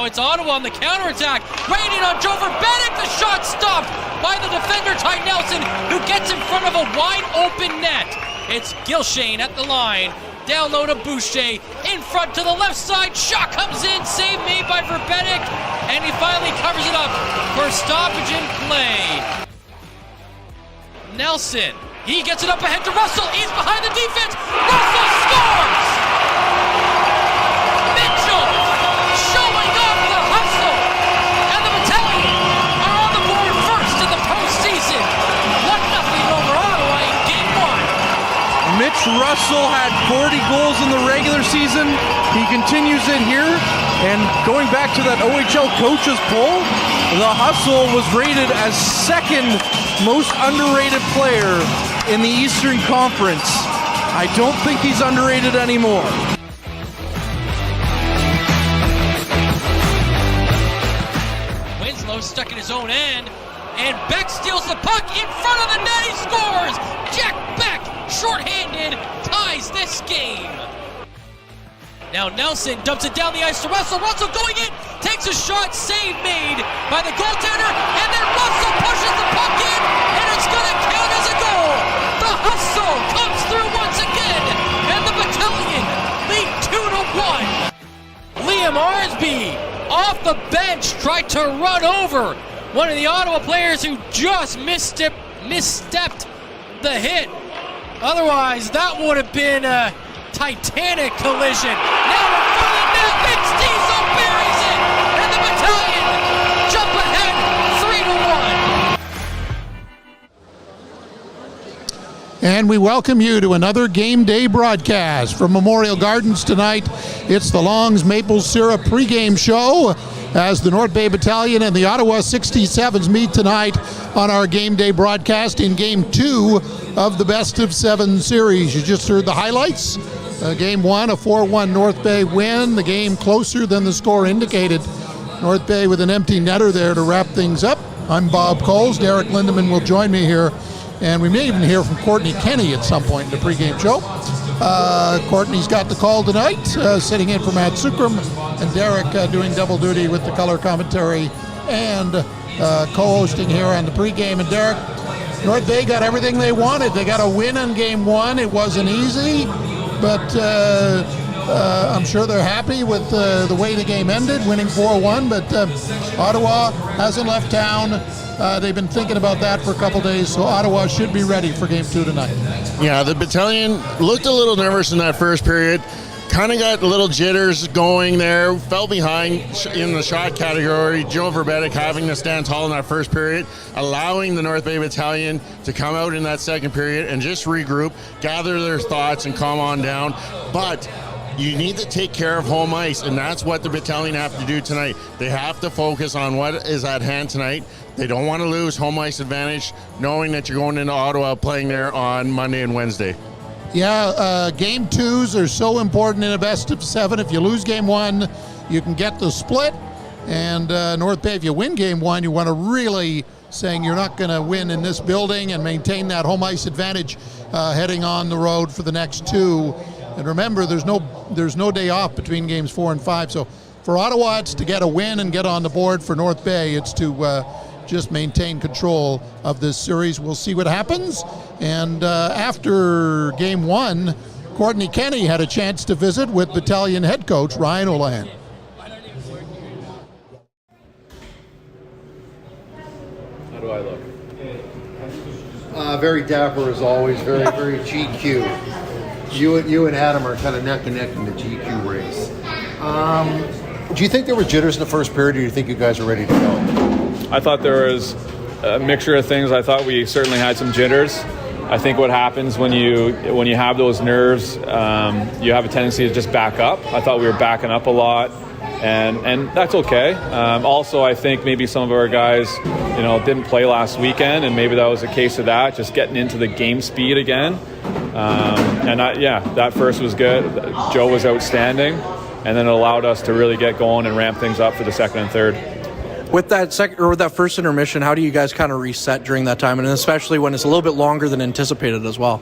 Now it's Ottawa on the counterattack. Raining on Joe Verbeek. The shot stopped by the defender, Ty Nelson, who gets in front of a wide open net. It's Gilshane at the line. Down low to Boucher. In front to the left side. Shot comes in. Save made by Verbeek. And he finally covers it up for stoppage in play. Nelson. He gets it up ahead to Russell. He's behind the defense. Russell scores! Mitchell showing off the hustle. And the Battalion are on the board first in the postseason. 1-0 over Ottawa in Game 1. Mitch Russell had 40 goals in the regular season. He continues it here. And going back to that OHL coaches poll, the Hustle was rated as second most underrated player in the Eastern Conference. I don't think he's underrated anymore. Winslow stuck in his own end, and Beck steals the puck in front of the net. He scores! Jack Beck, shorthanded, ties this game. Now Nelson dumps it down the ice to Russell. Russell going in, takes a shot, save made by the goaltender, and then Russell pushes the puck in, and it's going to count as a goal. The Hustle comes through once again, and the Battalion lead 2-1. Liam Arsby off the bench tried to run over one of the Ottawa players who just misstepped the hit. Otherwise, that would have been a Titanic collision. Now in front of the net, Vince Diesel buries it, and the Battalion jump ahead 3-1. And we welcome you to another game day broadcast from Memorial Gardens tonight. It's the Long's Maple Syrup pregame show as the North Bay Battalion and the Ottawa 67s meet tonight on our game day broadcast in Game 2 of the Best of 7 series. You just heard the highlights. Game 1, a 4-1 North Bay win. The game closer than the score indicated North Bay with an empty netter there to wrap things up. I'm Bob Coles. Derek Lindemann will join me here, and we may even hear from Courtney Kenny at some point in the pregame show. Courtney's got the call tonight, sitting in for Matt Sukram, and Derek doing double duty with the color commentary and co-hosting here on the pregame. And Derek, North Bay got everything they wanted. They got a win on game one. It wasn't easy, but I'm sure they're happy with the way the game ended, winning 4-1. But Ottawa hasn't left town. They've been thinking about that for a couple days, so Ottawa should be ready for game two tonight. Yeah, the Battalion looked a little nervous in that first period. Kind of got a little jitters going there, fell behind in the shot category. Joe Verbetic having to stand tall in that first period, allowing the North Bay Battalion to come out in that second period and just regroup, gather their thoughts and calm on down. But you need to take care of home ice, and that's what the Battalion have to do tonight. They have to focus on what is at hand tonight. They don't want to lose home ice advantage, knowing that you're going into Ottawa playing there on Monday and Wednesday. Yeah, game twos are so important in a best of seven. If you lose game one, you can get the split. And North Bay, if you win game one, you want to really saying you're not going to win in this building and maintain that home ice advantage heading on the road for the next two. And remember, there's no day off between games 4 and 5. So for Ottawa, it's to get a win and get on the board. For North Bay, it's to just maintain control of this series. We'll see what happens. And after game one, Courtney Kenny had a chance to visit with Battalion head coach Ryan O'Lan. How do I look? Very dapper as always, very GQ. You and Adam are kind of neck and neck in the GQ race. Do you think there were jitters in the first period, or do you think you guys are ready to go? I thought there was a mixture of things. I thought we certainly had some jitters. I think what happens when you have those nerves, you have a tendency to just back up. I thought we were backing up a lot, and that's okay. Also, I think maybe some of our guys, didn't play last weekend, and maybe that was a case of that, just getting into the game speed again. That first was good. Joe was outstanding, and then it allowed us to really get going and ramp things up for the second and third. With that first intermission, how do you guys kind of reset during that time, and especially when it's a little bit longer than anticipated as well?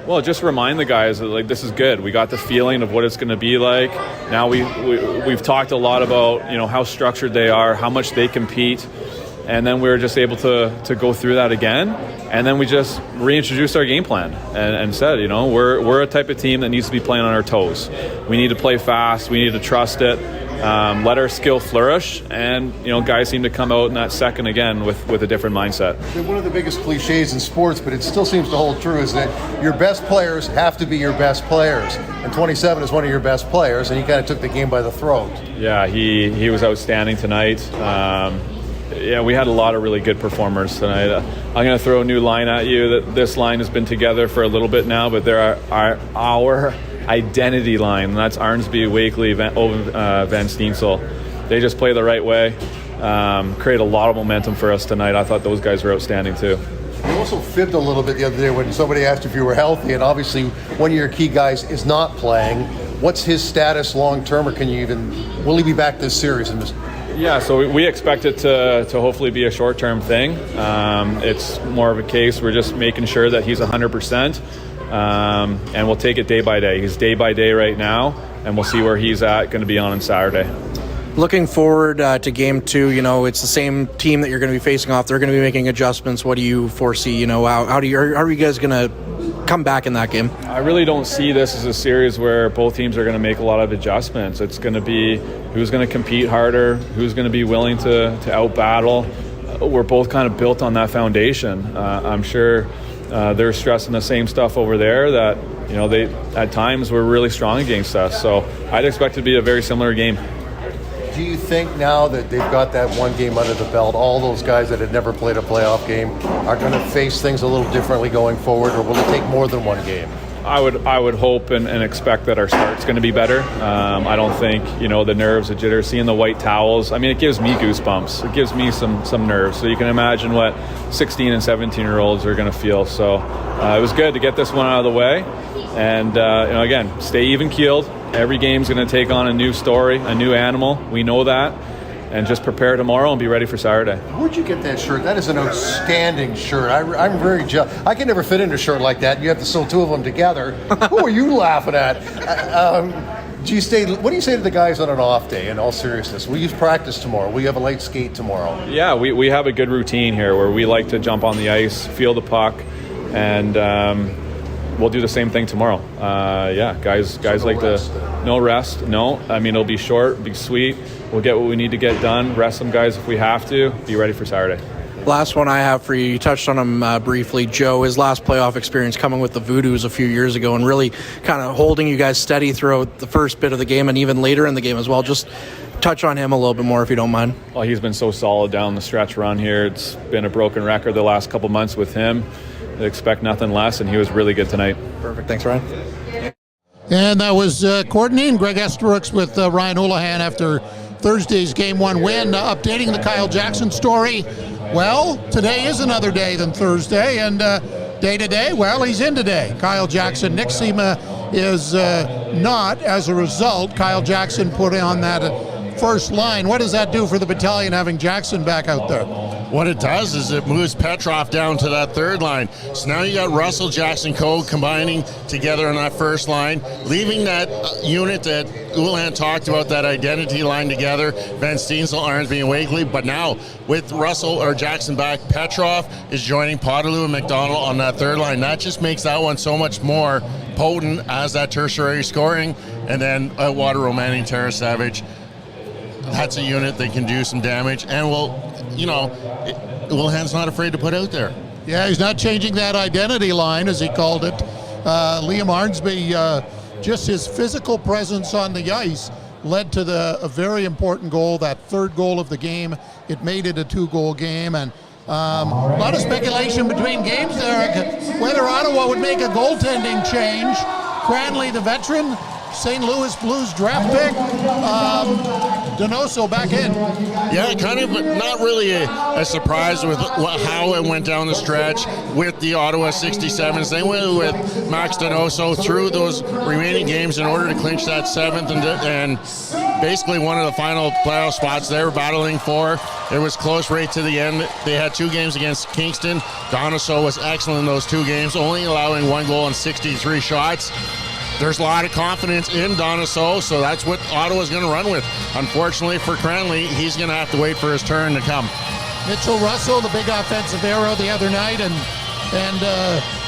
Well, just remind the guys that this is good. We got the feeling of what it's going to be like. Now we've talked a lot about how structured they are, how much they compete, and then we were just able to go through that again, and then we just reintroduced our game plan and said, we're a type of team that needs to be playing on our toes. We need to play fast. We need to trust it. Let our skill flourish, and guys seem to come out in that second again with a different mindset. One of the biggest cliches in sports, but it still seems to hold true, is that your best players have to be your best players, and 27 is one of your best players, and he kind of took the game by the throat. Yeah, he was outstanding tonight. We had a lot of really good performers tonight. I'm going to throw a new line at you. That this line has been together for a little bit now, but there are our identity line, and that's Arnsby, Wakely, Van Steensel. They just play the right way, create a lot of momentum for us tonight. I thought those guys were outstanding too. You also fibbed a little bit the other day when somebody asked if you were healthy, and obviously one of your key guys is not playing. What's his status long term, or will he be back this series? Yeah, so we expect it to hopefully be a short-term thing. It's more of a case we're just making sure that he's 100%. And we'll take it day by day. He's day by day right now, and we'll see where he's at, going to be on Saturday. Looking forward to game two, it's the same team that you're going to be facing off. They're going to be making adjustments. What do you foresee? How are you guys going to come back in that game? I really don't see this as a series where both teams are going to make a lot of adjustments. It's going to be who's going to compete harder, who's going to be willing to out-battle. We're both kind of built on that foundation. I'm sure they're stressing the same stuff over there that, they at times were really strong against us. So I'd expect it to be a very similar game. Do you think now that they've got that one game under the belt, all those guys that had never played a playoff game are going to face things a little differently going forward, or will it take more than one game? I would hope and expect that our start's going to be better. I don't think, the nerves, the jitters, seeing the white towels, it gives me goosebumps. It gives me some nerves. So you can imagine what 16 and 17-year-olds are going to feel. So it was good to get this one out of the way. And, again, stay even-keeled. Every game's going to take on a new story, a new animal. We know that. and just prepare tomorrow and be ready for Saturday. Where'd you get that shirt? That is an outstanding shirt. I'm very jealous. I can never fit into a shirt like that. You have to sew two of them together. Who are you laughing at? What do you say to the guys on an off day, in all seriousness? We use practice tomorrow. We have a light skate tomorrow. Yeah, we have a good routine here where we like to jump on the ice, feel the puck, and we'll do the same thing tomorrow. Guys like no rest. No, I mean, it'll be short, be sweet. We'll get what we need to get done, rest some guys if we have to, be ready for Saturday. Last one I have for you. You touched on him briefly. Joe, his last playoff experience coming with the Voodoos a few years ago and really kind of holding you guys steady throughout the first bit of the game and even later in the game as well. Just touch on him a little bit more if you don't mind. Well, he's been so solid down the stretch run here. It's been a broken record the last couple months with him. I expect nothing less, and he was really good tonight. Perfect. Thanks, Ryan. And that was Courtney and Greg Esterooks with Ryan Houlihan after Thursday's Game 1 win. Updating the Kyle Jackson story. Well, today is another day than Thursday, and day to day, well, he's in today. Kyle Jackson. Nick Sema is not. As a result, Kyle Jackson put on that first line. What does that do for the Battalion having Jackson back out there? What it does is it moves Petrov down to that third line. So now you got Russell, Jackson, Code combining together on that first line, leaving that unit that Houlihan talked about, that identity line together. Ben Steensel, Arnsby, and Wakely. But now with Russell or Jackson back, Petrov is joining Potterloo and McDonald on that third line. That just makes that one so much more potent as that tertiary scoring. And then Water Manning, Tara Savage. That's a unit that can do some damage and Houlihan's not afraid to put out there. Yeah, he's not changing that identity line, as he called it. Liam Arnsby, just his physical presence on the ice led to a very important goal, that third goal of the game. It made it a 2-goal game, and a lot of speculation between games there whether Ottawa would make a goaltending change. Cranley, the veteran, St. Louis Blues draft pick. Donoso back in. Yeah, kind of not really a surprise with how it went down the stretch with the Ottawa 67s. They went with Max Donoso through those remaining games in order to clinch that 7th and basically one of the final playoff spots they were battling for. It was close right to the end. They had 2 games against Kingston. Donoso was excellent in those 2 games, only allowing 1 goal and 63 shots. There's a lot of confidence in Donoso, so that's what Ottawa's going to run with. Unfortunately for Cranley, he's going to have to wait for his turn to come. Mitchell Russell, the big offensive arrow the other night, and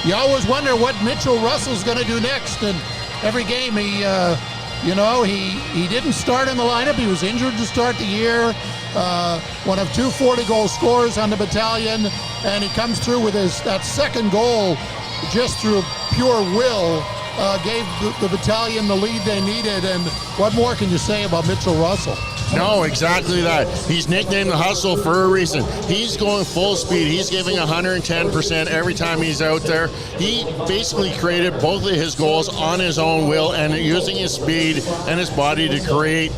you always wonder what Mitchell Russell's going to do next. And every game he didn't start in the lineup. He was injured to start the year. One of 2 40-goal scorers on the Battalion, and he comes through with that second goal just through pure will. Gave the Battalion the lead they needed, and what more can you say about Mitchell Russell? No, exactly that. He's nicknamed the Hustle for a reason. He's going full speed. He's giving 110% every time he's out there. He basically created both of his goals on his own will and using his speed and his body to create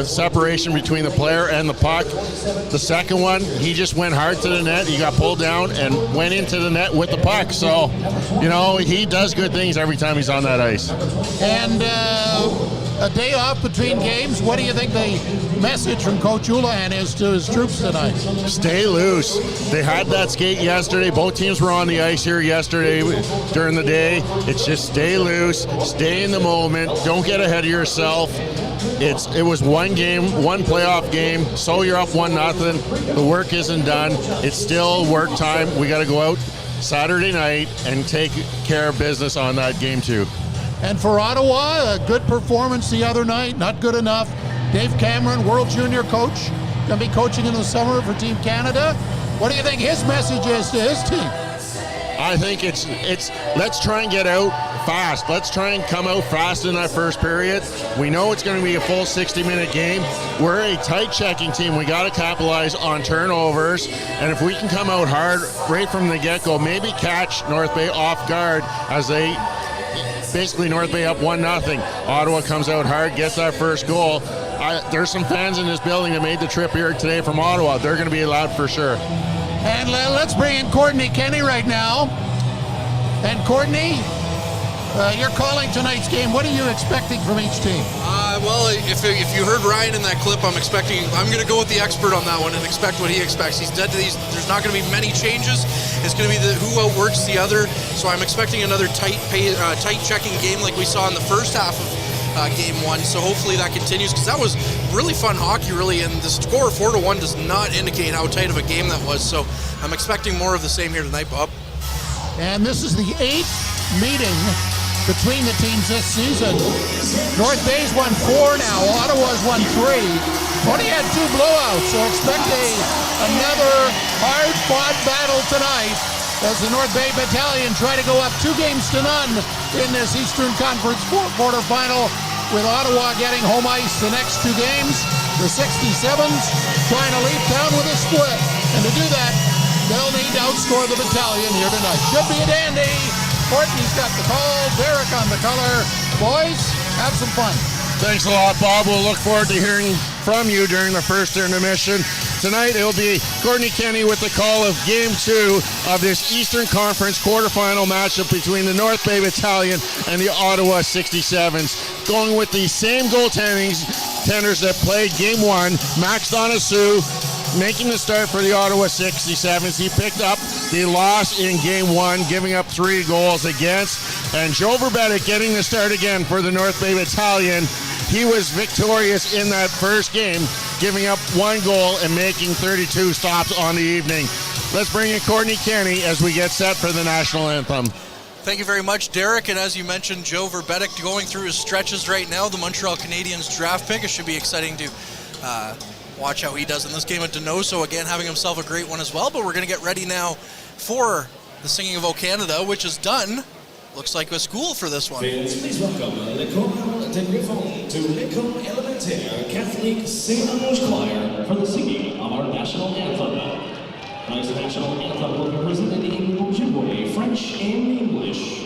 separation between the player and the puck. The second one, he just went hard to the net. He got pulled down and went into the net with the puck. So, he does good things every time he's on that ice. And a day off between games. What do you think the message from Coach Houlihan is to his troops tonight? Stay loose. They had that skate yesterday. Both teams were on the ice here yesterday during the day. It's just stay loose, stay in the moment, don't get ahead of yourself. It was one game, one playoff game, so you're up 1-0. The work isn't done. It's still work time. We got to go out Saturday night and take care of business on that game 2. And for Ottawa, a good performance the other night, not good enough. Dave Cameron, World Junior coach, going to be coaching in the summer for Team Canada. What do you think his message is to his team? I think it's let's try and get out fast. Let's try and come out fast in that first period. We know it's going to be a full 60-minute game. We're a tight checking team. We got to capitalize on turnovers, and if we can come out hard right from the get-go, maybe catch North Bay off guard as they basically North Bay up 1-0. Ottawa comes out hard, gets that first goal. There's some fans in this building that made the trip here today from Ottawa. They're going to be loud for sure. And let's bring in Courtney Kenny right now. And Courtney, You're calling tonight's game. What are you expecting from each team? Well, if you heard Ryan in that clip, I'm going to go with the expert on that one and expect what he expects. He's dead to these. There's not going to be many changes. It's going to be who outworks the other. So I'm expecting another tight checking game like we saw in the first half of game one. So hopefully that continues, because that was really fun hockey, really. And the score 4-1 does not indicate how tight of a game that was. So I'm expecting more of the same here tonight, Bob. And this is the 8th meeting between the teams this season. North Bay's won 4 now. Ottawa's won 3. Only had 2 blowouts, so expect another hard-fought battle tonight as the North Bay Battalion try to go up 2-0 in this Eastern Conference quarterfinal, with Ottawa getting home ice the next 2 games. The 67s trying to leap town with a split, and to do that, they'll need to outscore the Battalion here tonight. Should be a dandy. Courtney's got the call, Derek on the color. Boys, have some fun. Thanks a lot, Bob. We'll look forward to hearing from you during the first intermission. Tonight, it'll be Courtney Kenny with the call of Game 2 of this Eastern Conference quarterfinal matchup between the North Bay Battalion and the Ottawa 67s. Going with the same goaltenders that played Game 1, Max Donosu making the start for the Ottawa 67s. He picked up the loss in Game 1, giving up 3 goals against. And Joe Verbetic getting the start again for the North Bay Battalion. He was victorious in that first game, giving up 1 goal and making 32 stops on the evening. Let's bring in Courtney Kenny as we get set for the national anthem. Thank you very much, Derek. And as you mentioned, Joe Verbetic going through his stretches right now, the Montreal Canadiens draft pick. It should be exciting to watch how he does in this game at Denoso. Again, having himself a great one as well. But we're going to get ready now for the Singing of O Canada, which is done. Looks like a school for this one. Fans, please welcome L'école de Griffon to L'École Élémentaire Catholic St. Ange Choir for the singing of our national anthem. Tonight's national anthem will be presented in Ojibwe, French, and English.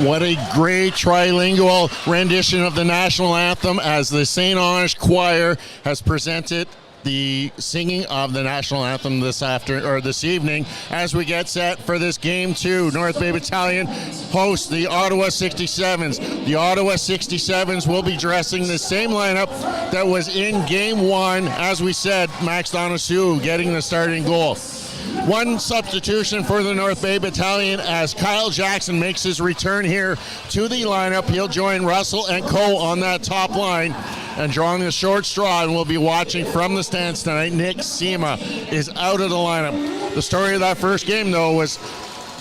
What a great trilingual rendition of the national anthem as the St. Ange Choir has presented the singing of the national anthem this evening as we get set for this Game 2. North Bay Battalion hosts the Ottawa 67s. The Ottawa 67s will be dressing the same lineup that was in Game 1. As we said, Max Donosu getting the starting goal. One substitution for the North Bay Battalion as Kyle Jackson makes his return here to the lineup. He'll join Russell and Coe on that top line. And drawing the short straw, and we'll be watching from the stands tonight, Nick Sema is out of the lineup. The story of that first game, though, was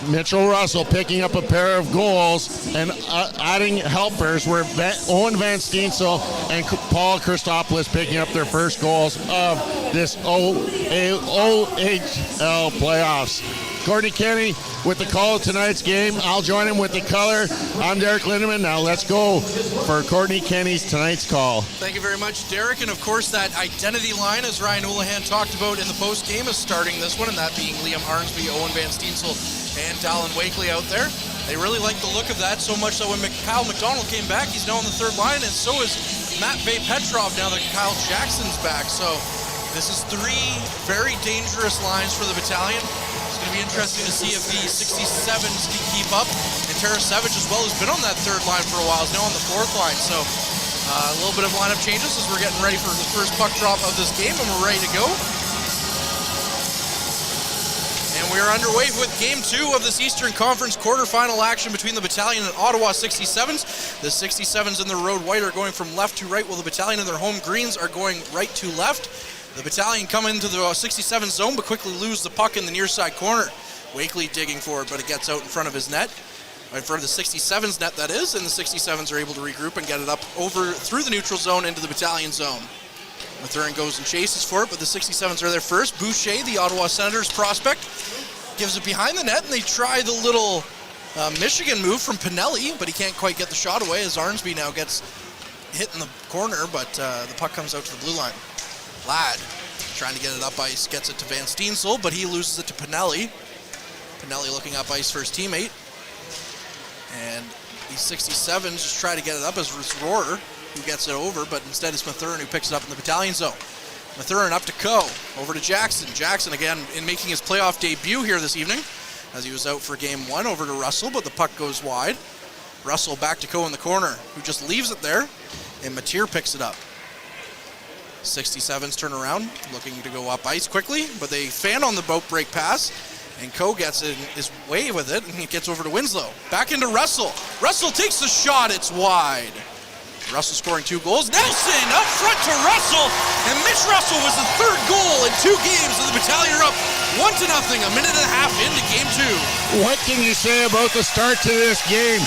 Mitchell Russell picking up a pair of goals and adding helpers were Owen Van Steensel and Paul Christopoulos picking up their first goals of this OHL playoffs. Courtney Kenny with the call of tonight's game. I'll join him with the color. I'm Derek Lindemann. Now let's go for Courtney Kenny's tonight's call. Thank you very much, Derek. And of course, that identity line, as Ryan Houlihan talked about in the post game, is starting this one, and that being Liam Harnsby, Owen Van Steensel, and Dallin Wakely out there. They really like the look of that, so much that when Kyle McDonald came back, he's now on the third line, and so is Matt Petrov now that Kyle Jackson's back. So this is three very dangerous lines for the Battalion. It's going to be interesting to see if the 67s can keep up. And Tarasevic as well has been on that third line for a while, is now on the fourth line. So a little bit of lineup changes as we're getting ready for the first puck drop of this game, and we're ready to go. And we are underway with Game 2 of this Eastern Conference quarterfinal action between the Battalion and Ottawa 67s. The 67s in their road white are going from left to right, while the Battalion in their home greens are going right to left. The Battalion come into the 67 zone, but quickly lose the puck in the near side corner. Wakely digging for it, but it gets out in front of his net. In front of the 67's net, that is, and the 67s are able to regroup and get it up over through the neutral zone into the Battalion zone. Mathurin goes and chases for it, but the 67s are there first. Boucher, the Ottawa Senators prospect, gives it behind the net, and they try the little Michigan move from Pinelli, but he can't quite get the shot away as Arnsby now gets hit in the corner, but the puck comes out to the blue line. Ladd trying to get it up ice, gets it to Van Steensel, but he loses it to Pinelli. Pinelli looking up ice for his teammate. And these 67s just try to get it up as Rohrer, who gets it over, but instead it's Mathurin who picks it up in the Battalion zone. Mathurin up to Coe, over to Jackson. Jackson again in making his playoff debut here this evening, as he was out for game 1, over to Russell, but the puck goes wide. Russell back to Coe in the corner, who just leaves it there, and Mateer picks it up. 67s turn around, looking to go up ice quickly, but they fan on the boat break pass, and Coe gets in his way with it, and it gets over to Winslow. Back into Russell. Russell takes the shot, it's wide. Russell scoring 2 goals. Nelson up front to Russell, and Mitch Russell was the third goal in 2 games, and the Battalion are up 1-0, a minute and a half into game 2. What can you say about the start to this game?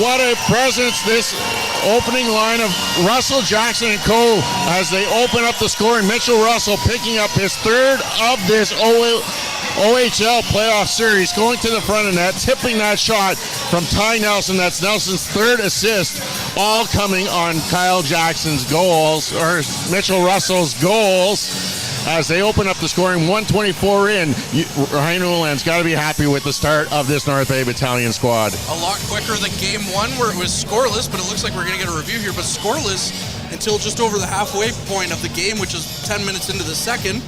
What a presence this opening line of Russell, Jackson, and Coe as they open up the scoring. Mitchell Russell picking up his third of this OHL playoff series, going to the front of net, tipping that shot from Ty Nelson. That's Nelson's third assist, all coming on Kyle Jackson's goals, or Mitchell Russell's goals. As they open up the scoring, 124 in, Ryan Houlihan's got to be happy with the start of this North Bay Battalion squad. A lot quicker than game 1 where it was scoreless, but it looks like we're going to get a review here, but scoreless until just over the halfway point of the game, which is 10 minutes into the second.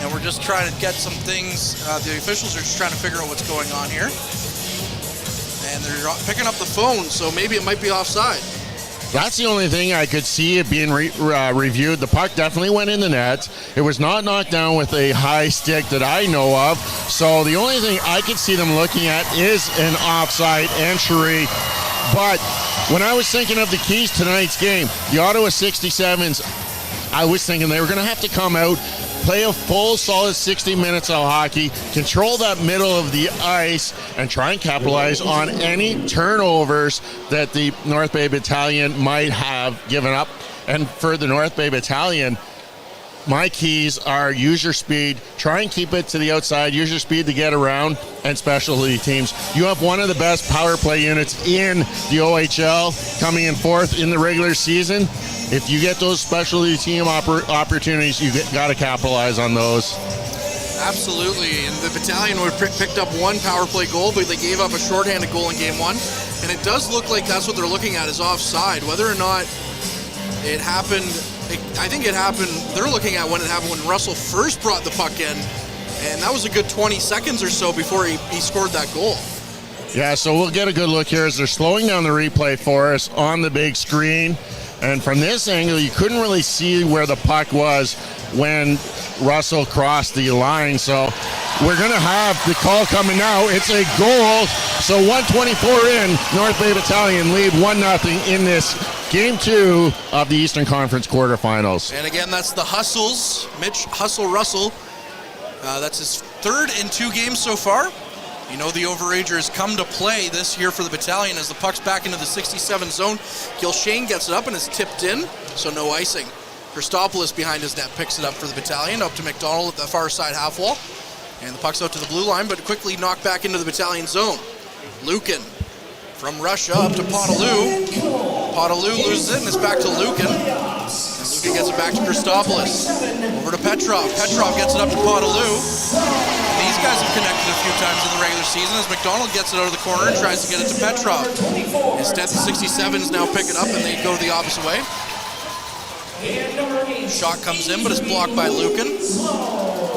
And we're just trying to get some things, the officials are just trying to figure out what's going on here. And they're picking up the phone, so maybe it might be offside. That's the only thing I could see it being reviewed. The puck definitely went in the net. It was not knocked down with a high stick that I know of. So the only thing I could see them looking at is an offside entry. But when I was thinking of the keys to tonight's game, the Ottawa 67s, I was thinking they were going to have to come out, play a full solid 60 minutes of hockey, control that middle of the ice, and try and capitalize on any turnovers that the North Bay Battalion might have given up. And for the North Bay Battalion, my keys are use your speed, try and keep it to the outside, use your speed to get around, and specialty teams. You have one of the best power play units in the OHL coming in 4th in the regular season. If you get those specialty team opportunities, you got to capitalize on those. Absolutely, and the Battalion picked up 1 power play goal, but they gave up a shorthanded goal in game 1. And it does look like that's what they're looking at, is offside. Whether or not it happened, I think it happened, they're looking at when it happened when Russell first brought the puck in, and that was a good 20 seconds or so before he scored that goal. Yeah, so we'll get a good look here as they're slowing down the replay for us on the big screen. And from this angle, you couldn't really see where the puck was when Russell crossed the line. So we're going to have the call coming now. It's a goal. So 124 in, North Bay Battalion lead 1-0 in this Game 2 of the Eastern Conference quarterfinals. And again, that's the Hustles, Mitch Hustle Russell. That's his 3rd in 2 games so far. You know the overagers come to play this year for the Battalion as the puck's back into the 67 zone. Gilshane gets it up and it's tipped in, so no icing. Christopoulos behind his net picks it up for the Battalion, up to McDonald at the far side half wall. And the puck's out to the blue line, but quickly knocked back into the Battalion zone. Lukin from Russia up to Podolou. Podolou loses it and it's back to Lukin. And Lukin gets it back to Christopoulos. Over to Petrov. Petrov gets it up to Podolou. These guys have connected a few times in the regular season as McDonald gets it out of the corner and tries to get it to Petrov. Instead, the 67s now pick it up and they go the opposite way. Shot comes in, but it's blocked by Lukin.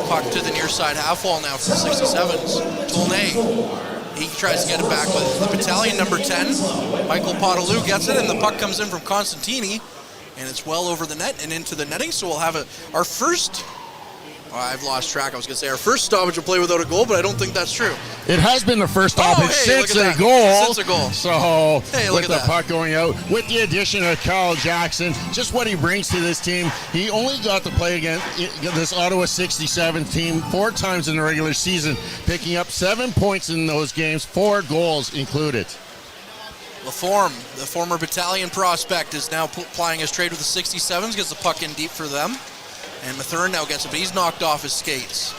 Puck to the near side half wall now for the 67s. Toulnay. He tries to get it back with the Battalion number 10. Michael Podolou gets it, and the puck comes in from Constantini, and it's well over the net and into the netting. So we'll have our first. I've lost track. I was going to say our first stoppage of play without a goal, but I don't think that's true. It has been the first stoppage since a goal. Since a goal. So with the puck going out, with the addition of Kyle Jackson, just what he brings to this team. He only got to play against this Ottawa 67 team 4 times in the regular season, picking up 7 points in those games, 4 goals included. Laforme, the former Battalion prospect, is now plying his trade with the 67s, gets the puck in deep for them. And Mathurin now gets it, but he's knocked off his skates.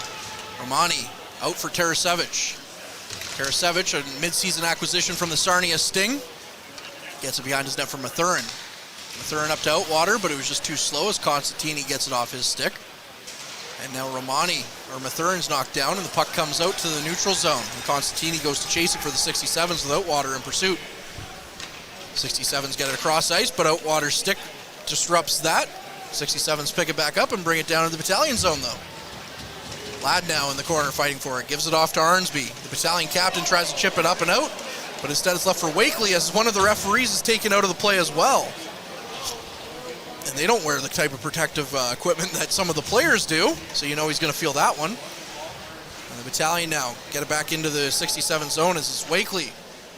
Romani out for Tarasevic. Tarasevic, a mid-season acquisition from the Sarnia Sting. Gets it behind his net for Mathurin. Mathurin up to Outwater, but it was just too slow as Constantini gets it off his stick. And now Mathurin's knocked down, and the puck comes out to the neutral zone. And Constantini goes to chase it for the 67s with Outwater in pursuit. 67s get it across ice, but Outwater's stick disrupts that. 67s pick it back up and bring it down to the Battalion zone, though. Ladd now in the corner fighting for it. Gives it off to Arnsby. The Battalion captain tries to chip it up and out, but instead it's left for Wakely as one of the referees is taken out of the play as well. And they don't wear the type of protective equipment that some of the players do, so you know he's going to feel that one. And the Battalion now get it back into the 67 zone as it's Wakely.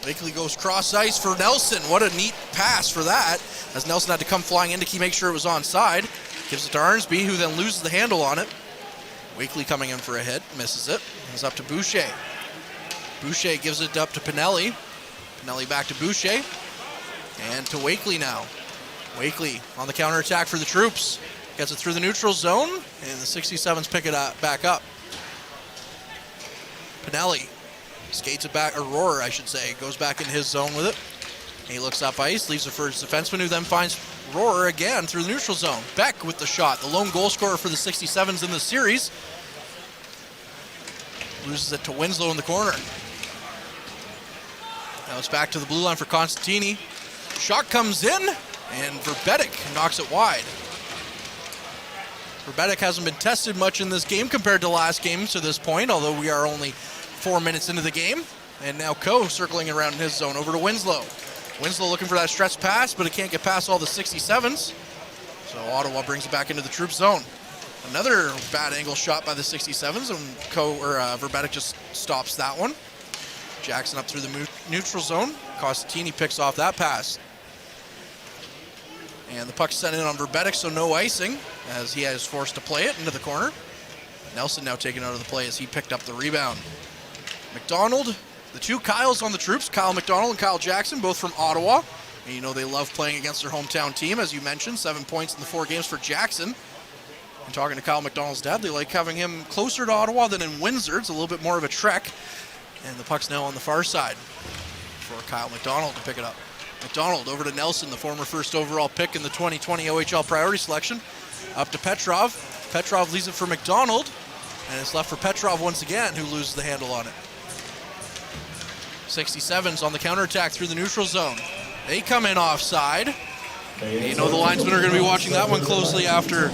Wakely goes cross ice for Nelson. What a neat pass for that, as Nelson had to come flying in to make sure it was onside. Gives it to Arnsby, who then loses the handle on it. Wakely coming in for a hit, misses it. It's up to Boucher. Boucher gives it up to Pinelli. Pinelli back to Boucher. And to Wakely now. Wakely on the counterattack for the troops. Gets it through the neutral zone, and the 67s pick it back up. Pinelli skates it back, or Rohrer, I should say, goes back in his zone with it. He looks up ice, leaves it for his defenseman, who then finds Rohrer again through the neutral zone. Beck with the shot, the lone goal scorer for the 67s in the series. Loses it to Winslow in the corner. Now it's back to the blue line for Constantini. Shot comes in, and Verbetic knocks it wide. Verbetic hasn't been tested much in this game compared to last game to this point, although we are only 4 minutes into the game. And now Coe circling around in his zone over to Winslow. Winslow looking for that stretch pass, but it can't get past all the 67s. So Ottawa brings it back into the troop zone. Another bad angle shot by the 67s, and Verbetic just stops that one. Jackson up through the neutral zone. Costantini picks off that pass. And the puck's sent in on Verbetic, so no icing, as he is forced to play it into the corner. Nelson now taken out of the play as he picked up the rebound. McDonald, the two Kyles on the troops, Kyle McDonald and Kyle Jackson, both from Ottawa. And you know they love playing against their hometown team, as you mentioned, 7 points in the 4 games for Jackson. And talking to Kyle McDonald's dad, they like having him closer to Ottawa than in Windsor. It's a little bit more of a trek. And the puck's now on the far side for Kyle McDonald to pick it up. McDonald over to Nelson, the former first overall pick in the 2020 OHL priority selection. Up to Petrov. Petrov leaves it for McDonald. And it's left for Petrov once again, who loses the handle on it. 67s on the counterattack through the neutral zone. They come in offside. You know the linesmen are going to be watching that one closely after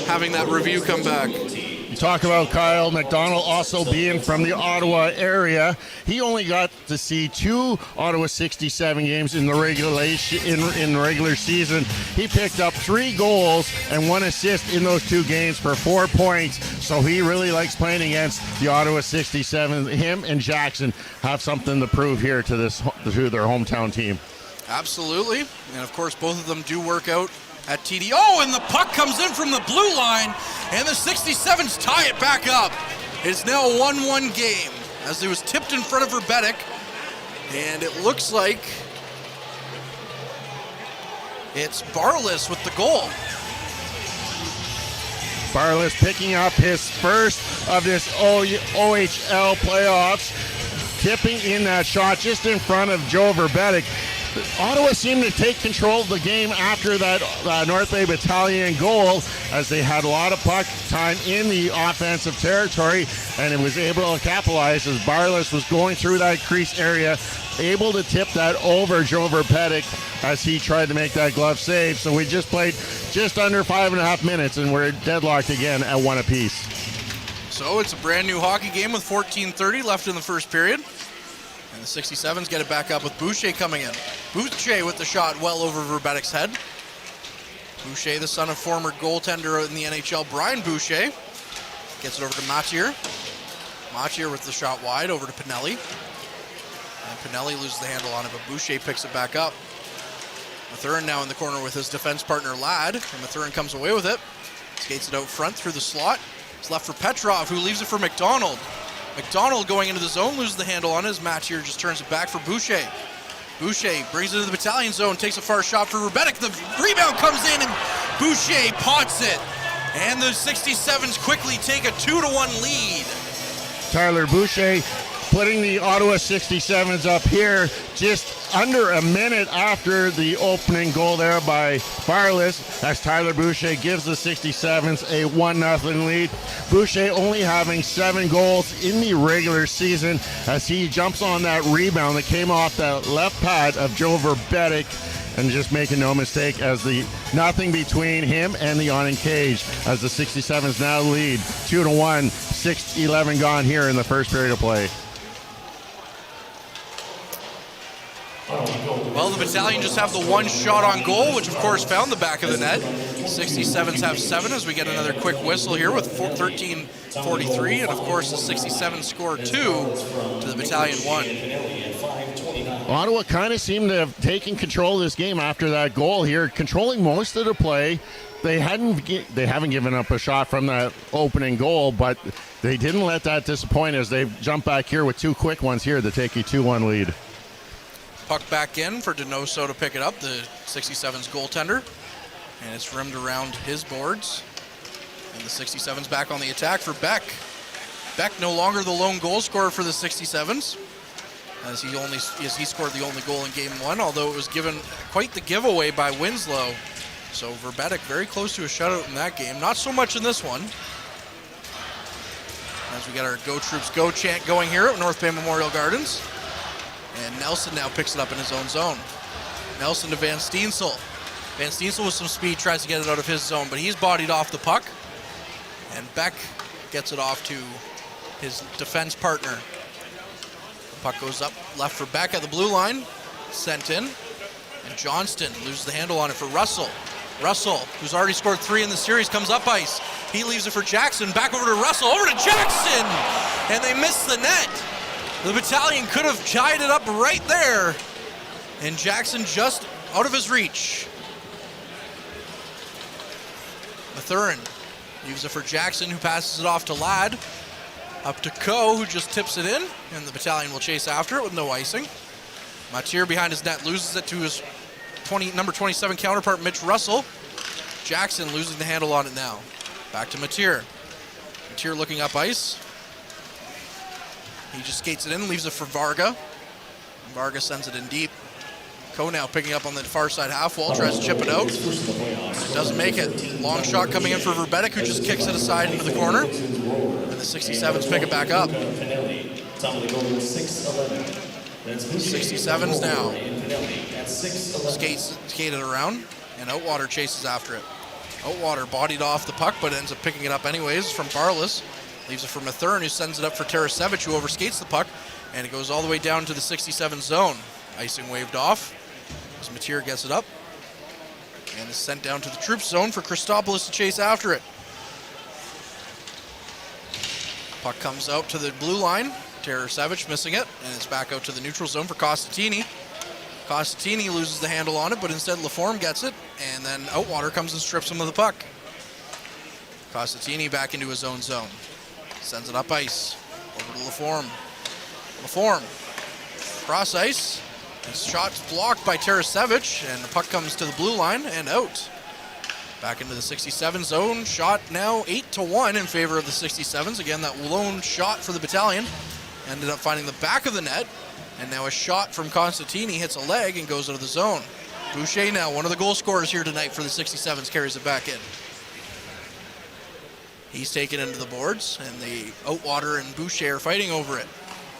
having that review come back. You talk about Kyle McDonald also being from the Ottawa area. He only got to see 2 Ottawa 67 games in the regular season. He picked up 3 goals and 1 assist in those 2 games for 4 points. So he really likes playing against the Ottawa 67. Him and Jackson have something to prove here to their hometown team. Absolutely. And of course, both of them do work out at TD. Oh, and the puck comes in from the blue line, and the 67s tie it back up. It's now a 1-1 game as it was tipped in front of Verbetic, and it looks like it's Barlis with the goal. Barlis picking up his first of this OHL playoffs, tipping in that shot just in front of Joe Verbetic. Ottawa seemed to take control of the game after that North Bay Battalion goal, as they had a lot of puck time in the offensive territory, and it was able to capitalize as Barlis was going through that crease area, able to tip that over Joe Verbetic as he tried to make that glove save. So we just played just under 5.5 minutes, and we're deadlocked again at 1 apiece. So it's a brand new hockey game with 14:30 left in the first period. And the 67s get it back up with Boucher coming in. Boucher with the shot well over Verbetic's head. Boucher, the son of former goaltender in the NHL, Brian Boucher, gets it over to Mathieu. Mathieu with the shot wide over to Pinelli. And Pinelli loses the handle on it, but Boucher picks it back up. Mathurin now in the corner with his defense partner Ladd, and Mathurin comes away with it. Skates it out front through the slot. It's left for Petrov, who leaves it for McDonald. McDonald going into the zone, loses the handle on it as Mathieu just turns it back for Boucher. Boucher brings it to the Battalion zone, takes a far shot for Verbetic. The rebound comes in and Boucher pots it. And the 67s quickly take a 2-1 lead. Tyler Boucher putting the Ottawa 67s up here just under a minute after the opening goal there by Barlis, as Tyler Boucher gives the 67s a 1-0 lead. Boucher only having 7 goals in the regular season, as he jumps on that rebound that came off the left pad of Joe Verbetic, and just making no mistake, as the nothing between him and the awning cage, as the 67s now lead 2-1, 6:11 gone here in the first period of play. Well, the Battalion just have the one shot on goal, which of course found the back of the net. 67s have 7 as we get another quick whistle here with 13:43, and of course the 67s score 2 to the Battalion 1. Ottawa kind of seemed to have taken control of this game after that goal here, controlling most of the play. They haven't given up a shot from that opening goal, but they didn't let that disappoint as they jump back here with 2 quick ones here to take a 2-1 lead. Puck back in for Donoso to pick it up, the 67's goaltender. And it's rimmed around his boards. And the 67's back on the attack for Beck. Beck no longer the lone goal scorer for the 67's, as he scored the only goal in game 1, although it was given quite the giveaway by Winslow. So Verbetic very close to a shutout in that game. Not so much in this one. As we get our Go Troops Go chant going here at North Bay Memorial Gardens. And Nelson now picks it up in his own zone. Nelson to Van Steensel. Van Steensel with some speed tries to get it out of his zone, but he's bodied off the puck. And Beck gets it off to his defense partner. The puck goes up left for Beck at the blue line. Sent in. And Johnston loses the handle on it for Russell. Russell, who's already scored 3 in the series, comes up ice. He leaves it for Jackson. Back over to Russell. Over to Jackson! And they miss the net. The Battalion could have tied it up right there, and Jackson just out of his reach. Mathurin leaves it for Jackson, who passes it off to Ladd. Up to Coe, who just tips it in, and the Battalion will chase after it with no icing. Mathieu behind his net loses it to his number 27 counterpart, Mitch Russell. Jackson losing the handle on it now. Back to Mathieu. Mathieu looking up ice. He just skates it in, leaves it for Varga. Varga sends it in deep. Coe now picking up on the far side half wall, tries to chip it out. Doesn't make it. Long shot coming in for Verbetic, who just kicks it aside into the corner. And the 67s pick it back up. 67s now. Skated around, and Outwater chases after it. Outwater bodied off the puck, but ends up picking it up anyways from Barlis. Leaves it for Mathurin, who sends it up for Tarasevic, who overskates the puck, and it goes all the way down to the 67 zone. Icing waved off as Mathieu gets it up, and is sent down to the troops zone for Christopoulos to chase after it. Puck comes out to the blue line. Tarasevic missing it, and it's back out to the neutral zone for Costatini. Costatini loses the handle on it, but instead Laforme gets it, and then Outwater comes and strips him of the puck. Costatini back into his own zone. Sends it up ice, over to Laforme. Laforme, cross ice. His shot's blocked by Tarasevic, and the puck comes to the blue line and out. Back into the 67 zone. Shot now 8-1 in favor of the 67s. Again, that lone shot for the Battalion ended up finding the back of the net. And now a shot from Constantini hits a leg and goes out of the zone. Boucher now, one of the goal scorers here tonight for the 67s, carries it back in. He's taken into the boards, and the Outwater and Boucher are fighting over it.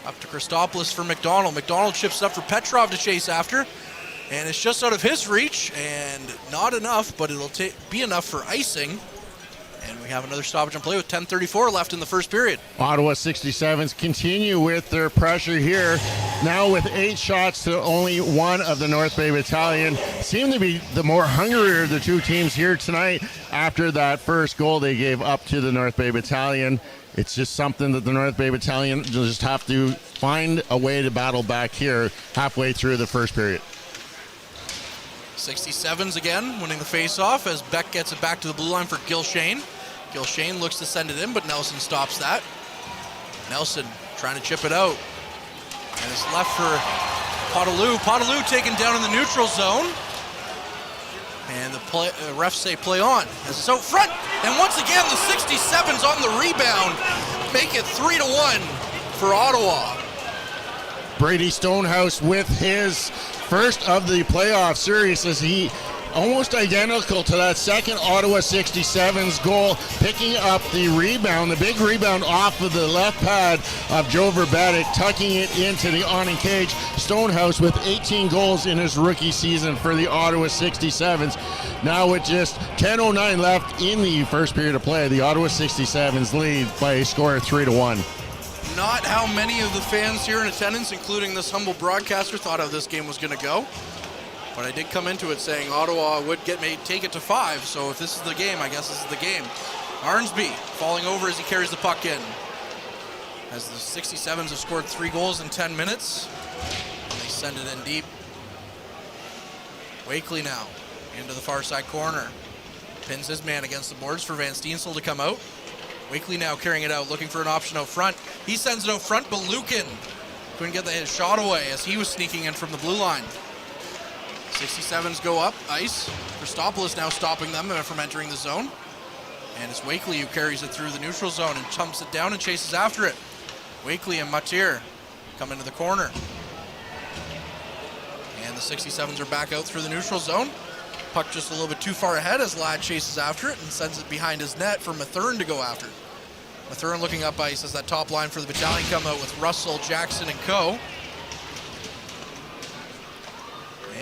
Up to Christopoulos for McDonald. McDonald chips it up for Petrov to chase after. And it's just out of his reach, and not enough, but it'll be enough for icing. And we have another stoppage on play with 10:34 left in the first period. Ottawa 67s continue with their pressure here. Now with 8 shots to only 1 of the North Bay Battalion. Seem to be the more hungrier of the two teams here tonight after that first goal they gave up to the North Bay Battalion. It's just something that the North Bay Battalion just have to find a way to battle back here halfway through the first period. 67s again, winning the face-off as Beck gets it back to the blue line for Gilshane. Gilshane looks to send it in, but Nelson stops that. Nelson trying to chip it out. And it's left for Potaloo. Potaloo taken down in the neutral zone. And the refs say play on. As it's out front. And once again, the 67s on the rebound make it 3-1 for Ottawa. Brady Stonehouse with his first of the playoff series as he almost identical to that second Ottawa 67's goal, picking up the rebound, the big rebound off of the left pad of Joe Verbetic, tucking it into the awning cage. Stonehouse with 18 goals in his rookie season for the Ottawa 67s. Now with just 10:09 left in the first period of play, the Ottawa 67s lead by a score of 3-1. Not how many of the fans here in attendance, including this humble broadcaster, thought how this game was going to go. But I did come into it saying Ottawa would take it to 5, so if this is the game, I guess this is the game. Arnsby falling over as he carries the puck in. As the 67s have scored 3 goals in 10 minutes, they send it in deep. Wakely now into the far side corner. Pins his man against the boards for Van Steensel to come out. Wakely now carrying it out, looking for an option out front. He sends it out front, but Lukin couldn't get his shot away as he was sneaking in from the blue line. 67s go up ice. Christopoulos now stopping them from entering the zone. And it's Wakely who carries it through the neutral zone and chumps it down and chases after it. Wakely and Matier come into the corner. And the 67s are back out through the neutral zone. Puck just a little bit too far ahead as Ladd chases after it and sends it behind his net for Mathurin to go after. Mathurin looking up ice as that top line for the Battalion come out with Russell, Jackson, and Co.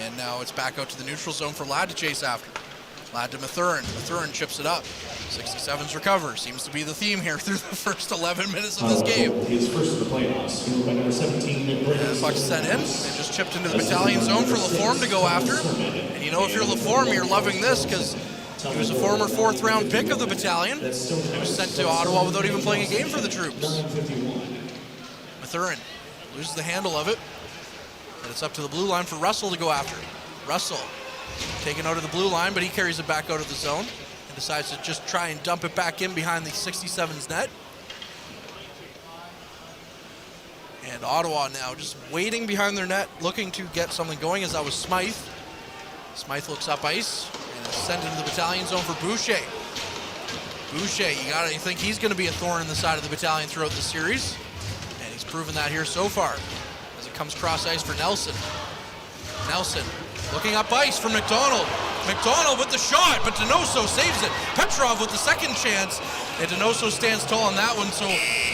And now it's back out to the neutral zone for Ladd to chase after. Ladd to Mathurin. Mathurin chips it up. 67s recover. Seems to be the theme here through the first 11 minutes of this game. His first of the playoffs. By number 17, and the puck's sent in. They just chipped into the Battalion zone for Laforme to go after. And you know, if you're Laforme, you're loving this because he was a former 4th round pick of the Battalion. He was sent to Ottawa without even playing a game for the troops. Mathurin loses the handle of it. And it's up to the blue line for Russell to go after. Russell taken out of the blue line, but he carries it back out of the zone and decides to just try and dump it back in behind the 67's net. And Ottawa now just waiting behind their net, looking to get something going, as that was Smythe. Smythe looks up ice and is sent into the Battalion zone for Boucher. Boucher, you think he's going to be a thorn in the side of the Battalion throughout the series, and he's proven that here so far. As it comes cross ice for Nelson. Nelson looking up ice for McDonald. McDonald with the shot, but Donoso saves it. Petrov with the second chance, and Donoso stands tall on that one. So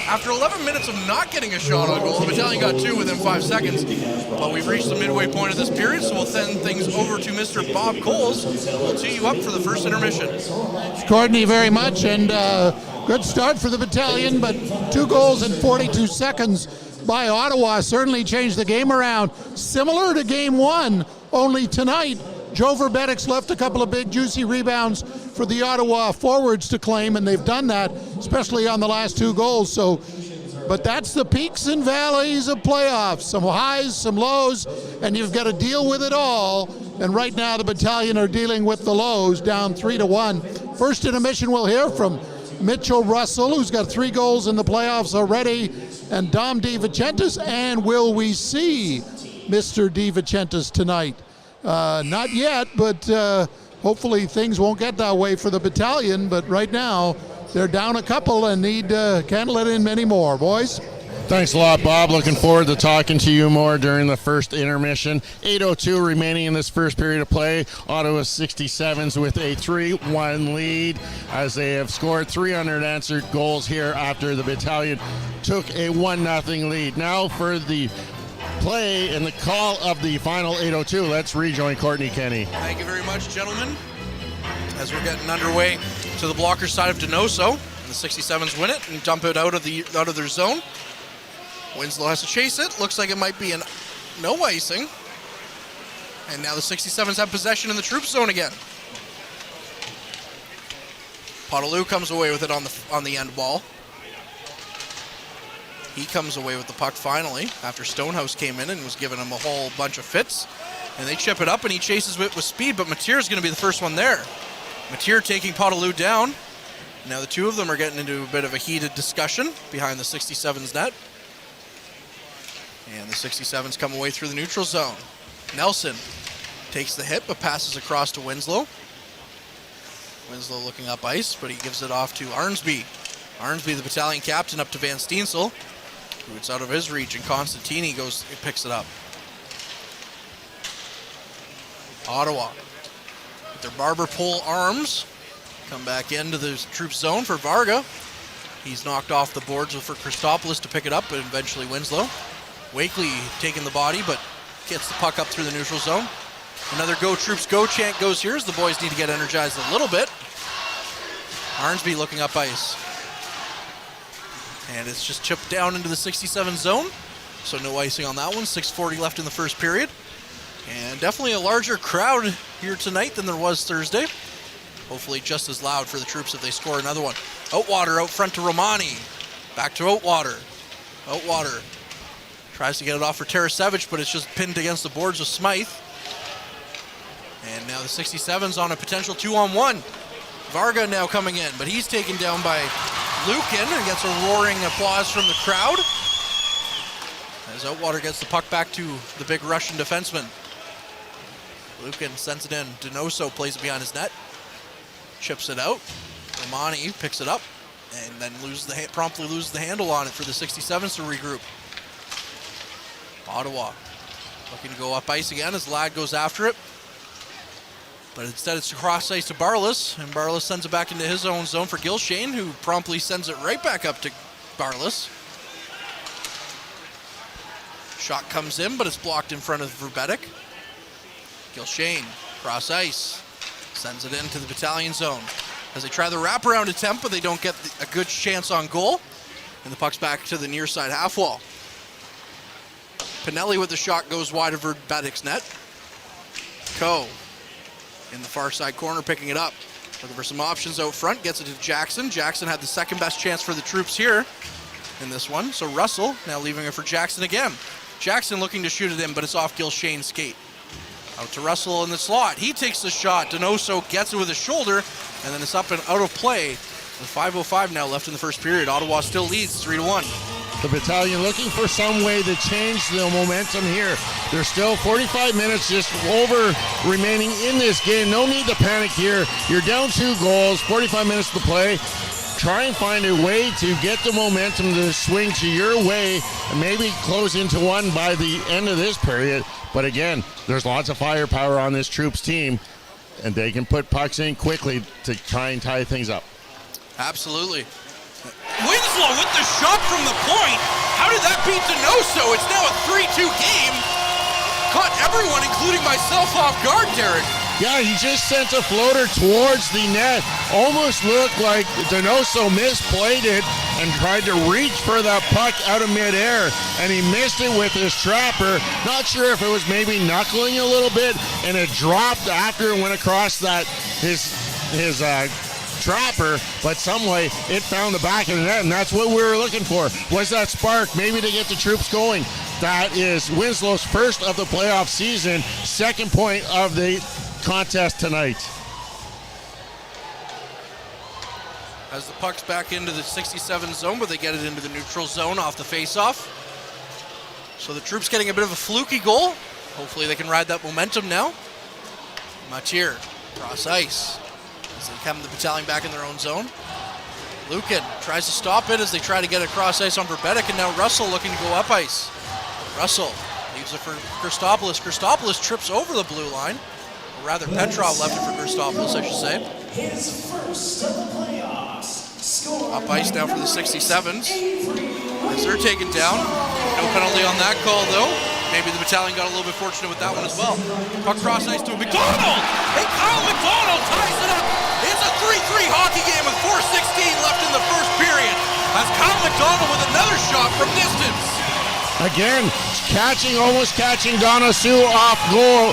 after 11 minutes of not getting a shot on goal, the Battalion got 2 within 5 seconds. But we've reached the midway point of this period, so we'll send things over to Mr. Bob Coles. We'll tee you up for the first intermission. Courtney, very much, and good start for the Battalion, but 2 goals in 42 seconds by Ottawa certainly changed the game around. Similar to game 1, only tonight, Joe Verbetic's left a couple of big juicy rebounds for the Ottawa forwards to claim, and they've done that, especially on the last 2 goals. But that's the peaks and valleys of playoffs. Some highs, some lows, and you've got to deal with it all. And right now the Battalion are dealing with the lows, down 3-1. First intermission we'll hear from Mitchell Russell, who's got 3 goals in the playoffs already, and Dom DiVicentis. And will we see Mr. DiVicentis tonight? Not yet, but hopefully things won't get that way for the Battalion. But right now, they're down a couple and can't let in many more, boys. Thanks a lot, Bob. Looking forward to talking to you more during the first intermission. 8:02 remaining in this first period of play. Ottawa 67s with a 3-1 lead as they have scored 3 unanswered goals here after the Battalion took a 1-0 lead. Now for the play and the call of the final 8:02. Let's rejoin Courtney Kenny. Thank you very much, gentlemen. As we're getting underway to the blocker side of Donoso, and the 67s win it and dump it out of their zone. Winslow has to chase it. Looks like it might be no icing. And now the 67s have possession in the troop zone again. Potaloo comes away with it on the end ball. He comes away with the puck finally after Stonehouse came in and was giving him a whole bunch of fits. And they chip it up and he chases it with speed, but Mateer is going to be the first one there. Mateer taking Potaloo down. Now the two of them are getting into a bit of a heated discussion behind the 67's net. And the 67s come away through the neutral zone. Nelson takes the hit, but passes across to Winslow. Winslow looking up ice, but he gives it off to Arnsby. Arnsby, the Battalion captain, up to Van Steensel, who it's out of his reach, and Constantini picks it up. Ottawa, with their barber pole arms, come back into the troop zone for Varga. He's knocked off the boards for Christopoulos to pick it up, but eventually Winslow. Wakely taking the body, but gets the puck up through the neutral zone. Another Go Troops Go chant goes here as the boys need to get energized a little bit. Arnsby looking up ice. And it's just chipped down into the 67 zone. So no icing on that one. 6:40 left in the first period. And definitely a larger crowd here tonight than there was Thursday. Hopefully just as loud for the troops if they score another one. Oatwater out front to Romani. Back to Oatwater. Oatwater tries to get it off for Tarasevic, but it's just pinned against the boards with Smythe. And now the 67's on a potential 2-on-1. Varga now coming in, but he's taken down by Lukin and gets a roaring applause from the crowd. As Oatwater gets the puck back to the big Russian defenseman. Lukin sends it in. Donoso plays it behind his net. Chips it out. Romani picks it up and then promptly loses the handle on it for the 67s to regroup. Ottawa looking to go up ice again as Ladd goes after it. But instead it's across ice to Barlas, and Barlas sends it back into his own zone for Gilshane, who promptly sends it right back up to Barlas. Shot comes in, but it's blocked in front of Verbetic. Gilshane, cross ice, sends it into the Battalion zone. As they try the wraparound attempt, but they don't get a good chance on goal. And the puck's back to the near side half wall. Pinelli with the shot goes wide of Verbetic's net. Coe in the far side corner picking it up. Looking for some options out front, gets it to Jackson. Jackson had the second best chance for the troops here in this one. So Russell now leaving it for Jackson again. Jackson looking to shoot it in, but it's off Gilshane's skate. Out to Russell in the slot. He takes the shot. Donoso gets it with his shoulder, and then it's up and out of play. With 5:05 now left in the first period. Ottawa still leads 3-1. The Battalion looking for some way to change the momentum here. There's still 45 minutes just over remaining in this game. No need to panic here. You're down 2 goals, 45 minutes to play. Try and find a way to get the momentum to swing to your way and maybe close into one by the end of this period. But again, there's lots of firepower on this troops team, and they can put pucks in quickly to try and tie things up. Absolutely. Winslow with the shot from the point. How did that beat Donoso? It's now a 3-2 game. Caught everyone, including myself, off guard, Derek. Yeah, he just sent a floater towards the net. Almost looked like Donoso misplayed it and tried to reach for that puck out of midair, and he missed it with his trapper. Not sure if it was maybe knuckling a little bit, and it dropped after it went across that his trapper, but some way it found the back of the net, and that's what we were looking for, was that spark maybe to get the troops going. That is Winslow's first of the playoff season, second point of the contest tonight. as the puck's back into the 67 zone, but they get it into the neutral zone off the faceoff. So the Troops getting a bit of a fluky goal. Hopefully they can ride that momentum now. Matier, cross ice, as they come the Battalion back in their own zone. Lukin tries to stop it as they try to get across ice on Verbetic, and now Russell looking to go up ice. Russell leaves it for Christopoulos. Christopoulos trips over the blue line. Or rather, Petrov left it for Christopoulos, I should say. His first of the playoffs. Up ice now for the 67s. As they're taken down. No penalty on that call, though. Maybe the Battalion got a little bit fortunate with that one as well. Puck cross ice to McDonald! Hey, Kyle McDonald ties it up! It's a 3-3 hockey game with 4:16 left in the first period. As Kyle McDonald with another shot from distance. Again, almost catching Donna Sue off goal,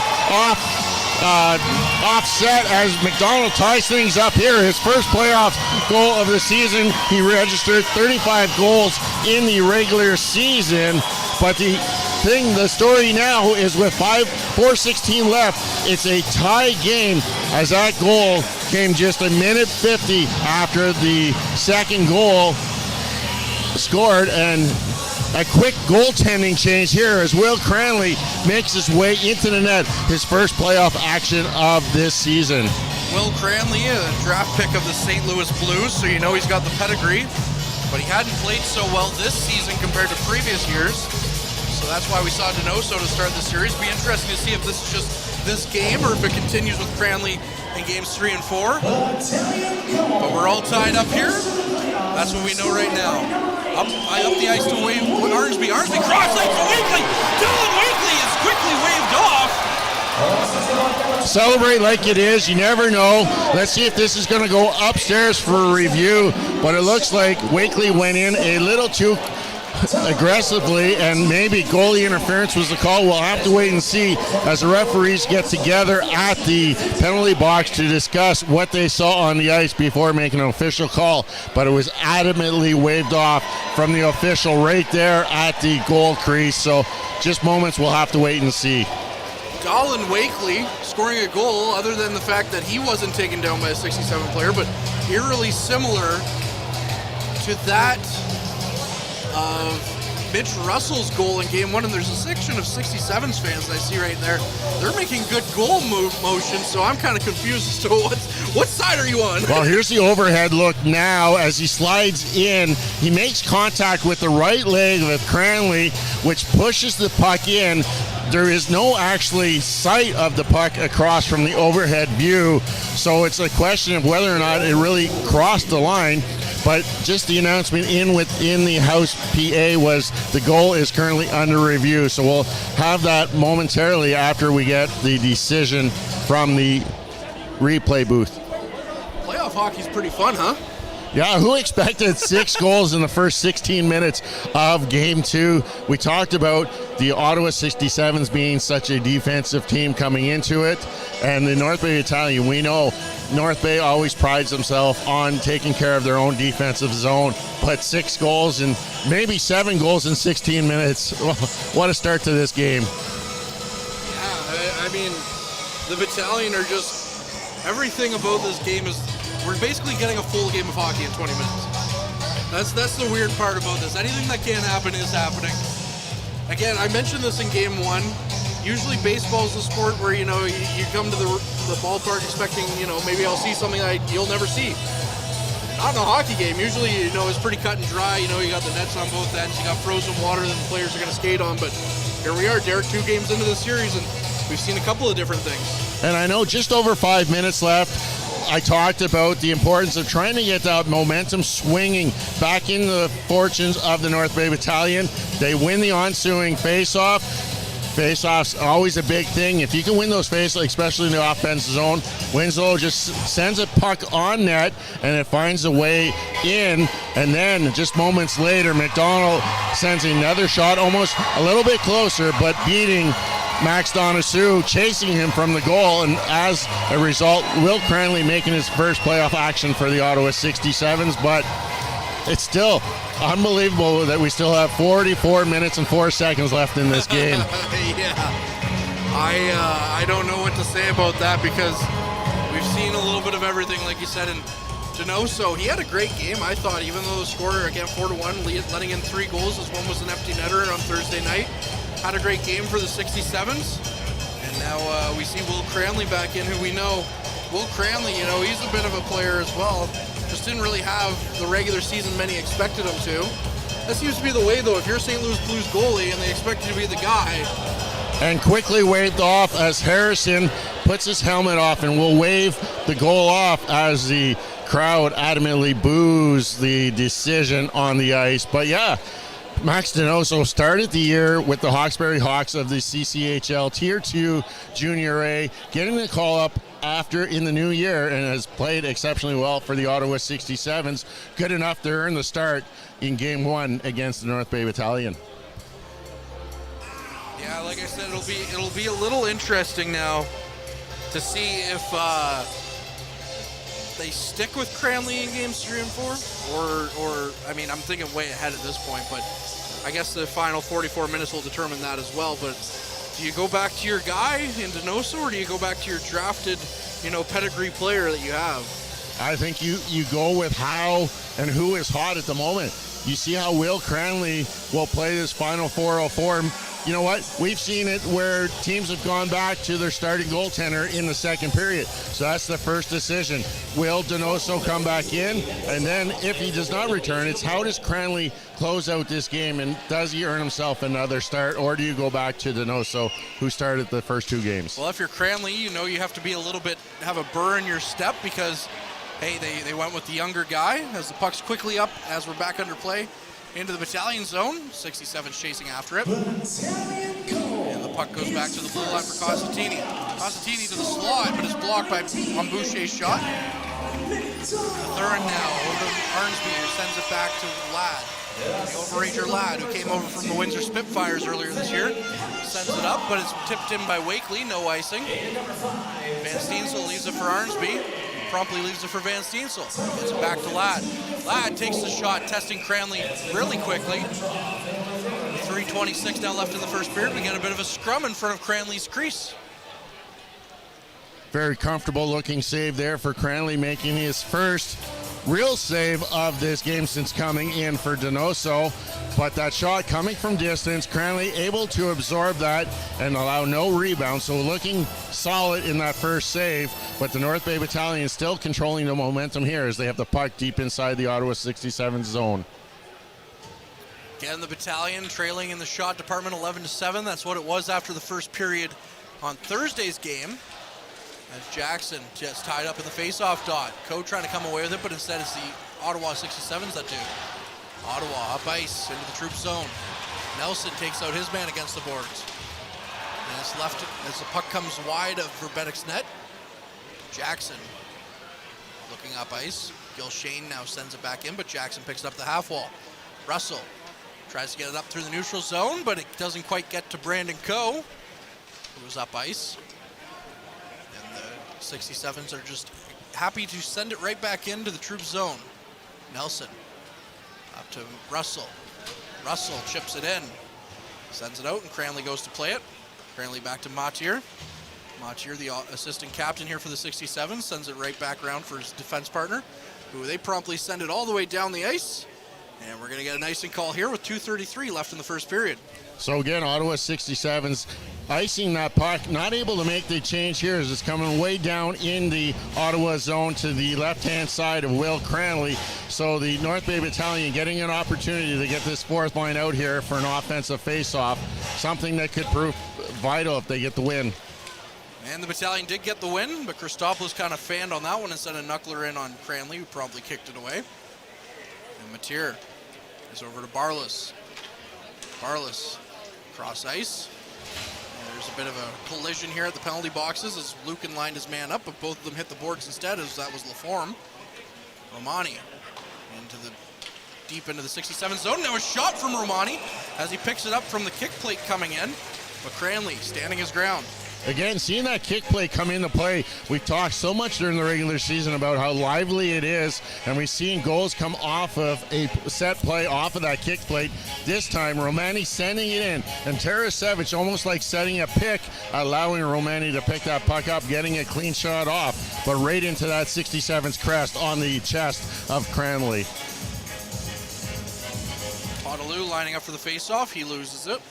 offset as McDonald ties things up here. His first playoff goal of the season. He registered 35 goals in the regular season, but the story now is with 4:16 left, it's a tie game as that goal came just a minute 50 after the second goal scored, and a quick goaltending change here as Will Cranley makes his way into the net, his first playoff action of this season. Will Cranley, a draft pick of the St. Louis Blues, so you know he's got the pedigree, but he hadn't played so well this season compared to previous years. So that's why we saw Donoso to start the series. Be interesting to see if this is just this game or if it continues with Cranley in games 3 and 4. But we're all tied up here. That's what we know right now. Up the ice to Arnsby. Arnsby cross ice to Wakely. Dylan Wakely is quickly waved off. Celebrate like it is. You never know. Let's see if this is going to go upstairs for a review. But it looks like Wakely went in a little too aggressively, and maybe goalie interference was the call. We'll have to wait and see as the referees get together at the penalty box to discuss what they saw on the ice before making an official call. But it was adamantly waved off from the official right there at the goal crease. So just moments, we'll have to wait and see. Colin Wakely scoring a goal, other than the fact that he wasn't taken down by a 67 player, but eerily similar to that of Mitch Russell's goal in game 1, and there's a section of 67s fans that I see right there. They're making good goal motion, so I'm kind of confused as to what side are you on? Well, here's the overhead look now as he slides in. He makes contact with the right leg of Cranley, which pushes the puck in. There is no actually sight of the puck across from the overhead view, so it's a question of whether or not it really crossed the line. But just the announcement within the House PA was the goal is currently under review. So we'll have that momentarily after we get the decision from the replay booth. Playoff hockey's pretty fun, huh? Yeah, who expected 6 goals in the first 16 minutes of Game 2? We talked about the Ottawa 67s being such a defensive team coming into it, and the North Bay Battalion, we know North Bay always prides themselves on taking care of their own defensive zone, but 6 goals and maybe 7 goals in 16 minutes. What a start to this game. Yeah, I mean, the Battalion are just, everything about this game is, we're basically getting a full game of hockey in 20 minutes. That's the weird part about this. Anything that can happen is happening. Again, I mentioned this in game 1. Usually baseball is a sport where, you come to the ballpark expecting, maybe I'll see something that you'll never see. Not in a hockey game. Usually, it's pretty cut and dry. You got the nets on both ends. You got frozen water that the players are going to skate on. But here we are, Derek, 2 games into the series, and we've seen a couple of different things. And I know just over 5 minutes left. I talked about the importance of trying to get that momentum swinging back into the fortunes of the North Bay Battalion. They win the ensuing face-off. Face-off's always a big thing. If you can win those face-offs, especially in the offensive zone, Winslow just sends a puck on net, and it finds a way in. And then just moments later, McDonald sends another shot, almost a little bit closer, but beating Max Donosu, chasing him from the goal, and as a result, Will Cranley making his first playoff action for the Ottawa 67s, but it's still unbelievable that we still have 44 minutes and 4 seconds left in this game. Yeah, I don't know what to say about that, because we've seen a little bit of everything, like you said, and Donoso, he had a great game, I thought, even though the score, again, 4-1, letting in 3 goals, as one was an empty netter on Thursday night. Had a great game for the 67s. And now we see Will Cranley back in, who we know. Will Cranley, he's a bit of a player as well. Just didn't really have the regular season many expected him to. That seems to be the way, though. If you're a St. Louis Blues goalie and they expect you to be the guy. And quickly waved off as Harrison puts his helmet off and will wave the goal off as the crowd adamantly boos the decision on the ice. But yeah, Max Donoso started the year with the Hawkesbury Hawks of the CCHL Tier 2 Junior A, getting the call up after in the new year, and has played exceptionally well for the Ottawa 67s. Good enough to earn the start in Game 1 against the North Bay Battalion. Yeah, like I said, it'll be a little interesting now to see if they stick with Cranley in games 3 and 4, or I mean, I'm thinking way ahead at this point, but I guess the final 44 minutes will determine that as well. But do you go back to your guy in Donoso, or do you go back to your drafted, pedigree player that you have? I think you go with how and who is hot at the moment. You see how Will Cranley will play this final 404. You know what? We've seen it where teams have gone back to their starting goaltender in the second period. So that's the first decision. Will Donoso come back in? And then if he does not return, it's how does Cranley close out this game, and does he earn himself another start, or do you go back to Donoso, who started the first 2 games? Well, if you're Cranley, you have to be have a burr in your step, because hey, they went with the younger guy as the puck's quickly up as we're back under play into the Battalion zone. 67's chasing after it. And the puck goes back to the blue line for Costantini. Costantini to the slot, but is blocked by Boucher's shot. Thurin now over to Arnsby, who sends it back to Ladd. The overager Ladd, who came over from the Windsor Spitfires earlier this year, sends it up, but it's tipped in by Wakely, no icing. Van Steensel leaves it for Arnsby. Promptly leaves it for Van Steensel. Gets it back to Ladd. Ladd takes the shot, testing Cranley really quickly. 3:26 now left in the first period. We get a bit of a scrum in front of Cranley's crease. Very comfortable looking save there for Cranley, making his first real save of this game since coming in for Donoso. But that shot coming from distance, Cranley able to absorb that and allow no rebound. So looking solid in that first save. But the North Bay Battalion still controlling the momentum here as they have the puck deep inside the Ottawa 67 zone. Again, the Battalion trailing in the shot department 11-7. That's what it was after the first period on Thursday's game. As Jackson just tied up in the face-off dot. Coe trying to come away with it, but instead it's the Ottawa 67s that do. Ottawa up ice into the troop zone. Nelson takes out his man against the boards. And it's left as the puck comes wide of Verbetic's net. Jackson looking up ice. Gil Shane now sends it back in, but Jackson picks up the half wall. Russell tries to get it up through the neutral zone, but it doesn't quite get to Brandon Coe, who's up ice. And the 67s are just happy to send it right back into the troop zone. Nelson up to Russell. Russell chips it in, sends it out, and Cranley goes to play it. Cranley back to Matier. Matier, the assistant captain here for the 67, sends it right back around for his defense partner, who they promptly send it all the way down the ice. And we're going to get an icing call here with 2:33 left in the first period. So again, Ottawa 67's icing that puck, not able to make the change here as it's coming way down in the Ottawa zone to the left-hand side of Will Cranley. So the North Bay Battalion getting an opportunity to get this fourth line out here for an offensive face-off, something that could prove vital if they get the win. And the Battalion did get the win, but Christopoulos kind of fanned on that one and sent a knuckler in on Cranley, who promptly kicked it away. And Matier is over to Barlas. Barlas cross ice. And there's a bit of a collision here at the penalty boxes as Lucan lined his man up, but both of them hit the boards instead, as that was Laforme. Romani deep into the 67 zone. Now a shot from Romani as he picks it up from the kick plate coming in. But Cranley standing his ground. Again, seeing that kick play come into play, we talked so much during the regular season about how lively it is, and we've seen goals come off of a set play off of that kick plate. This time, Romani sending it in, and Tarasevic almost like setting a pick, allowing Romani to pick that puck up, getting a clean shot off, but right into that 67's crest on the chest of Cranley. Potaloo lining up for the face-off. He loses it.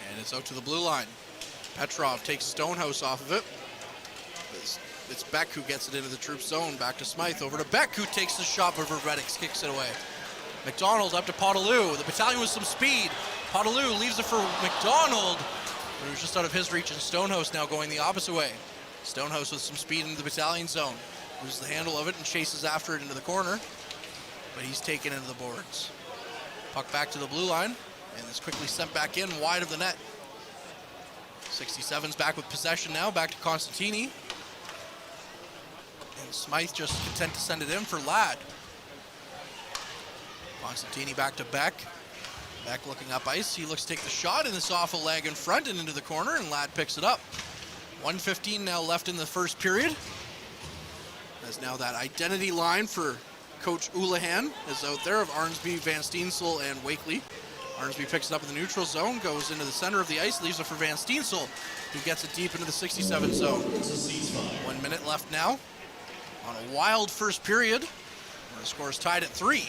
And it's out to the blue line. Petrov takes Stonehouse off of it. It's Beck who gets it into the troop zone. Back to Smythe. Over to Beck, who takes the shot, but Vervetix kicks it away. McDonald up to Potaloo. The Battalion with some speed. Potaloo leaves it for McDonald, but it was just out of his reach, and Stonehouse now going the opposite way. Stonehouse with some speed into the Battalion zone. Loses the handle of it and chases after it into the corner, but he's taken into the boards. Puck back to the blue line, and it's quickly sent back in wide of the net. 67's back with possession now, back to Constantini. And Smythe just content to send it in for Ladd. Constantini back to Beck. Beck looking up ice. He looks to take the shot, and it's off a leg in front and into the corner, and Ladd picks it up. 1:15 now left in the first period. As now that identity line for Coach Houlihan is out there of Arnsby, Van Steensel, and Wakely. Arnsby picks it up in the neutral zone, goes into the center of the ice, leaves it for Van Steensel, who gets it deep into the 67 zone. 1 minute left now on a wild first period, where the score is tied at 3.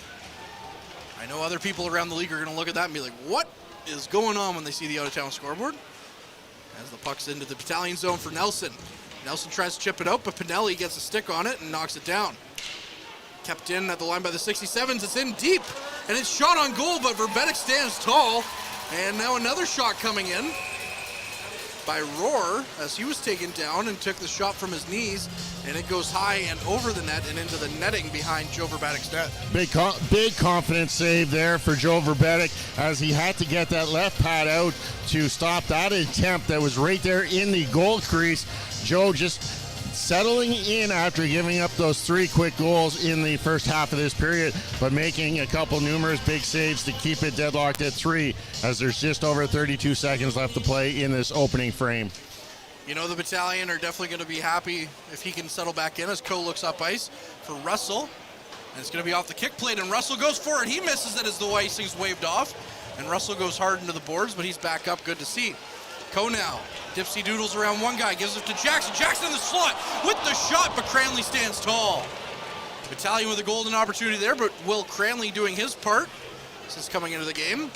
I know other people around the league are going to look at that and be like, what is going on when they see the out-of-town scoreboard? As the puck's into the Battalion zone for Nelson. Nelson tries to chip it out, but Pinelli gets a stick on it and knocks it down. Kept in at the line by the 67s. It's in deep, and it's shot on goal, but Verbetic stands tall. And now another shot coming in by Rohr as he was taken down and took the shot from his knees, and it goes high and over the net and into the netting behind Joe Verbetic's net. Big confidence save there for Joe Verbetic as he had to get that left pad out to stop that attempt that was right there in the goal crease. Joe just settling in after giving up those 3 quick goals in the first half of this period, but making a couple numerous big saves to keep it deadlocked at 3 as there's just over 32 seconds left to play in this opening frame. You know, the Battalion are definitely going to be happy if he can settle back in as Coe looks up ice for Russell. And it's going to be off the kick plate, and Russell goes for it. He misses it as the icing's waved off, and Russell goes hard into the boards, but he's back up. Good to see. Coe now. Dipsy doodles around one guy, gives it to Jackson. Jackson in the slot with the shot, but Cranley stands tall. The Battalion with a golden opportunity there, but Will Cranley doing his part since coming into the game.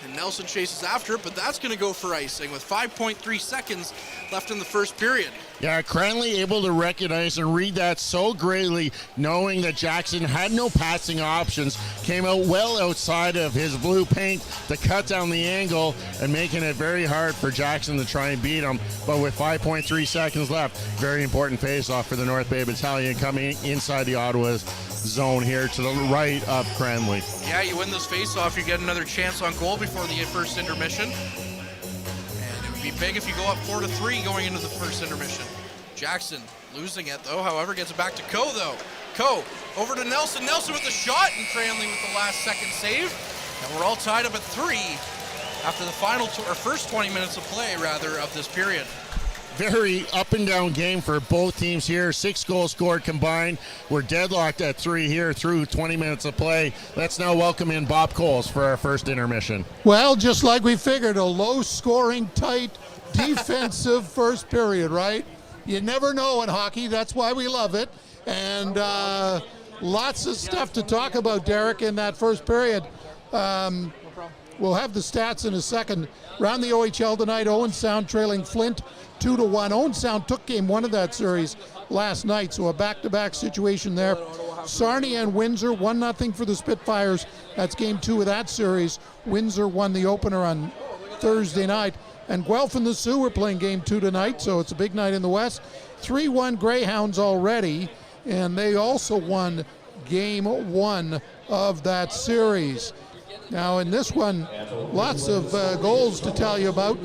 And Nelson chases after it, but that's going to go for icing with 5.3 seconds left in the first period. Yeah, Cranley able to recognize and read that so greatly, knowing that Jackson had no passing options, came out well outside of his blue paint to cut down the angle and making it very hard for Jackson to try and beat him. But with 5.3 seconds left, very important face-off for the North Bay Battalion coming inside the Ottawa zone here to the right of Cranley. Yeah, you win this face-off, you get another chance on goal before the first intermission. And it would be big if you go up 4-3 going into the first intermission. Jackson losing it though, however, gets it back to Coe though. Coe over to Nelson. Nelson with the shot, and Cranley with the last second save. And we're all tied up at 3 after the first 20 minutes of play of this period. Very up and down game for both teams here. 6 goals scored combined. We're deadlocked at 3 here through 20 minutes of play. Let's now welcome in Bob Coles for our first intermission. Well, just like we figured, a low-scoring, tight, defensive first period, right? You never know in hockey. That's why we love it. And lots of stuff to talk about, Derek, in that first period. We'll have the stats in a second. Around the OHL tonight, Owen Sound trailing Flint 2-1. Owen Sound took game 1 of that series last night, so a back-to-back situation there. Sarnia and Windsor, 1-0 for the Spitfires. That's game 2 of that series. Windsor won the opener on Thursday night. And Guelph and the Sioux are playing game 2 tonight, so it's a big night in the West. 3-1 Greyhounds already, and they also won game 1 of that series. Now in this one, lots of goals to tell you about.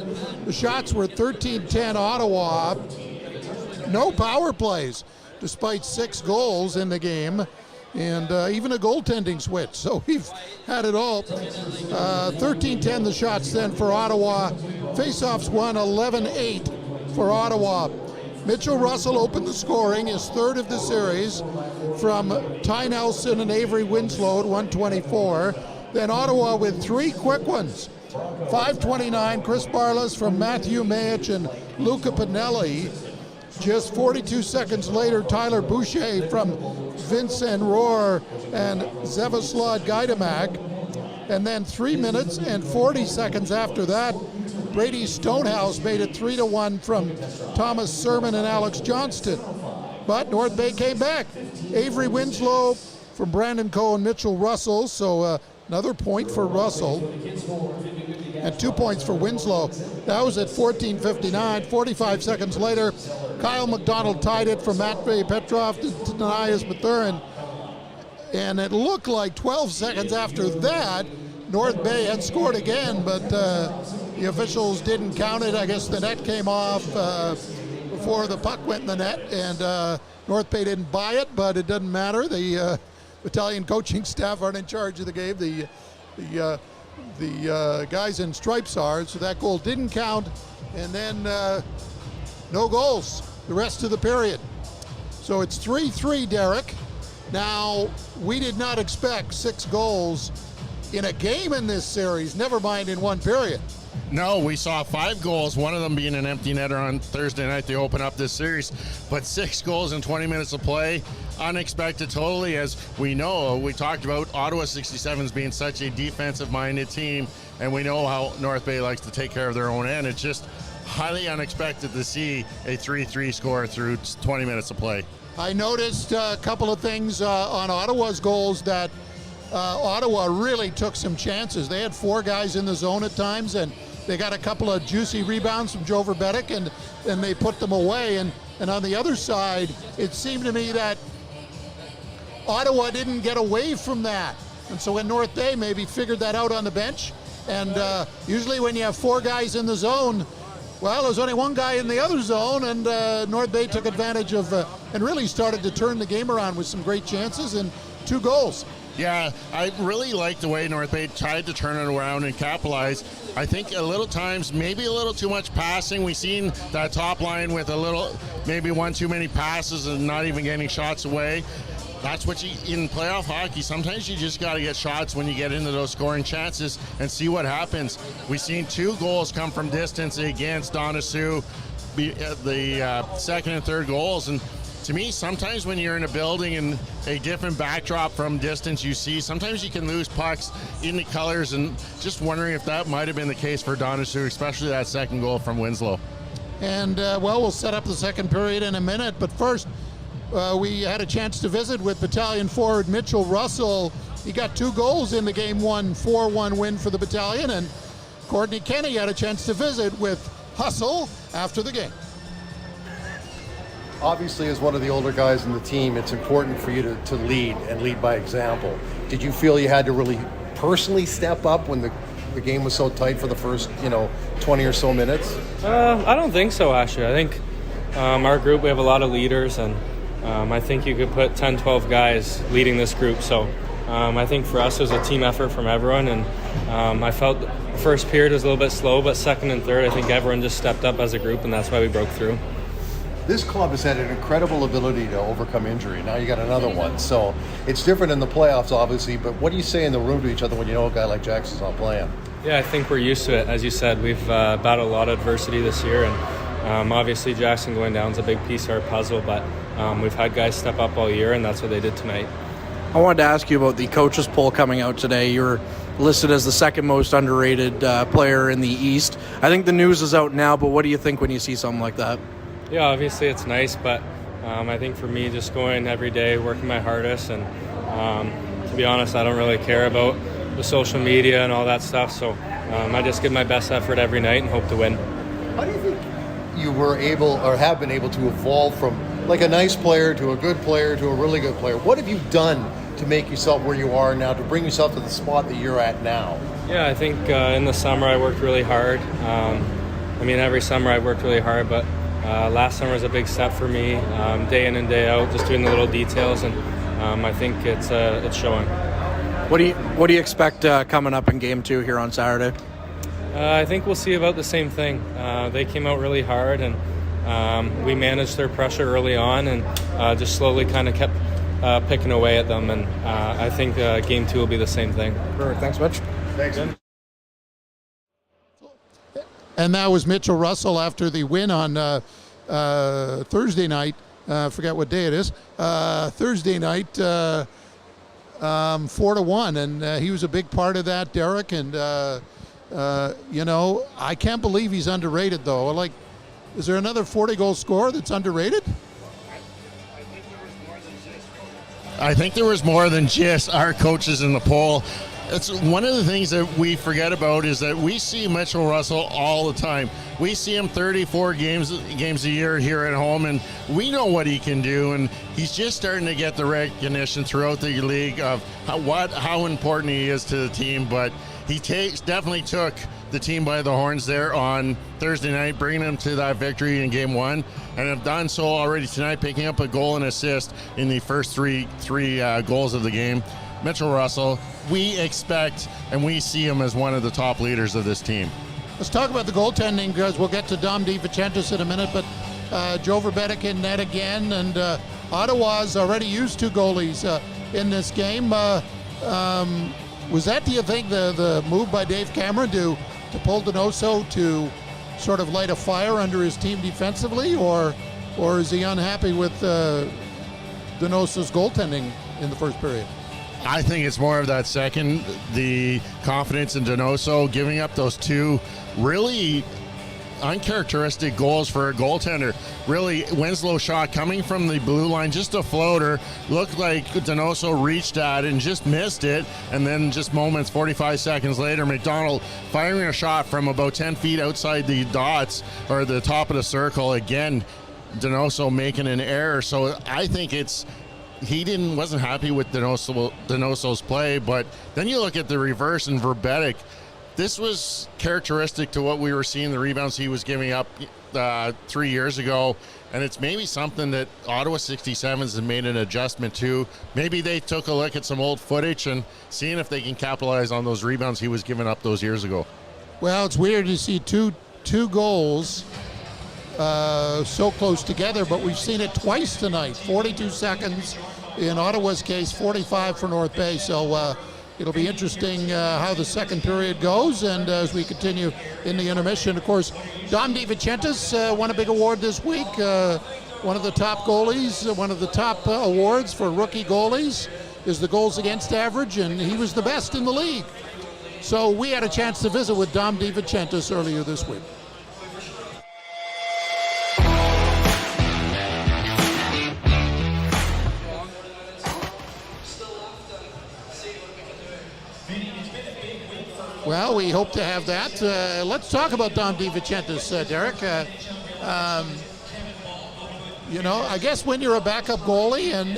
The shots were 13-10 Ottawa. No power plays, despite 6 goals in the game, and even a goaltending switch. So we've had it all. 13-10 the shots then for Ottawa, Faceoffs won 11-8 for Ottawa. Mitchell Russell opened the scoring, his third of the series, from Ty Nelson and Avery Winslow at 124. Then Ottawa with 3 quick ones. 5:29, Chris Barlas from Matthew Mayich and Luca Pinelli. Just 42 seconds later, Tyler Boucher from Vincent Rohr and Zevoslav Gajdamak. And then 3 minutes and 40 seconds after that, Brady Stonehouse made it 3-1 from Thomas Sermon and Alex Johnston. But North Bay came back. Avery Winslow from Brandon Coe and Mitchell Russell, so another point for Russell. And 2 points for Winslow. That was at 14:59. 45 seconds later, Kyle McDonald tied it from Matvey Petrov to Tanias Mathurin. And it looked like 12 seconds after that, North Bay had scored again, but the officials didn't count it. I guess the net came off before the puck went in the net, and North Bay didn't buy it, but it doesn't matter. The Battalion coaching staff aren't in charge of the game. The guys in stripes are, so that goal didn't count, and then no goals the rest of the period. So it's 3-3, Derek. Now, we did not expect 6 goals in a game in this series, never mind in one period. No, we saw 5 goals, one of them being an empty netter on Thursday night to open up this series, but 6 goals in 20 minutes of play, unexpected totally. As we know, we talked about Ottawa 67s being such a defensive-minded team, and we know how North Bay likes to take care of their own end. It's just highly unexpected to see a 3-3 score through 20 minutes of play. I noticed a couple of things on Ottawa's goals that Ottawa really took some chances. They had 4 guys in the zone at times, and they got a couple of juicy rebounds from Joe Verbetic, and they put them away. And on the other side, it seemed to me that Ottawa didn't get away from that. And so when North Bay maybe figured that out on the bench, and usually when you have 4 guys in the zone, well, there's only 1 guy in the other zone, and North Bay took advantage of and really started to turn the game around with some great chances and 2 goals. Yeah, I really like the way North Bay tried to turn it around and capitalize. I think a little times, maybe a little too much passing. We've seen that top line with a little, maybe 1 too many passes and not even getting shots away. That's what in playoff hockey, sometimes you just got to get shots when you get into those scoring chances and see what happens. We've seen 2 goals come from distance against Donosu, the second and third goals. And to me, sometimes when you're in a building and a different backdrop from distance you see, sometimes you can lose pucks in the colors, and just wondering if that might have been the case for Donosu, especially that second goal from Winslow. And, well, we'll set up the second period in a minute, but first, we had a chance to visit with Battalion forward Mitchell Russell. He got 2 goals in the Game 1 4-1 win for the Battalion, and Courtney Kenny had a chance to visit with Hustle after the game. Obviously, as one of the older guys in the team, it's important for you to lead and lead by example. Did you feel you had to really personally step up when the game was so tight for the first 20 or so minutes? I don't think so, actually. I think our group, we have a lot of leaders, and I think you could put 10, 12 guys leading this group. So I think for us it was a team effort from everyone, and I felt the first period was a little bit slow, but second and third I think everyone just stepped up as a group, and that's why we broke through. This club has had an incredible ability to overcome injury. Now you got another one. So it's different in the playoffs, obviously, but what do you say in the room to each other when you know a guy like Jackson's not playing? Yeah, I think we're used to it. As you said, we've battled a lot of adversity this year, and obviously Jackson going down is a big piece of our puzzle, but we've had guys step up all year, and that's what they did tonight. I wanted to ask you about the coaches poll coming out today. You're listed as the second most underrated player in the East. I think the news is out now, but what do you think when you see something like that? Yeah, obviously it's nice, but I think for me, just going every day, working my hardest, and to be honest, I don't really care about the social media and all that stuff, so I just give my best effort every night and hope to win. How do you think you were able or have been able to evolve from like a nice player to a good player to a really good player? What have you done to make yourself where you are now, to bring yourself to the spot that you're at now? Yeah, I think in the summer I worked really hard. Every summer I worked really hard, but last summer was a big step for me, day in and day out, just doing the little details, and I think it's showing. What do you expect coming up in Game 2 here on Saturday? I think we'll see about the same thing. They came out really hard, and we managed their pressure early on, and just slowly kind of kept picking away at them. And I think game 2 will be the same thing. Perfect. Thanks, Mitch. Thanks. And that was Mitchell Russell after the win on Thursday night. Forget what day it is. Thursday night, 4-1, and he was a big part of that, Derek. And I can't believe he's underrated, though. Like, is there another 40-goal scorer that's underrated? I think there was more than just our coaches in the poll. It's one of the things that we forget about is that we see Mitchell Russell all the time. We see him 34 games a year here at home, and we know what he can do. And he's just starting to get the recognition throughout the league of how important he is to the team. But he definitely took the team by the horns there on Thursday night, bringing them to that victory in Game 1, and have done so already tonight, picking up a goal and assist in the first three goals of the game. Mitchell Russell, we expect and we see him as one of the top leaders of this team. Let's talk about the goaltending, because we'll get to Dom DiVincentis in a minute, but Joe Verbeek in net again, and Ottawa's already used 2 goalies in this game. Was that, do you think, the move by Dave Cameron to pull Donoso to sort of light a fire under his team defensively, or is he unhappy with Donoso's goaltending in the first period? I think it's more of that second, the confidence in Donoso, giving up those 2 really uncharacteristic goals for a goaltender. Really, Winslow's shot coming from the blue line, just a floater, looked like Donoso reached at it and just missed it, and then just 45 seconds later, McDonald firing a shot from about 10 feet outside the dots, or the top of the circle, again, Donoso making an error. So I think he wasn't happy with Donoso's play, but then you look at the reverse and Verbeek. This was characteristic to what we were seeing, the rebounds he was giving up 3 years ago, and it's maybe something that Ottawa 67s has made an adjustment to. Maybe they took a look at some old footage and seeing if they can capitalize on those rebounds he was giving up those years ago. Well, it's weird to see two goals so close together, but we've seen it twice tonight. 42 seconds in Ottawa's case, 45 for North Bay. So it'll be interesting how the second period goes, and as we continue in the intermission. Of course, Dom DiVincentis won a big award this week. One of the top goalies, one of the top awards for rookie goalies is the goals against average, and he was the best in the league. So we had a chance to visit with Dom DiVincentis earlier this week. Well, we hope to have that. Let's talk about Dom DiVincentis, Derek. I guess when you're a backup goalie and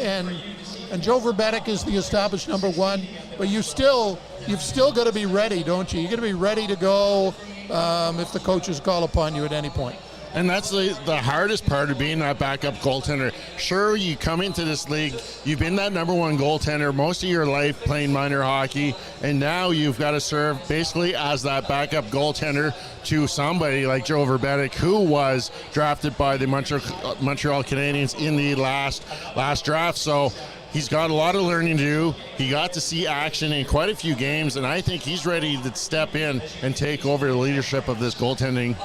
Joe Verbeek is the established number 1, but you've still got to be ready, don't you? You got to be ready to go if the coaches call upon you at any point. And that's the hardest part of being that backup goaltender. Sure, you come into this league, you've been that number 1 goaltender most of your life playing minor hockey, and now you've got to serve basically as that backup goaltender to somebody like Joe Verbeek, who was drafted by the Montreal Canadiens in the last draft. So he's got a lot of learning to do. He got to see action in quite a few games, and I think he's ready to step in and take over the leadership of this goaltending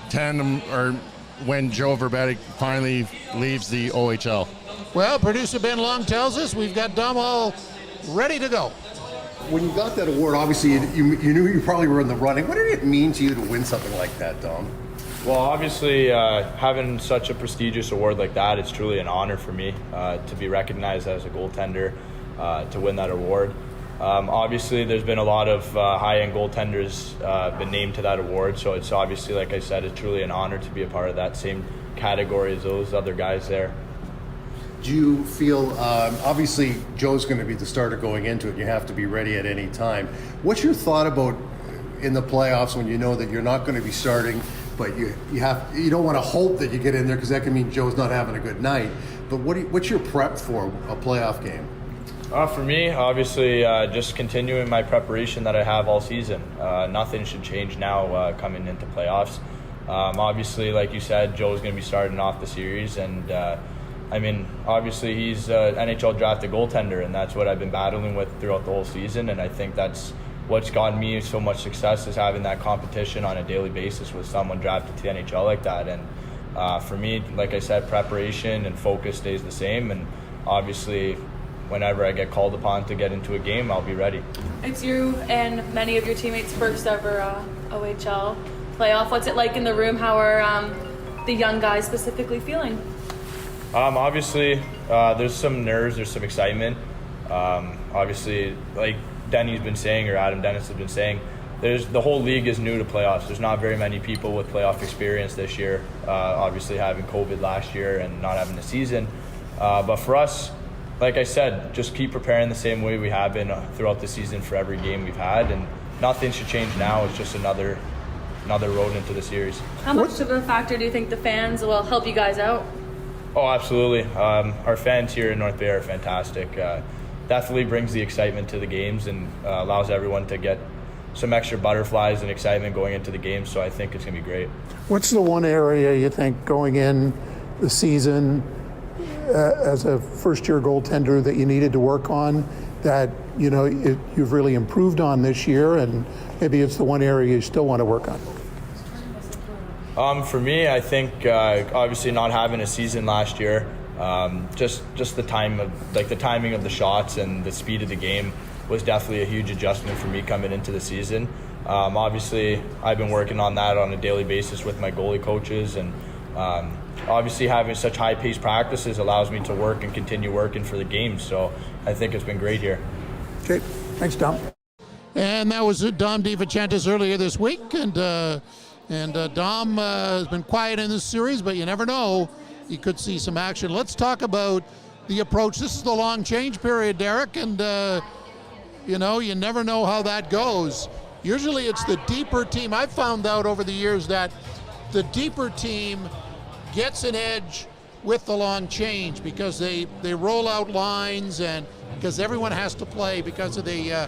tandem, or when Joe Verbeek finally leaves the OHL. Well, producer Ben Long tells us we've got Dom all ready to go. When you got that award, obviously you knew you probably were in the running. What did it mean to you to win something like that, Dom? Well, obviously, having such a prestigious award like that, it's truly an honor for me to be recognized as a goaltender, to win that award. Obviously, there's been a lot of high-end goaltenders been named to that award, so it's obviously, like I said, it's truly an honor to be a part of that same category as those other guys there. Do you feel, obviously Joe's going to be the starter going into it, you have to be ready at any time. What's your thought about in the playoffs when you know that you're not going to be starting, but you don't want to hope that you get in there because that can mean Joe's not having a good night, but what's your prep for a playoff game? For me, obviously, just continuing my preparation that I have all season. Nothing should change now coming into playoffs. Obviously, like you said, Joe's going to be starting off the series, and obviously he's an NHL drafted goaltender, and that's what I've been battling with throughout the whole season, and I think that's what's gotten me so much success, is having that competition on a daily basis with someone drafted to the NHL like that. And for me, like I said, preparation and focus stays the same, and obviously whenever I get called upon to get into a game, I'll be ready. It's you and many of your teammates' first ever OHL playoff. What's it like in the room? How are the young guys specifically feeling? Obviously, there's some nerves, there's some excitement. Obviously, like Denny's been saying, or Adam Dennis has been saying, the whole league is new to playoffs. There's not very many people with playoff experience this year, obviously having COVID last year and not having a season. But for us, like I said, just keep preparing the same way we have been throughout the season for every game we've had, and nothing should change now. It's just another road into the series. How much of a factor do you think the fans will help you guys out? Oh, absolutely. Our fans here in North Bay are fantastic. Definitely brings the excitement to the games and allows everyone to get some extra butterflies and excitement going into the game, so I think it's going to be great. What's the one area you think going in the season as a first-year goaltender that you needed to work on that you've really improved on this year, and maybe it's the one area you still want to work on? For me, I think obviously not having a season last year, just the timing of the shots and the speed of the game was definitely a huge adjustment for me coming into the season. Obviously, I've been working on that on a daily basis with my goalie coaches, and obviously having such high-paced practices allows me to work and continue working for the game. So I think it's been great here. Okay, thanks, Dom. And that was Dom DiVincentis earlier this week, and Dom has been quiet in this series, but you never know. You could see some action. Let's talk about the approach. This is the long change period, Derek, and you never know how that goes. Usually it's the deeper team. I've found out over the years that the deeper team gets an edge with the long change because they roll out lines, and because everyone has to play because of the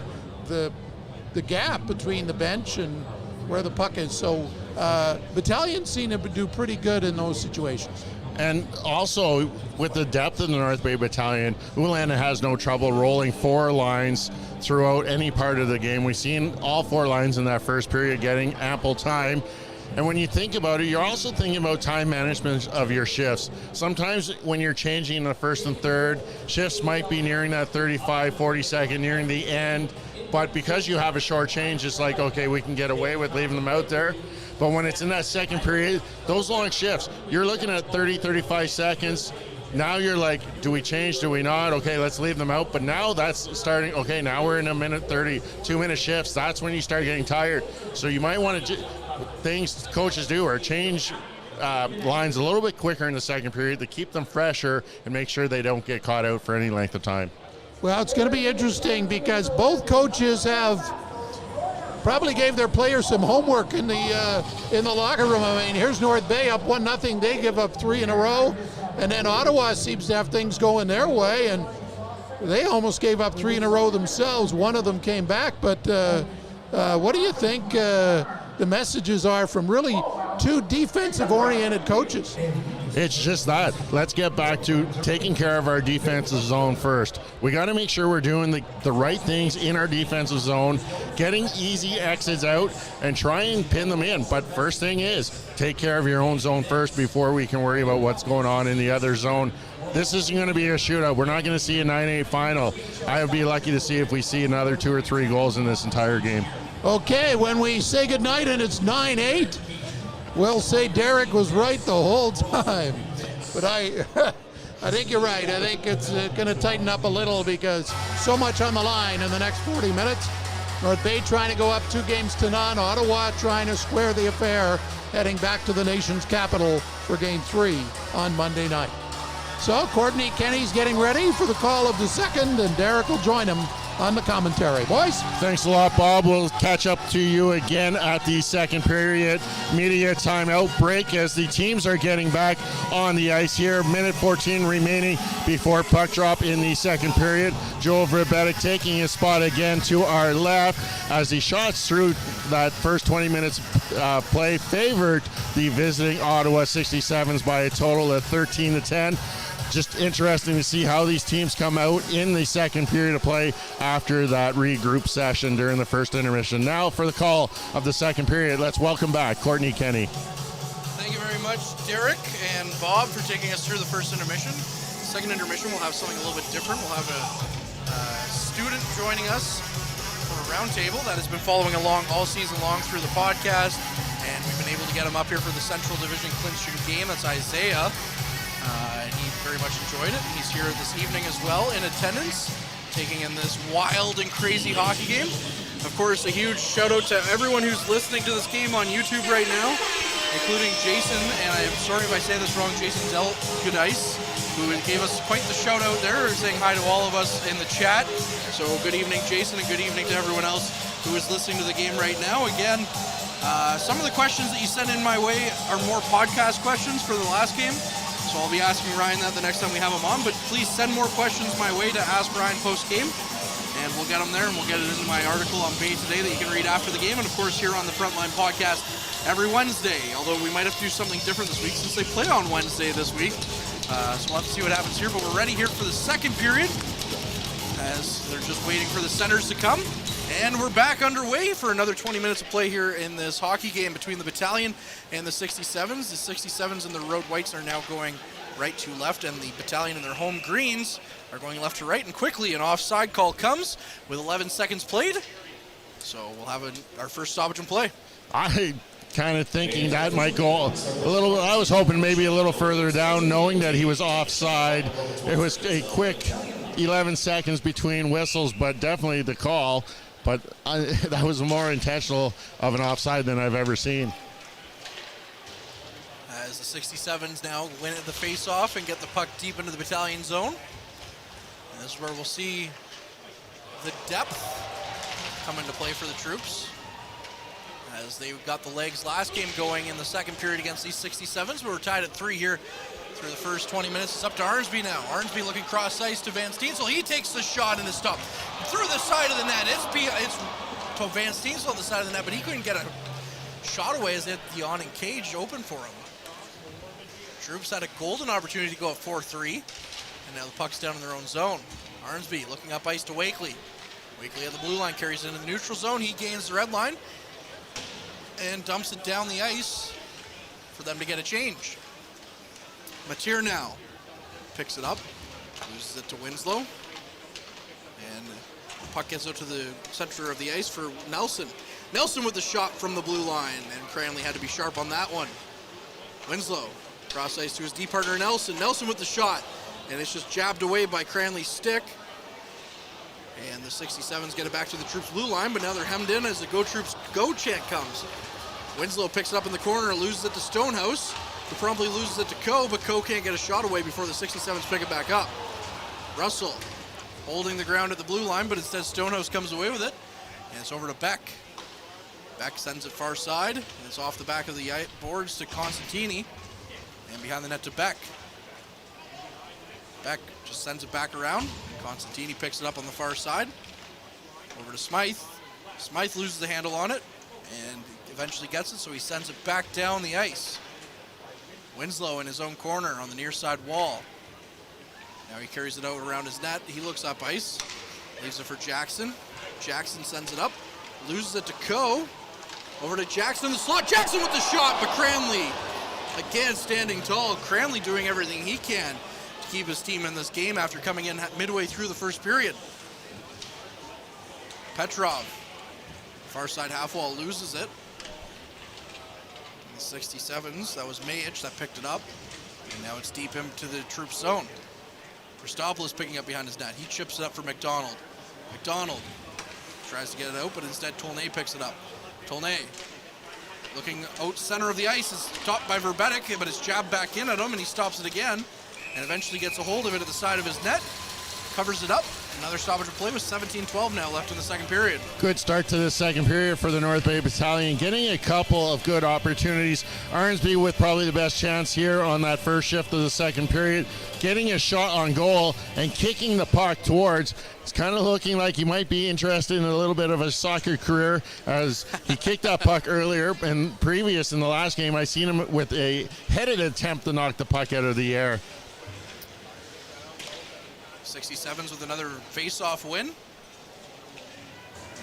gap between the bench and where the puck is. So Battalion seem to do pretty good in those situations. And also, with the depth in the North Bay Battalion, Uhlanda has no trouble rolling four lines throughout any part of the game. We've seen all four lines in that first period getting ample time. And when you think about it, you're also thinking about time management of your shifts. Sometimes when you're changing in the first and third, shifts might be nearing that 35, 40 second, nearing the end. But because you have a short change, it's like, okay, we can get away with leaving them out there. But when it's in that second period, those long shifts, you're looking at 30, 35 seconds. Now you're like, do we change, do we not? Okay, let's leave them out. But now that's starting, okay, now we're in a minute 30, 2-minute shifts. That's when you start getting tired. So you might want to, things coaches do are change lines a little bit quicker in the second period to keep them fresher and make sure they don't get caught out for any length of time. Well, it's going to be interesting because both coaches have probably gave their players some homework in the locker room. I mean, here's North Bay up 1-0. They give up 3 in a row, and then Ottawa seems to have things going their way, and they almost gave up 3 in a row themselves. One of them came back, but what do you think the messages are from really two defensive-oriented coaches? It's just that. Let's get back to taking care of our defensive zone first. We got to make sure we're doing the right things in our defensive zone, getting easy exits out, and try and pin them in. But first thing is, take care of your own zone first before we can worry about what's going on in the other zone. This isn't going to be a shootout. We're not going to see a 9-8 final. I would be lucky to see if we see another 2 or 3 goals in this entire game. Okay, when we say goodnight and it's 9-8, we'll say Derek was right the whole time. But I think you're right. I think it's going to tighten up a little because so much on the line in the next 40 minutes. North Bay trying to go up 2-0. Ottawa trying to square the affair, heading back to the nation's capital for Game 3 on Monday night. So Courtney Kenny's getting ready for the call of the second, and Derek will join him on the commentary. Boys? Thanks a lot, Bob. We'll catch up to you again at the second period. Media timeout break as the teams are getting back on the ice here. Minute 14 remaining before puck drop in the second period. Joel Verbetic taking his spot again to our left as the shots through that first 20 minutes play favored the visiting Ottawa 67s by a total of 13-10. Just interesting to see how these teams come out in the second period of play after that regroup session during the first intermission. Now for the call of the second period, let's welcome back Courtney Kenny. Thank you very much, Derek and Bob, for taking us through the first intermission. Second intermission, we'll have something a little bit different. We'll have a student joining us for a roundtable that has been following along all season long through the podcast, and we've been able to get him up here for the Central Division clinching game. That's Isaiah. And he very much enjoyed it. He's here this evening as well in attendance, taking in this wild and crazy hockey game. Of course, a huge shout out to everyone who's listening to this game on YouTube right now, including Jason, and I'm sorry if I say this wrong, Jason Goodice, who gave us quite the shout out there, saying hi to all of us in the chat. So good evening, Jason, and good evening to everyone else who is listening to the game right now. Again, some of the questions that you sent in my way are more podcast questions for the last game. So I'll be asking Ryan that the next time we have him on, but please send more questions my way to ask Ryan post-game, and we'll get them there, and we'll get it into my article on Bay Today that you can read after the game, and of course here on the Frontline Podcast every Wednesday, although we might have to do something different this week since they play on Wednesday this week. So we'll have to see what happens here, but we're ready here for the second period as they're just waiting for the centers to come. And we're back underway for another 20 minutes of play here in this hockey game between the Battalion and the 67s. The 67s and the Road Whites are now going right to left, and the Battalion in their home greens are going left to right. And quickly an offside call comes with 11 seconds played. So we'll have our first stoppage in play. I kind of thinking that might go a little. I was hoping maybe a little further down, knowing that he was offside. It was a quick 11 seconds between whistles, but definitely the call. But that was more intentional of an offside than I've ever seen. As the 67s now win at the face-off and get the puck deep into the Battalion zone. And this is where we'll see the depth come into play for the troops, as they got the legs last game going in the second period against these 67s. We're tied at 3 here through the first 20 minutes. It's up to Arnsby now. Arnsby looking cross ice to Van Steensel. He takes the shot and is stopped through the side of the net. It's to Van Steensel on the side of the net, but he couldn't get a shot away as the awning cage open for him. Troops had a golden opportunity to go at 4-3, and now the puck's down in their own zone. Arnsby looking up ice to Wakely. Wakely at the blue line, carries it into the neutral zone. He gains the red line and dumps it down the ice for them to get a change. Mateer now picks it up, loses it to Winslow, and the puck gets out to the center of the ice for Nelson. Nelson with the shot from the blue line, and Cranley had to be sharp on that one. Winslow cross ice to his D partner Nelson. Nelson with the shot, and it's just jabbed away by Cranley's stick. And the 67s get it back to the Troops blue line, but now they're hemmed in as the Go Troops Go chant comes. Winslow picks it up in the corner, loses it to Stonehouse, who promptly loses it to Coe, but Coe can't get a shot away before the 67s pick it back up. Russell holding the ground at the blue line, but instead Stonehouse comes away with it, and it's over to Beck. Beck sends it far side, and it's off the back of the boards to Constantini, and behind the net to Beck. Beck just sends it back around. Constantini picks it up on the far side. Over to Smythe. Smythe loses the handle on it and eventually gets it, so he sends it back down the ice. Winslow in his own corner on the near side wall. Now he carries it out around his net. He looks up ice. Leaves it for Jackson. Jackson sends it up. Loses it to Coe. Over to Jackson in the slot. Jackson with the shot, but Cranley again standing tall. Cranley doing everything he can to keep his team in this game after coming in midway through the first period. Petrov, far side half wall, loses it. The 67s, that was Mayich that picked it up. And now it's deep into the Troop zone. Christopoulos picking up behind his net. He chips it up for McDonald. McDonald tries to get it out, but instead Tolnay picks it up. Tolnay looking out center of the ice, is stopped by Verbetic, but it's jabbed back in at him, and he stops it again, and eventually gets a hold of it at the side of his net, covers it up, Another stoppage of play with 17-12 now left in the second period. Good start to the second period for the North Bay Battalion, getting a couple of good opportunities. Arnsby with probably the best chance here on that first shift of the second period, getting a shot on goal and kicking the puck towards. It's kind of looking like he might be interested in a little bit of a soccer career, as he kicked that puck earlier, and previous in the last game I seen him with a headed attempt to knock the puck out of the air. 67s with another face-off win.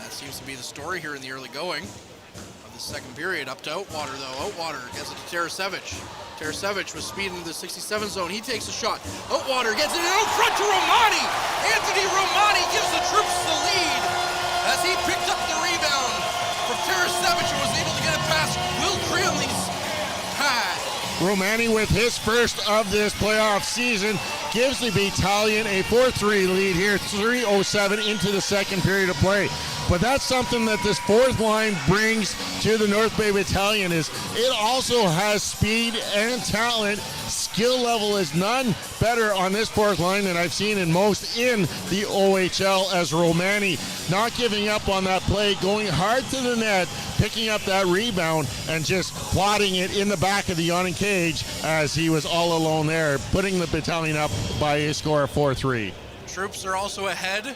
That seems to be the story here in the early going of the second period. Up to Outwater, though. Outwater gets it to Tarasevich. Tarasevich with speed into the 67 zone. He takes a shot. Outwater gets it out front to Romani. Anthony Romani gives the troops the lead as he picked up the rebound from Tarasevich and was able to get it past Will Cranley's pad. Romani with his first of this playoff season gives the Battalion a 4-3 lead here, 3:07 into the second period of play. But that's something that this fourth line brings to the North Bay Battalion, is it also has speed and talent. Skill level is none better on this fourth line than I've seen in most in the OHL, as Romani not giving up on that play, going hard to the net, picking up that rebound and just plotting it in the back of the yawning cage as he was all alone there, putting the Battalion up by a score of 4-3. Troops are also ahead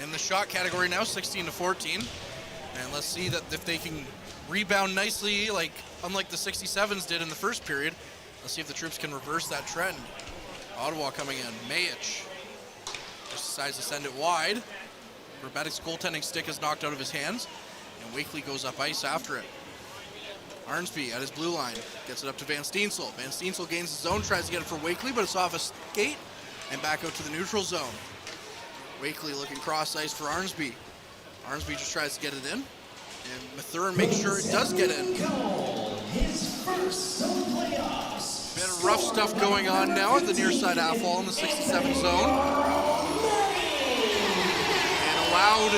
in the shot category now, 16-14. And let's see that if they can rebound nicely, unlike the 67s did in the first period. Let's see if the Troops can reverse that trend. Ottawa coming in. Mayich just decides to send it wide. Herbetic's goaltending stick is knocked out of his hands, and Wakely goes up ice after it. Arnsby at his blue line gets it up to Van Steensel. Van Steensel gains the zone, tries to get it for Wakely, but it's off a skate and back out to the neutral zone. Wakely looking cross ice for Arnsby. Arnsby just tries to get it in, and Mathurin makes sure it does get in. Bit of rough stuff going on now at the near side half wall in the 67 zone. And a loud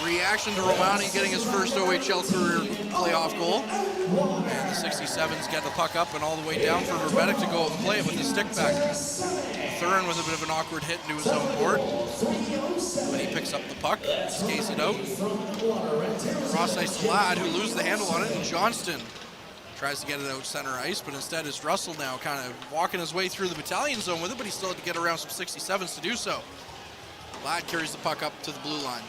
reaction to Romani getting his first OHL career playoff goal. And the 67s get the puck up and all the way down for Herbetic to go up and play it with his stick back. Mathurin with a bit of an awkward hit into his own board. But he picks up the puck, skates it out. Cross ice to Ladd, who loses the handle on it, and Johnston tries to get it out center ice, but instead it's Russell now kind of walking his way through the Battalion zone with it, but he still had to get around some 67s to do so. Ladd carries the puck up to the blue line.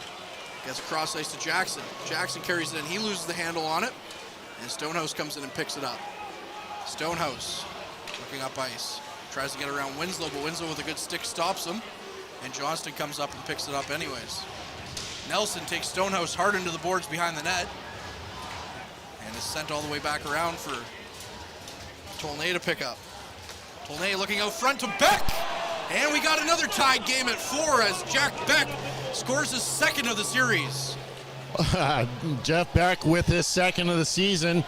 Gets a cross ice to Jackson. Jackson carries it in. He loses the handle on it, and Stonehouse comes in and picks it up. Stonehouse looking up ice. Tries to get around Winslow, but Winslow with a good stick stops him, and Johnston comes up and picks it up anyways. Nelson takes Stonehouse hard into the boards behind the net, and is sent all the way back around for Tolnay to pick up. Tolnay looking out front to Beck, and we got another tied game at 4 as Jack Beck scores his second of the series. Jeff Beck with his second of the season.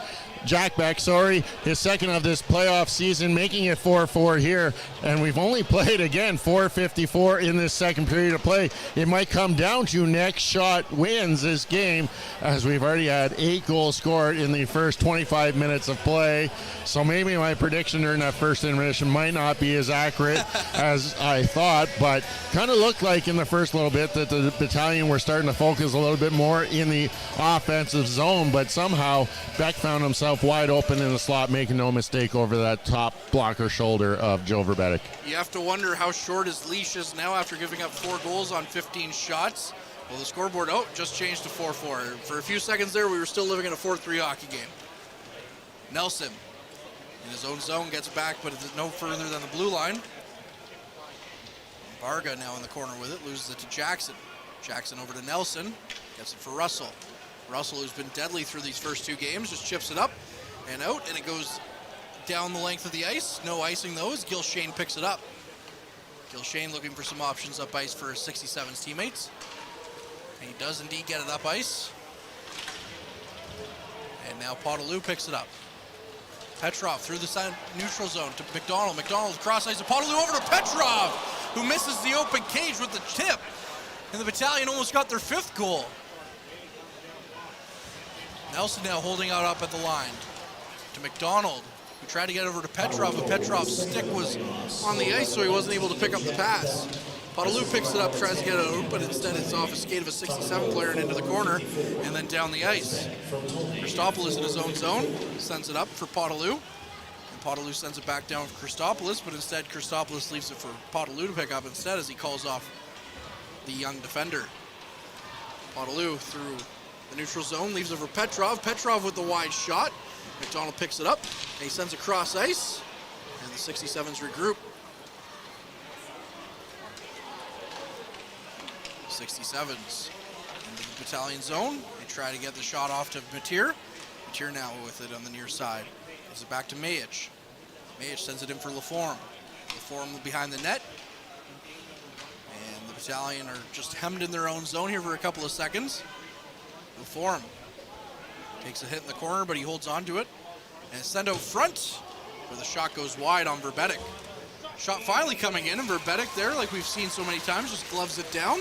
Jack Beck, his second of this playoff season, making it 4-4 here. And we've only played, again, 4:54 in this second period of play. It might come down to next shot wins this game, as we've already had 8 goals scored in the first 25 minutes of play. So maybe my prediction during that first intermission might not be as accurate as I thought, but kind of looked like in the first little bit that the Battalion were starting to focus a little bit more in the offensive zone, but somehow Beck found himself wide open in the slot, making no mistake over that top blocker shoulder of Joe Verbetic. You have to wonder how short his leash is now after giving up 4 goals on 15 shots. Well, the scoreboard, just changed to 4-4. For a few seconds there, we were still living in a 4-3 hockey game. Nelson in his own zone gets back, but it's no further than the blue line. Varga now in the corner with it, loses it to Jackson. Jackson over to Nelson, gets it for Russell. Russell, who's been deadly through these first 2 games, just chips it up and out, and it goes down the length of the ice. No icing, though, as Gilshane picks it up. Gilshane looking for some options up ice for his 67's teammates. And he does indeed get it up ice. And now Podolou picks it up. Petrov through the neutral zone to McDonald. McDonald cross ice to Podolou over to Petrov, who misses the open cage with the tip. And the Battalion almost got their 5th goal. Nelson now holding out up at the line to McDonald, who tried to get over to Petrov, but Petrov's stick was on the ice, so he wasn't able to pick up the pass. Podolou picks it up, tries to get it out, but instead it's off a skate of a 67 player and into the corner, and then down the ice. Christopoulos in his own zone, sends it up for Podolou. And Podolou sends it back down for Christopoulos, but instead Christopoulos leaves it for Podolou to pick up instead as he calls off the young defender. Podolou through the neutral zone, leaves it for Petrov. Petrov with the wide shot. McDonald picks it up, and he sends it across ice, and the 67s regroup. 67s into the Battalion zone. They try to get the shot off to Mateer. Mateer now with it on the near side. Gives it back to Mayich. Mayich sends it in for Laforme. Laforme behind the net. And the Battalion are just hemmed in their own zone here for a couple of seconds. Laforme takes a hit in the corner, but he holds on to it. And send out front, where the shot goes wide on Verbetic. Shot finally coming in, and Verbetic there, like we've seen so many times, just gloves it down.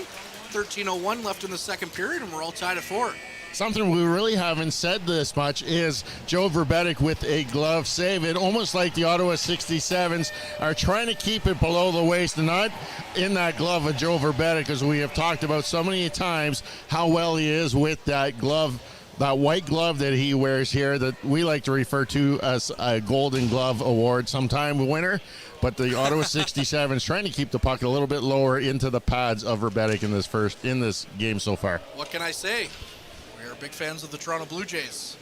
13:01 left in the second period, and we're all tied at 4. Something we really haven't said this much is Joe Verbetic with a glove save. It almost like the Ottawa 67s are trying to keep it below the waist and not in that glove of Joe Verbetic, as we have talked about so many times how well he is with that glove, that white glove that he wears here that we like to refer to as a Golden Glove Award sometime winner. But the Ottawa 67s trying to keep the puck a little bit lower into the pads of Verbetic in this game so far. What can I say? We are big fans of the Toronto Blue Jays.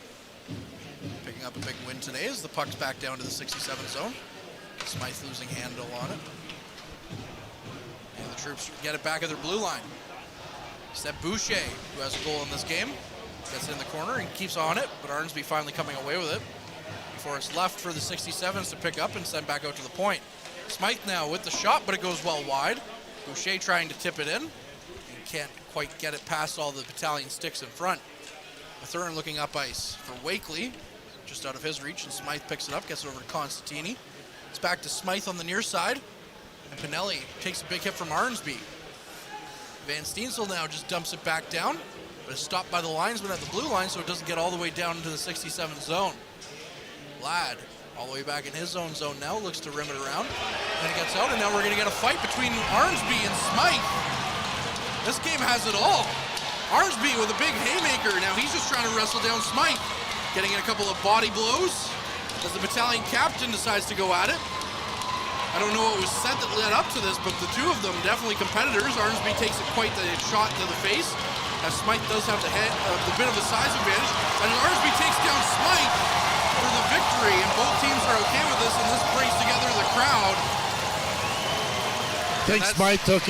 Picking up a big win today as the puck's back down to the 67 zone. Smythe losing handle on it. And the troops get it back at their blue line. Seb Boucher, who has a goal in this game, gets it in the corner and keeps on it, but Arnsby finally coming away with it. Before it's left for the 67s to pick up and send back out to the point. Smythe now with the shot, but it goes well wide. Boucher trying to tip it in and can't quite get it past all the Battalion sticks in front. Mathurin looking up ice for Wakely, just out of his reach, and Smythe picks it up, gets it over to Constantini. It's back to Smythe on the near side, and Pinelli takes a big hit from Arnsby. Van Steensel now just dumps it back down, but it's stopped by the linesman at the blue line, so it doesn't get all the way down into the 67 zone. Ladd, all the way back in his own zone now, looks to rim it around. Then it gets out, and now we're going to get a fight between Arnsby and Smythe. This game has it all. Arnsby with a big haymaker. Now he's just trying to wrestle down Smythe. Getting in a couple of body blows as the Battalion captain decides to go at it. I don't know what was said that led up to this, but the two of them definitely competitors. Arnsby takes quite the shot to the face, as Smythe does have the bit of a size advantage. And Arnsby takes down Smythe for the victory, and both teams are okay with this, and this brings together the crowd. I think Smythe took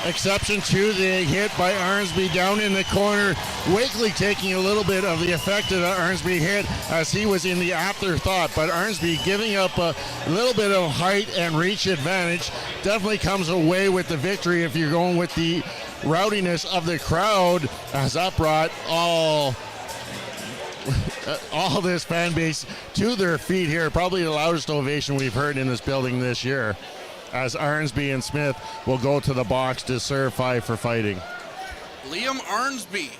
exception to the hit by Arnsby down in the corner. Wakely taking a little bit of the effect of the Arnsby hit as he was in the afterthought, but Arnsby giving up a little bit of height and reach advantage definitely comes away with the victory if you're going with the rowdiness of the crowd, as that brought all this fan base to their feet here. Probably the loudest ovation we've heard in this building this year, as Arnsby and Smith will go to the box to serve 5 for fighting. Liam Arnsby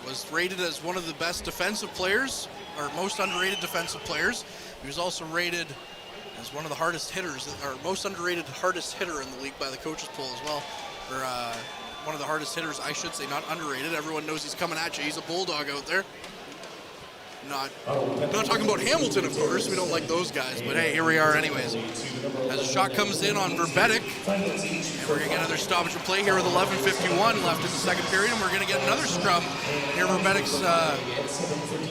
was rated as one of the best defensive players, or most underrated defensive players. He was also rated as one of the hardest hitters, or most underrated hardest hitter in the league by the coaches poll as well. Or one of the hardest hitters, I should say, not underrated. Everyone knows he's coming at you. He's a bulldog out there. Not talking about Hamilton, of course. We don't like those guys, but hey, here we are anyways. As a shot comes in on Verbetic, and we're going to get another stoppage of play here with 11:51 left in the second period, and we're going to get another scrum near Verbetic's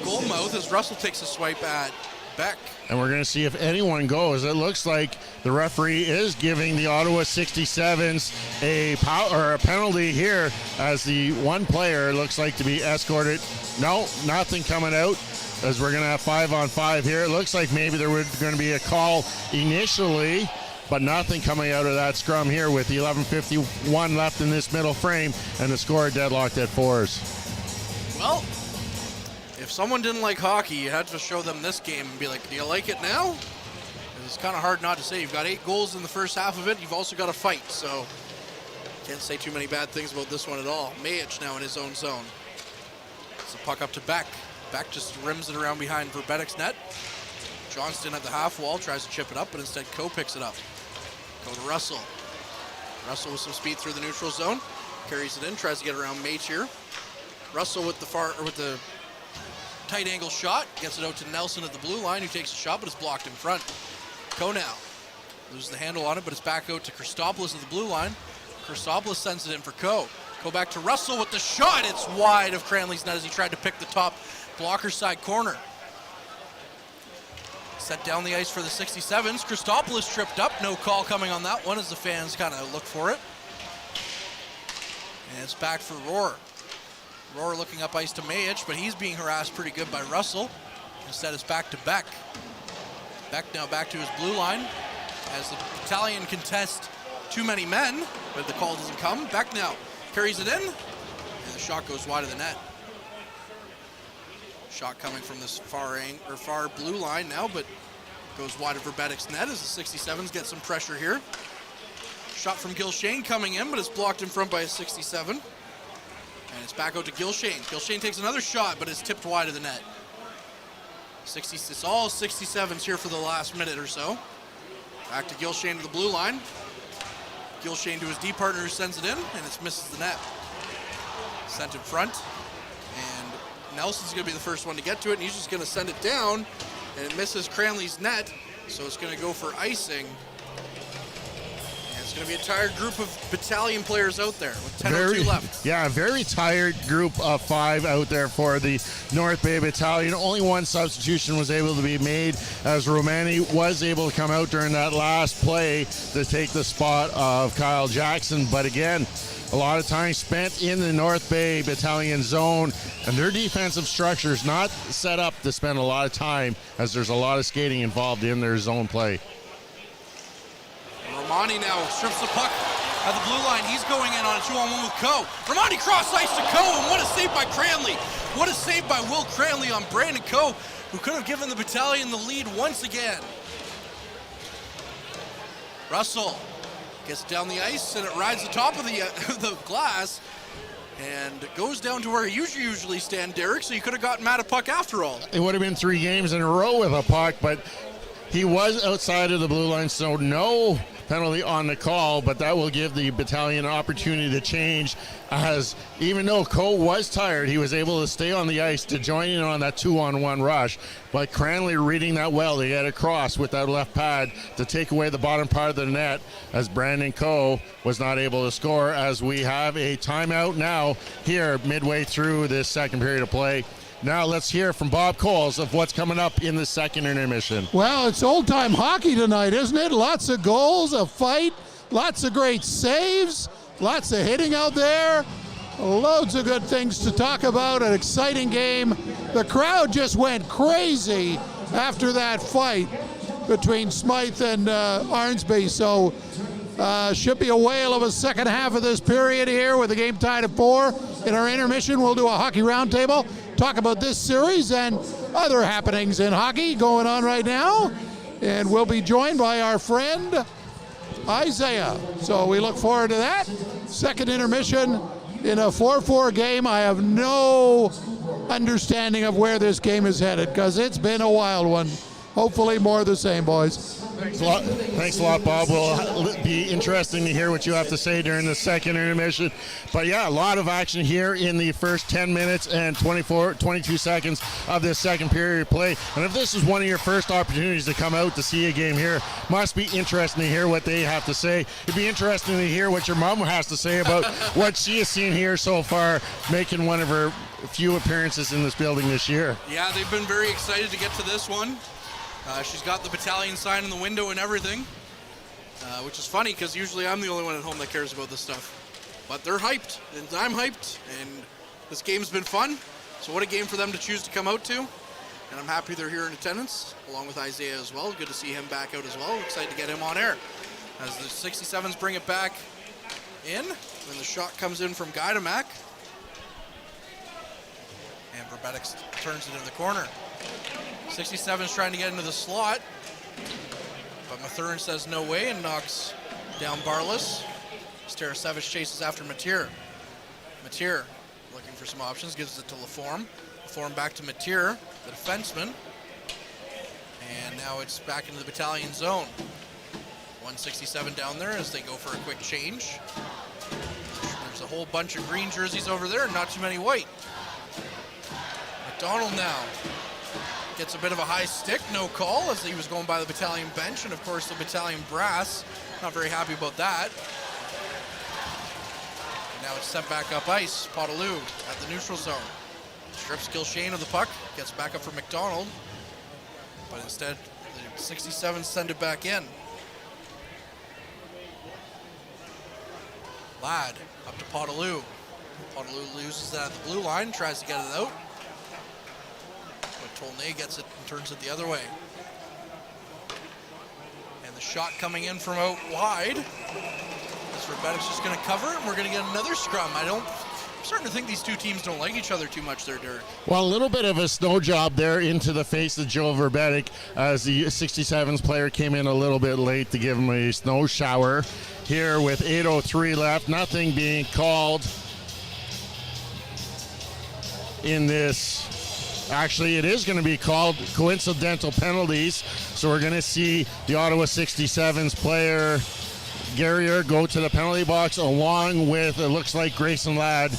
goal mouth as Russell takes a swipe at Beck. And we're going to see if anyone goes. It looks like the referee is giving the Ottawa 67s a penalty here, as the one player looks like to be escorted. No, nothing coming out, as we're going to have 5-on-5 here. It looks like maybe there was going to be a call initially, but nothing coming out of that scrum here with the 11:51 left in this middle frame, and the score deadlocked at 4s. Well, if someone didn't like hockey, you had to show them this game and be like, do you like it now? It's kind of hard not to say. You've got 8 goals in the first half of it. You've also got a fight, so can't say too many bad things about this one at all. Mayich now in his own zone. It's a puck up to Beck. Beck just rims it around behind Verbetic's net. Johnston at the half wall tries to chip it up, but instead Coe picks it up. Go to Russell. Russell with some speed through the neutral zone. Carries it in, tries to get around Mage here. Russell with the tight angle shot. Gets it out to Nelson at the blue line, who takes a shot, but is blocked in front. Coe now loses the handle on it, but it's back out to Christopoulos at the blue line. Christopoulos sends it in for Coe. Coe back to Russell with the shot. It's wide of Cranley's net as he tried to pick the top blocker side corner. Set down the ice for the 67s. Christopoulos tripped up. No call coming on that one as the fans kind of look for it. And it's back for Rohr. Rohr looking up ice to Mayich, but he's being harassed pretty good by Russell. Instead, it's back to Beck. Beck now back to his blue line as the Battalion contest too many men, but the call doesn't come. Beck now carries it in, and the shot goes wide of the net. Shot coming from this far blue line now, but goes wide of Verbetik's net as the 67s get some pressure here. Shot from Gilshane coming in, but it's blocked in front by a 67. And it's back out to Gilshane. Gilshane takes another shot, but it's tipped wide of the net. It's all 67s here for the last minute or so. Back to Gilshane to the blue line. Gilshane to his D partner who sends it in, and it misses the net. Sent in front, and Nelson's going to be the first one to get to it, and he's just going to send it down, and it misses Cranley's net, so it's going to go for icing. And it's going to be a tired group of Battalion players out there with 10:02 left. Yeah, a very tired group of 5 out there for the North Bay Battalion. Only one substitution was able to be made as Romani was able to come out during that last play to take the spot of Kyle Jackson. But again, a lot of time spent in the North Bay Battalion zone, and their defensive structure is not set up to spend a lot of time as there's a lot of skating involved in their zone play. Romani now strips the puck at the blue line. He's going in on a 2-on-1 with Coe. Romani cross ice to Coe, and what a save by Cranley. What a save by Will Cranley on Brandon Coe, who could have given the Battalion the lead once again. Russell gets down the ice, and it rides the top of the glass, and goes down to where he usually stand, Derek, so you could have gotten Matt a puck after all. It would have been 3 games in a row with a puck, but he was outside of the blue line, so no penalty on the call, but that will give the Battalion an opportunity to change, as even though Coe was tired, he was able to stay on the ice to join in on that 2-on-1 rush. But Cranley reading that well to get across with that left pad to take away the bottom part of the net, as Brandon Coe was not able to score, as we have a timeout now here midway through this second period of play. Now let's hear from Bob Coles of what's coming up in the second intermission. Well, it's old-time hockey tonight, isn't it? Lots of goals, a fight, lots of great saves, lots of hitting out there, loads of good things to talk about, an exciting game. The crowd just went crazy after that fight between Smythe and Arnsby, so should be a whale of a second half of this period here with the game tied at 4. In our intermission, we'll do a hockey roundtable, talk about this series and other happenings in hockey going on right now. And we'll be joined by our friend Isaiah. So we look forward to that. Second intermission in a 4-4 game. I have no understanding of where this game is headed because it's been a wild one. Hopefully more of the same, boys. Thanks a lot, Bob. Will be interesting to hear what you have to say during the second intermission. But yeah, a lot of action here in the first 10 minutes and 22 seconds of this second period play. And if this is one of your first opportunities to come out to see a game here, must be interesting to hear what they have to say. It'd be interesting to hear what your mom has to say about what she has seen here so far, making one of her few appearances in this building this year. Yeah, they've been very excited to get to this one. She's got the Battalion sign in the window and everything, which is funny because usually I'm the only one at home that cares about this stuff. But they're hyped, and I'm hyped, and this game's been fun. So what a game for them to choose to come out to. And I'm happy they're here in attendance, along with Isaiah as well. Good to see him back out as well. Excited to get him on air. As the 67s bring it back in, and the shot comes in from Guydamak. And Verbetik turns it in the corner. 67's trying to get into the slot, but Mathurin says no way and knocks down Barlas. Starasevich chases after Mateer. Mateer looking for some options, gives it to Laforme. Laforme back to Mateer, the defenseman. And now it's back into the Battalion zone. 167 down there as they go for a quick change. There's a whole bunch of green jerseys over there, not too many white. McDonald now gets a bit of a high stick, no call, as he was going by the Battalion bench, and of course the Battalion brass, not very happy about that. And now it's sent back up ice. Potaloo at the neutral zone. Strips Gilshane of the puck, gets back up for McDonald, but instead the 67 send it back in. Ladd up to Potaloo. Potaloo loses that at the blue line, tries to get it out. But Tolnay gets it and turns it the other way. And the shot coming in from out wide. This Rebecca's just going to cover it, and we're going to get another scrum. I'm starting to think these two teams don't like each other too much there, Derek. Well, a little bit of a snow job there into the face of Joe Verbetic as the 67's player came in a little bit late to give him a snow shower. Here with 8:03 left, nothing being called in this. Actually, it is going to be called coincidental penalties. So we're going to see the Ottawa 67's player Guerrier go to the penalty box along with, it looks like, Grayson Ladd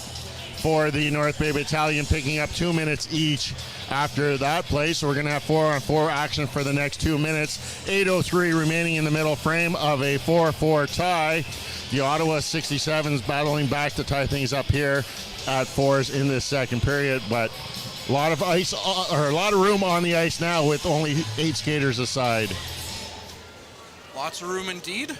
for the North Bay Battalion, picking up 2 minutes each after that play. So we're going to have 4-on-4 action for the next 2 minutes. 8:03 remaining in the middle frame of a 4-4 tie. The Ottawa 67s battling back to tie things up here at fours in this second period, but a lot of ice, or a lot of room on the ice now with only 8 skaters aside. Lots of room indeed.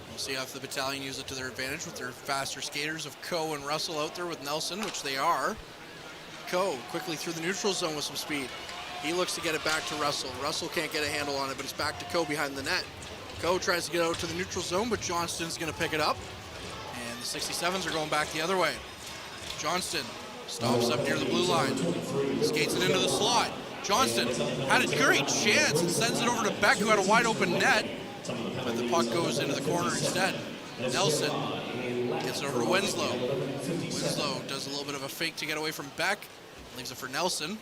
We'll see if the Battalion use it to their advantage with their faster skaters of Coe and Russell out there with Nelson, which they are. Coe quickly through the neutral zone with some speed. He looks to get it back to Russell. Russell can't get a handle on it, but it's back to Coe behind the net. Coe tries to get out to the neutral zone, but Johnston's going to pick it up. And the 67s are going back the other way. Johnston stops up near the blue line. Skates it into the slot. Johnston had a great chance and sends it over to Beck, who had a wide open net. But the puck goes into the corner instead. Nelson gets it over to Winslow. Winslow does a little bit of a fake to get away from Beck. Leaves it for Nelson. And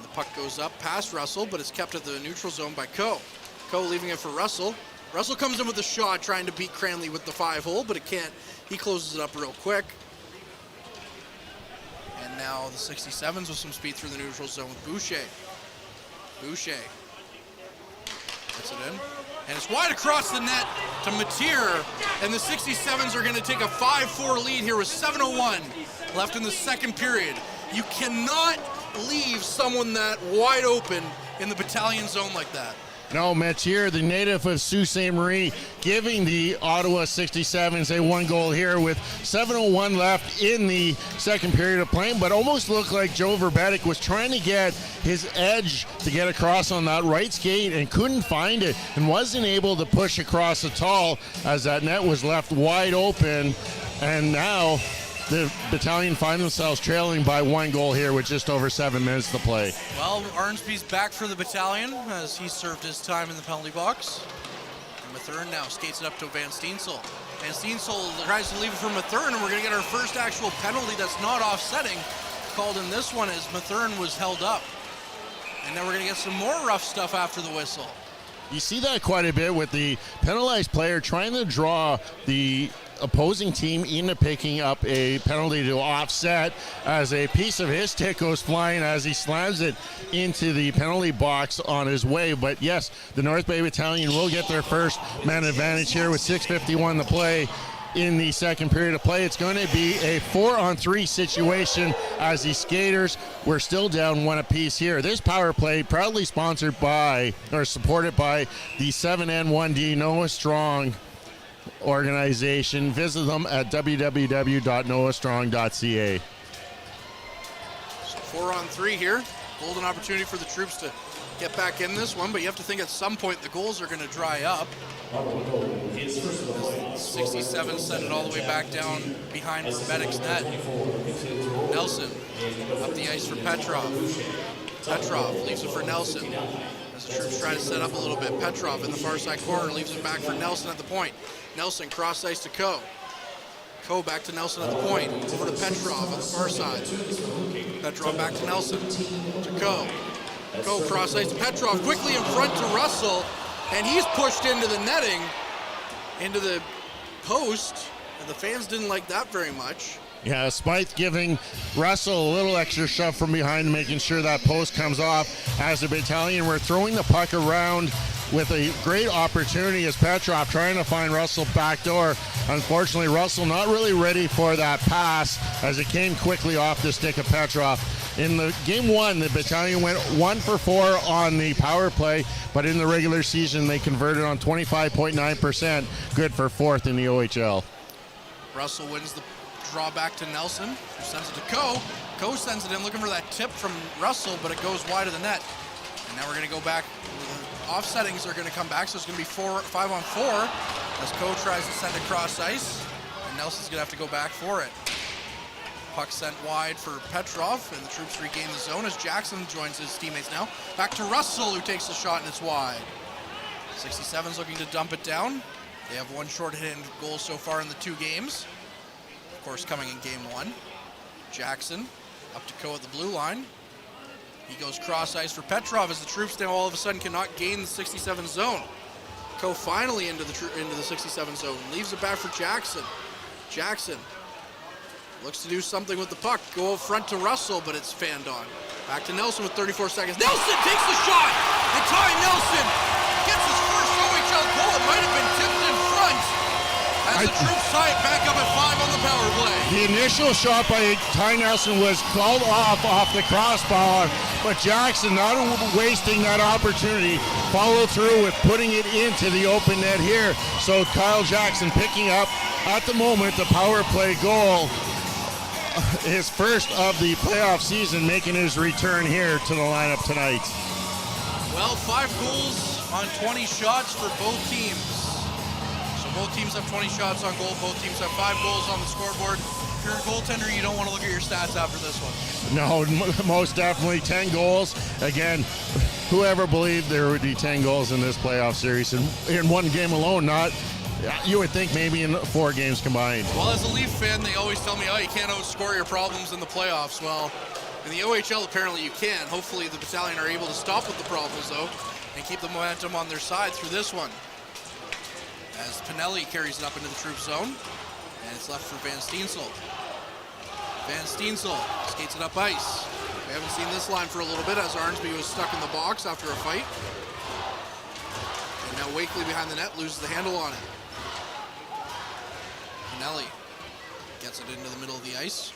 the puck goes up past Russell, but it's kept at the neutral zone by Coe. Coe leaving it for Russell. Russell comes in with a shot trying to beat Cranley with the 5-hole, but it can't. He closes it up real quick. And now the 67s with some speed through the neutral zone with Boucher. Boucher gets it in. And it's wide across the net to Mateer. And the 67s are going to take a 5-4 lead here with 7:01 left in the second period. You cannot leave someone that wide open in the Battalion zone like that. No, Mateer, the native of Sault Ste. Marie, giving the Ottawa 67s a 1-goal here with 7:01 left in the second period of playing, but almost looked like Joe Verbetic was trying to get his edge to get across on that right skate and couldn't find it and wasn't able to push across at all as that net was left wide open. And now the Battalion find themselves trailing by 1 goal here with just over 7 minutes to play. Well, Arnsby's back for the Battalion as he served his time in the penalty box. And Mathern now skates it up to Van Steensel. Van Steensel tries to leave it for Mathern, and we're going to get our first actual penalty that's not offsetting called in this one as Mathern was held up. And then we're going to get some more rough stuff after the whistle. You see that quite a bit with the penalized player trying to draw the opposing team into picking up a penalty to offset as a piece of his stick goes flying as he slams it into the penalty box on his way. But yes, the North Bay Battalion will get their first man advantage here with 6:51 to play in the second period of play. It's going to be a 4-on-3 situation as the skaters were still down 1 apiece here. This power play proudly sponsored by, or supported by, the 7N1D Noah Strong organization. Visit them at www.noahstrong.ca. So 4-on-3 here. Golden opportunity for the troops to get back in this one, but you have to think at some point the goals are going to dry up. 67 send it all the way back down behind Verbetic's net. Nelson up the ice for Petrov. Petrov leaves it for Nelson. As the troops try to set up a little bit, Petrov in the far side corner leaves it back for Nelson at the point. Nelson cross ice to Coe. Coe back to Nelson at the point. Over to Petrov on the far side. Petrov back to Nelson. To Coe. Coe cross ice to Petrov. Quickly in front to Russell. and he's pushed into the netting, into the post, and the fans didn't like that very much. Yeah, Smythe giving Russell a little extra shove from behind, making sure that post comes off. As the Battalion were throwing the puck around with a great opportunity as Petrov trying to find Russell backdoor. Unfortunately, Russell not really ready for that pass as it came quickly off the stick of Petrov. In the game one, the Battalion went 1 for 4 on the power play, but in the regular season, they converted on 25.9%, good for 4th in the OHL. Russell wins the draw back to Nelson, who sends it to Coe. Coe sends it in, looking for that tip from Russell, but it goes wide of the net. And now we're going to go back. The offsettings are going to come back, so it's going to be 5-on-4 as Coe tries to send it cross ice, and Nelson's going to have to go back for it. Puck sent wide for Petrov, and the troops regain the zone as Jackson joins his teammates now. Back to Russell, who takes the shot, and it's wide. 67's looking to dump it down. They have one short-handed goal so far in the 2 games. Of course, coming in game 1. Jackson up to Coe at the blue line. He goes cross ice for Petrov as the troops now all of a sudden cannot gain the 67 zone. Coe finally into the 67 zone. Leaves it back for Jackson. Jackson looks to do something with the puck. Go out front to Russell, but it's fanned on. Back to Nelson with 34 seconds. Nelson takes the shot! And Ty Nelson gets his first OHL goal. It might have been tipped in front as the troops tie it back up at 5 on the power play. The initial shot by Ty Nelson was called off the crossbar, but Jackson, not wasting that opportunity, followed through with putting it into the open net here. So Kyle Jackson picking up, at the moment, the power play goal, his first of the playoff season, making his return here to the lineup tonight. Well, 5 goals on 20 shots for both teams. So both teams have 20 shots on goal. Both teams have 5 goals on the scoreboard. If you're a goaltender, you don't want to look at your stats after this one. No, most definitely 10 goals. Again, whoever believed there would be 10 goals in this playoff series in one game alone? Not. You would think maybe in 4 games combined. Well, as a Leaf fan, they always tell me, oh, you can't outscore your problems in the playoffs. Well, in the OHL, apparently you can. Hopefully the Battalion are able to stop with the problems, though, and keep the momentum on their side through this one. As Pinelli carries it up into the troop zone, and it's left for Van Steensel. Van Steensel skates it up ice. We haven't seen this line for a little bit as Arnsby was stuck in the box after a fight. And now Wakely behind the net loses the handle on it. Pinelli gets it into the middle of the ice.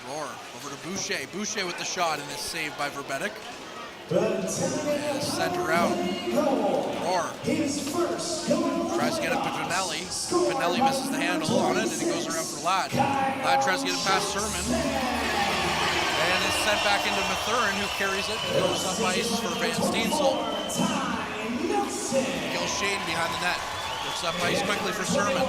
Roar over to Boucher. Boucher with the shot, and it's saved by Verbetic. And it's sent around. Roar tries to get it to Pinelli. Pinelli misses the handle on it, and it goes around for Ladd. Ladd tries to get it past Sermon. And it's sent back into Mathurin, who carries it and goes up ice for Van Steensel. Gil Shane behind the net. Looks up ice quickly for Sermon.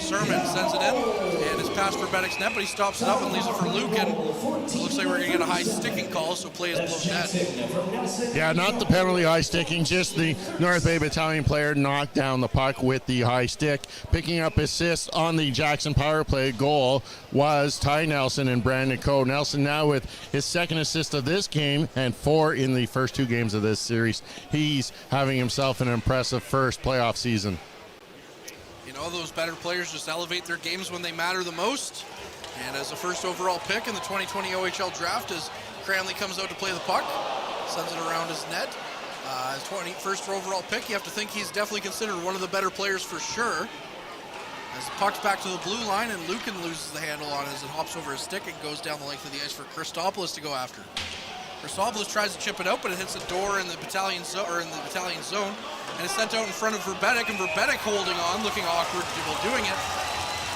Sermon sends it in, and it's past Verbetic's net, but he stops it up and leaves it for Lucan. It looks like we're going to get a high sticking call, so play is below net. Yeah, not the penalty high sticking, just the North Bay Battalion player knocked down the puck with the high stick. Picking up assists on the Jackson power play goal was Ty Nelson and Brandon Coe. Nelson now with his 2nd assist of this game and 4 in the first 2 games of this series. He's having himself an impressive first playoff season. You know, those better players just elevate their games when they matter the most. And as a first overall pick in the 2020 OHL draft, as Cranley comes out to play the puck, sends it around his net. As first overall pick, you have to think he's definitely considered one of the better players for sure. As the puck's back to the blue line, and Lucan loses the handle on it as it hops over his stick and goes down the length of the ice for Christopoulos to go after. Christopoulos tries to chip it out, but it hits a door in the Battalion zone, and it's sent out in front of Verbetic, and Verbetic holding on, looking awkward while doing it.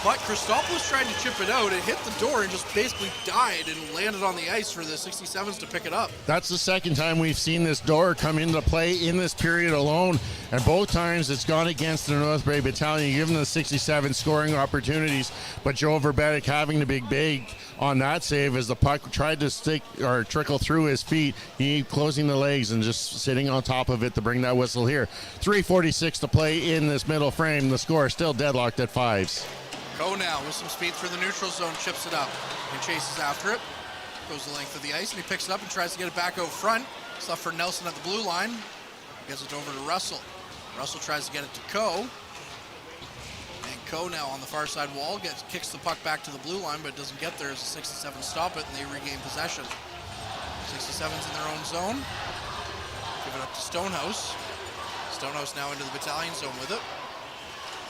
But Christopoulos tried to chip it out. It hit the door and just basically died and landed on the ice for the 67s to pick it up. That's the 2nd time we've seen this door come into play in this period alone, and both times it's gone against the North Bay Battalion, giving the 67 scoring opportunities, but Joe Verbetic having to be big on that save as the puck tried to stick or trickle through his feet. He closing the legs and just sitting on top of it to bring that whistle here. 3:46 to play in this middle frame. The score is still deadlocked at 5s. Coe now with some speed through the neutral zone, chips it up and chases after it. Goes the length of the ice, and he picks it up and tries to get it back out front. It's left for Nelson at the blue line. Gets it over to Russell. Russell tries to get it to Coe. And Coe now on the far side wall kicks the puck back to the blue line, but it doesn't get there as the 67 stop it, and they regain possession. 67's in their own zone. Give it up to Stonehouse. Stonehouse now into the Battalion zone with it.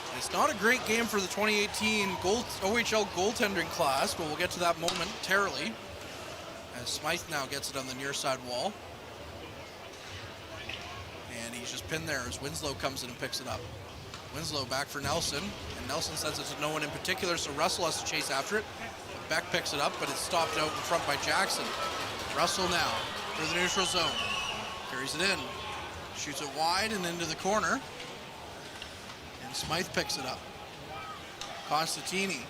And it's not a great game for the 2018 OHL goaltending class, but we'll get to that momentarily. As Smythe now gets it on the near side wall. And he's just pinned there as Winslow comes in and picks it up. Winslow back for Nelson, and Nelson sends it to no one in particular, so Russell has to chase after it. Beck picks it up, but it's stopped out in front by Jackson. Russell now through the neutral zone. Carries it in. Shoots it wide and into the corner. And Smythe picks it up. Constantini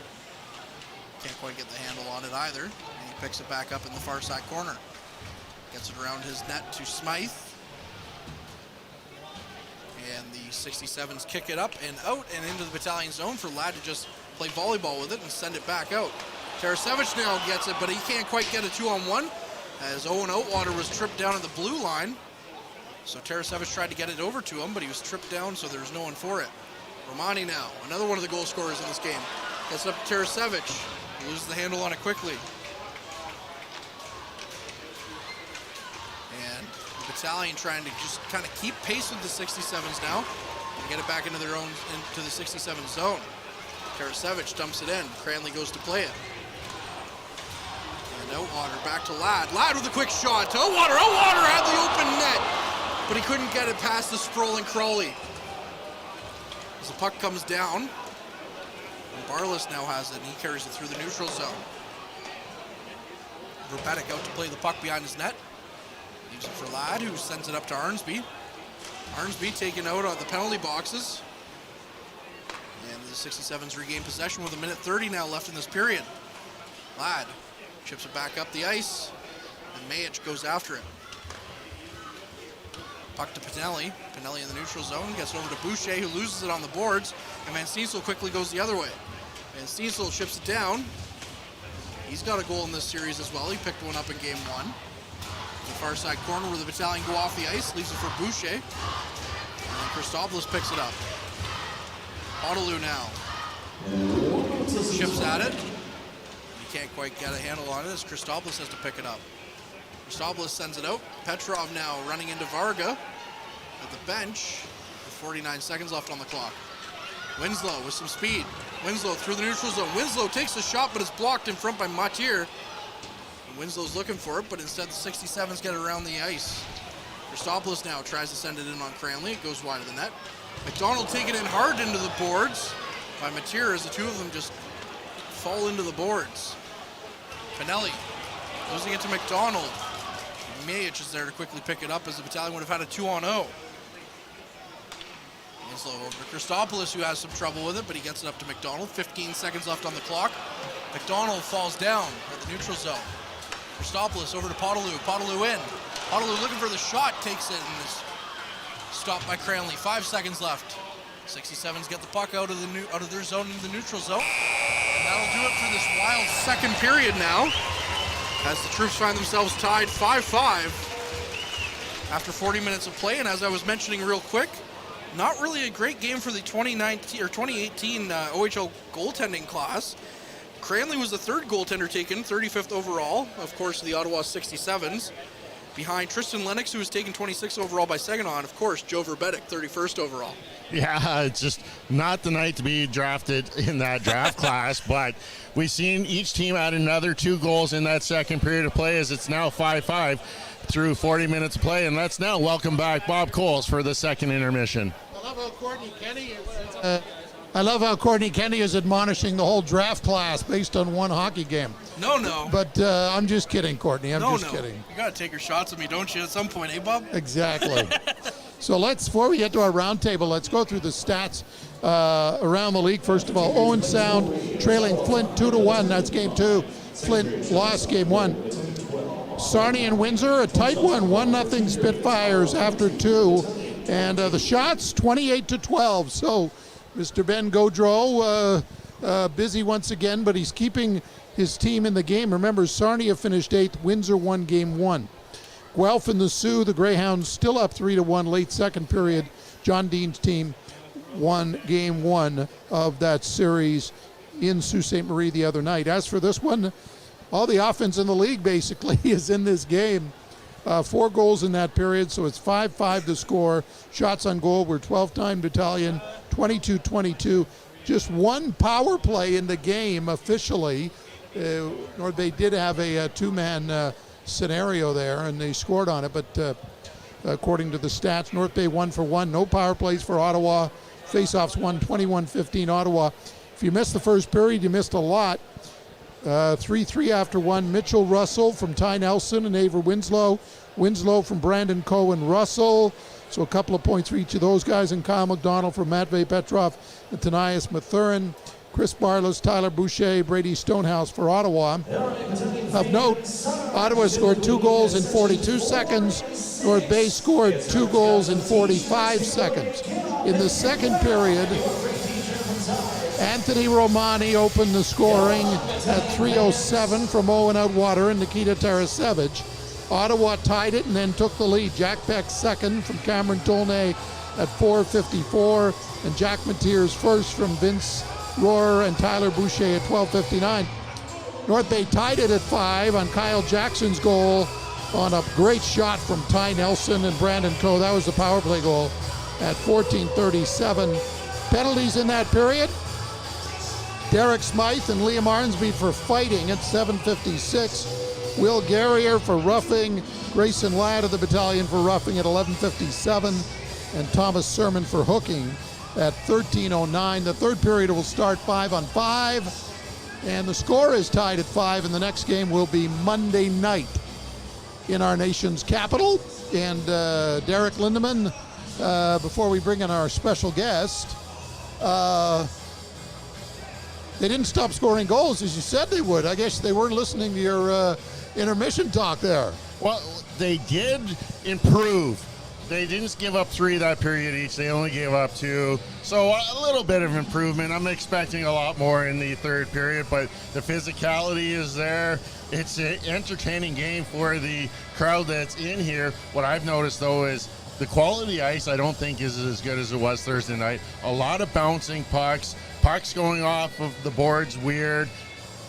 can't quite get the handle on it either. And he picks it back up in the far side corner. Gets it around his net to Smythe. And the 67s kick it up and out and into the Battalion zone for Ladd to just play volleyball with it and send it back out. Tarasevich now gets it, but he can't quite get a 2-on-1 as Owen Oatwater was tripped down at the blue line. So Tarasevich tried to get it over to him, but he was tripped down, so there was no one for it. Romani now, another one of the goal scorers in this game. Gets it up to Tarasevich. He loses the handle on it quickly. And the Battalion trying to just kind of keep pace with the 67s now and get it back into the 67 zone. Tarasevich dumps it in. Cranley goes to play it. And Oatwater back to Ladd. Ladd with a quick shot to Oatwater. Oatwater had the open net, but he couldn't get it past the sprawling Crawley. As the puck comes down, and Barlas now has it, and he carries it through the neutral zone. Verbetic out to play the puck behind his net. Leaves it for Ladd, who sends it up to Arnsby. Arnsby taken out on the penalty boxes. And the 67s regain possession with 1:30 now left in this period. Ladd chips it back up the ice, and Mayich goes after it. Puck to Pinelli. Pinelli in the neutral zone, gets it over to Boucher, who loses it on the boards, and Van Steensel quickly goes the other way. Van Steensel chips it down. He's got a goal in this series as well. He picked one up in game one. The far side corner where the Battalion go off the ice, leaves it for Boucher. And Christopoulos picks it up. Ottawa now chips at it. He can't quite get a handle on it as Christopoulos has to pick it up. Christopoulos sends it out. Petrov now running into Varga at the bench with 49 seconds left on the clock. Winslow with some speed. Winslow through the neutral zone. Winslow takes the shot, but it's blocked in front by Matier. Winslow's looking for it, but instead the 67s get it around the ice. Christopoulos now tries to send it in on Cranley. It goes wide of the net. McDonald taking it hard into the boards by Matier as the two of them just fall into the boards. Pinelli losing it to McDonald. Mayich is there to quickly pick it up as the Battalion would have had a 2-on-0. Winslow over to Christopoulos, who has some trouble with it, but he gets it up to McDonald. 15 seconds left on the clock. McDonald falls down at the neutral zone. Christopoulos over to Potaloo. Potaloo in. Potaloo looking for the shot, takes it, and is stopped by Cranley. 5 seconds left. 67s get the puck out of their zone into the neutral zone. And that'll do it for this wild second period now, as the Troops find themselves tied 5-5 after 40 minutes of play. And as I was mentioning real quick, not really a great game for the 2019 or 2018 OHL goaltending class. Cranley was the third goaltender taken, 35th overall, of course, the Ottawa 67s. Behind Tristan Lennox, who was taken 26th overall by Saginaw, and of course, Joe Verbetic, 31st overall. Yeah, it's just not the night to be drafted in that draft class, but we've seen each team add another 2 goals in that second period of play as it's now 5-5 through 40 minutes of play, and let's now welcome back Bob Coles for the second intermission. I love how Courtney Kenny is admonishing the whole draft class based on one hockey game. No. But I'm just kidding, Courtney. I'm just kidding. You got to take your shots at me, don't you, at some point, eh, Bob? Exactly. So before we get to our roundtable, let's go through the stats around the league. First of all, Owen Sound trailing Flint 2-1. That's game 2. Flint lost game 1. Sarnia and Windsor, a tight one, 1-0 Spitfires after 2. And the shots, 28-12. So Mr. Ben Gaudreau busy once again, but he's keeping his team in the game. Remember, Sarnia finished 8th. Windsor won game 1. Guelph and the Sioux, the Greyhounds still up 3-1 late second period. John Dean's team won game 1 of that series in Sault Ste. Marie the other night. As for this one, all the offense in the league basically is in this game. 4 goals in that period, so it's 5-5 to score. Shots on goal were 12-time Battalion, 22-22. Just one power play in the game officially. North Bay did have a two-man scenario there, and they scored on it, but according to the stats, North Bay 1 for 1. No power plays for Ottawa. Face-offs won 21-15 Ottawa. If you missed the first period, you missed a lot. 3-3 after 1. Mitchell Russell from Ty Nelson and Aver Winslow. Winslow from Brandon Cohen Russell. So a couple of points for each of those guys. And Kyle McDonald from Matvey Petrov and Tanias Mathurin. Chris Barlos, Tyler Boucher, Brady Stonehouse for Ottawa. Of note, Ottawa scored 2 goals in 42 seconds. North Bay scored 2 goals in 45 seconds. In the second period, Anthony Romani opened the scoring at 3:07 from Owen Outwater and Nikita Tarasevich. Ottawa tied it and then took the lead. Jack Beck second from Cameron Tolnay at 4:54, and Jack Mateers first from Vince Rohrer and Tyler Boucher at 12:59. North Bay tied it at 5 on Kyle Jackson's goal on a great shot from Ty Nelson and Brandon Coe. That was the power play goal at 14:37. Penalties in that period. Derek Smythe and Liam Arnsby for fighting at 7:56. Will Garrier for roughing. Grayson Ladd of the Battalion for roughing at 11:57. And Thomas Sermon for hooking at 13:09. The third period will start 5-on-5. And the score is tied at 5, and the next game will be Monday night in our nation's capital. And Derek Lindemann, before we bring in our special guest, they didn't stop scoring goals as you said they would. I guess they weren't listening to your intermission talk there. Well, they did improve. They didn't give up 3 that period each. They only gave up 2. So a little bit of improvement. I'm expecting a lot more in the third period, but the physicality is there. It's an entertaining game for the crowd that's in here. What I've noticed, though, is the quality of the ice I don't think is as good as it was Thursday night. A lot of bouncing pucks. Pucks going off of the boards weird.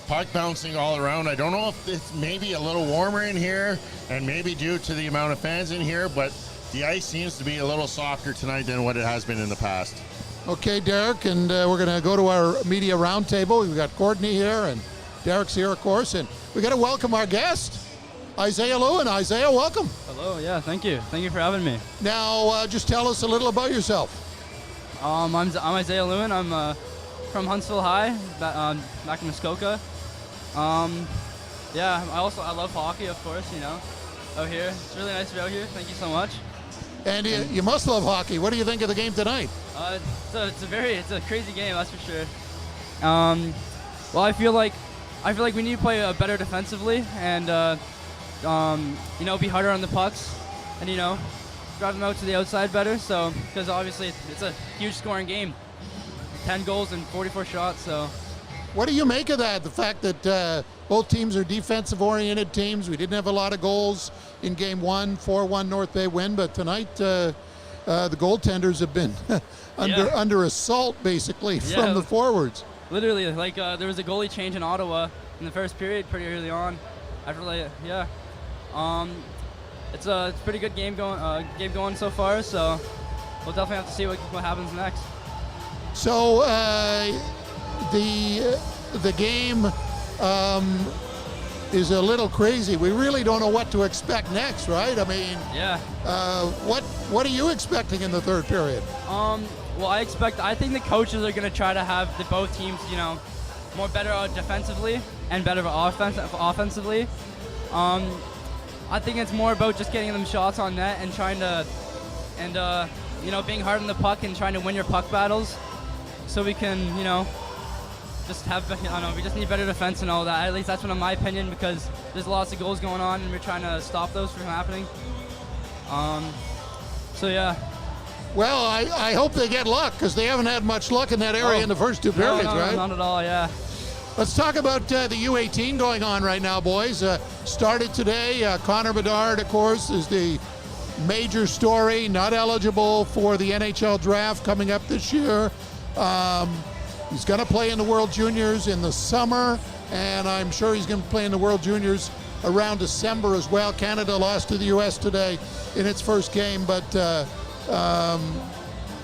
Puck bouncing all around. I don't know if it's maybe a little warmer in here and maybe due to the amount of fans in here, but the ice seems to be a little softer tonight than what it has been in the past. Okay, Derek, and we're going to go to our media roundtable. We've got Courtney here, and Derek's here, of course, and we got to welcome our guest, Isaiah Lewin. Isaiah, welcome. Hello, yeah, thank you. Thank you for having me. Now, just tell us a little about yourself. I'm Isaiah Lewin. I'm from Huntsville High, back in Muskoka. Yeah, I love hockey, of course, out here. It's really nice to be out here. Thank you so much. And you must love hockey. What do you think of the game tonight? It's a crazy game, that's for sure. Well, I feel like we need to play better defensively and be harder on the pucks and drive them out to the outside better. So because obviously it's a huge scoring game, 10 goals and 44 shots. So what do you make of that? The fact that both teams are defensive-oriented teams. We didn't have a lot of goals in Game 1, 4-1 North Bay win, but tonight the goaltenders have been under assault, basically, from the forwards. Literally, there was a goalie change in Ottawa in the first period pretty early on. It's a pretty good game going so far, so we'll definitely have to see what happens next. So the game is a little crazy. We really don't know what to expect next, right? I mean, what are you expecting in the third period? Well, I think the coaches are going to try to have both teams, more better defensively and better offensively. I think it's more about just getting them shots on net and being hard on the puck and trying to win your puck battles, so we can, we just need better defense and all that. At least that's what in my opinion, because there's lots of goals going on and we're trying to stop those from happening. Well, I hope they get luck, because they haven't had much luck in that area in the first 2 periods, right? Not at all, yeah. Let's talk about the U18 going on right now, boys. Started today. Connor Bedard, of course, is the major story. Not eligible for the NHL draft coming up this year. He's going to play in the World Juniors in the summer, and I'm sure he's going to play in the World Juniors around December as well. Canada lost to the U.S. today in its first game. But,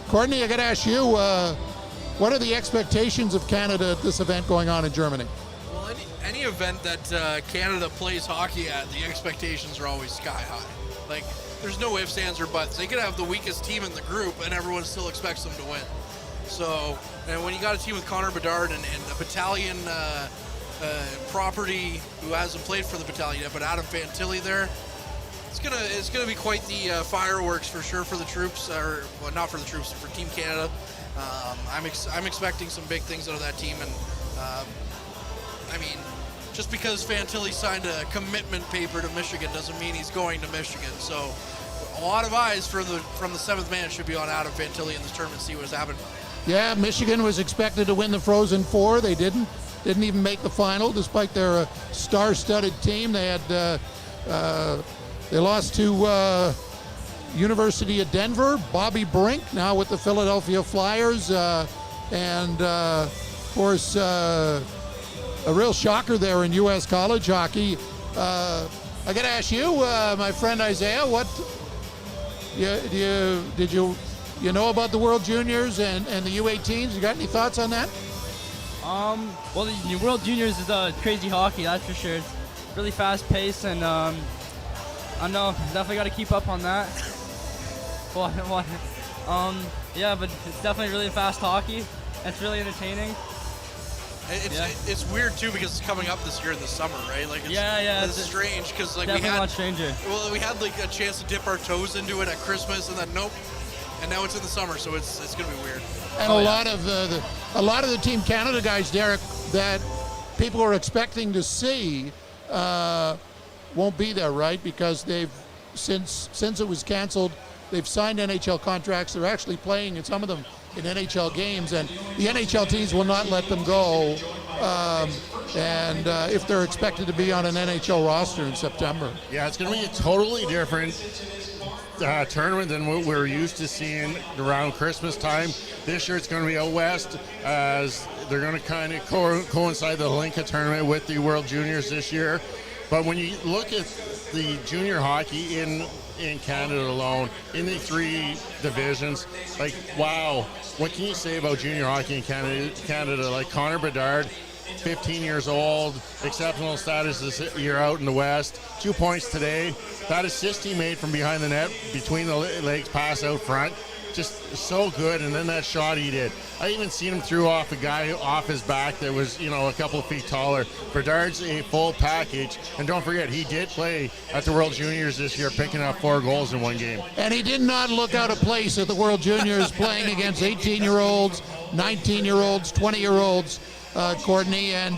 Courtney, I got to ask you, what are the expectations of Canada at this event going on in Germany? Well, any event that Canada plays hockey at, the expectations are always sky high. Like, there's no ifs, ands, or buts. They could have the weakest team in the group, and everyone still expects them to win. So, and when you got a team with Connor Bedard and a Battalion property who hasn't played for the Battalion yet, but Adam Fantilli there, it's gonna be quite the fireworks for sure for the troops, or well, not for the troops, for Team Canada. I'm expecting some big things out of that team, and I mean, just because Fantilli signed a commitment paper to Michigan doesn't mean he's going to Michigan. So a lot of eyes from the seventh man should be on Adam Fantilli in this tournament, see what's happening. Yeah, Michigan was expected to win the Frozen Four. They didn't even make the final, despite their star-studded team. They had they lost to University of Denver. Bobby Brink now with the Philadelphia Flyers, and of course a real shocker there in U.S. college hockey. I got to ask you, my friend Isaiah, what did you know about the World Juniors and the U18s? You got any thoughts on that? Well, the World Juniors is crazy hockey, that's for sure. It's really fast paced, and I don't know, definitely got to keep up on that. Yeah, but it's definitely really fast hockey. It's really entertaining. It's weird too because it's coming up this year in the summer, right? Like it's strange because like definitely a lot stranger. Well, we had like a chance to dip our toes into it at Christmas, and then nope, and now it's in the summer, so it's gonna be weird. And a lot of the Team Canada guys, Derek, that people are expecting to see won't be there, right? Because they've since it was canceled, they've signed NHL contracts. They're actually playing, and some of them in NHL games, and the NHL teams will not let them go. And if they're expected to be on an NHL roster in September. Yeah, it's going to be a totally different tournament than what we're used to seeing around Christmas time. This year it's going to be out west, as they're going to kind of coincide the Linka tournament with the World Juniors this year. But when you look at the junior hockey in Canada alone, in the three divisions, like, wow, what can you say about junior hockey in Canada? Like Connor Bedard, 15 years old, exceptional status this year out in the West, 2 points today. That assist he made from behind the net, between the legs, pass out front, just so good. And then that shot he did. I even seen him throw off a guy off his back that was, a couple of feet taller. Bedard's a full package. And don't forget, he did play at the World Juniors this year, picking up 4 goals in one game. And he did not look out of place at the World Juniors playing against 18-year-olds, 19-year-olds, 20-year-olds, Courtney. And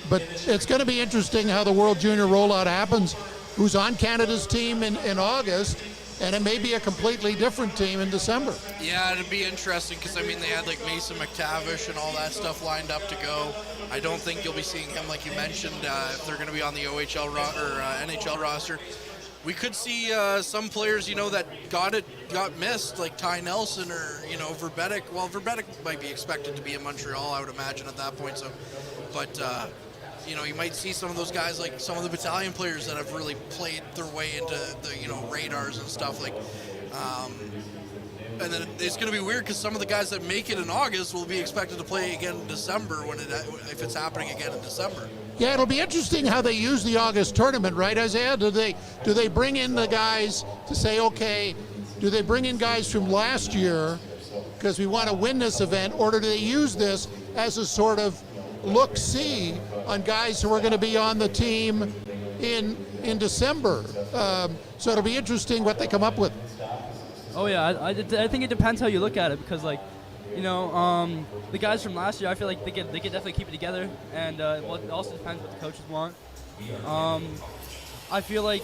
but it's going to be interesting how the World Junior rollout happens. Who's on Canada's team in August? And it may be a completely different team in December. Yeah, it'd be interesting because, they had like Mason McTavish and all that stuff lined up to go. I don't think you'll be seeing him, like you mentioned, if they're going to be on the OHL or NHL roster. We could see some players, that got missed, like Ty Nelson or, Verbetic. Well, Verbetic might be expected to be in Montreal, I would imagine, at that point. So, but you might see some of those guys, like some of the Battalion players that have really played their way into the radars and stuff. Like, and then it's going to be weird because some of the guys that make it in August will be expected to play again in December if it's happening again in December. Yeah, it'll be interesting how they use the August tournament, right, Isaiah? Do they bring in the guys to say, okay, do they bring in guys from last year because we want to win this event, or do they use this as a sort of look-see on guys who are going to be on the team in December? So it'll be interesting what they come up with. Oh yeah, I think it depends how you look at it, because the guys from last year, I feel like they could definitely keep it together, and it also depends what the coaches want. I feel like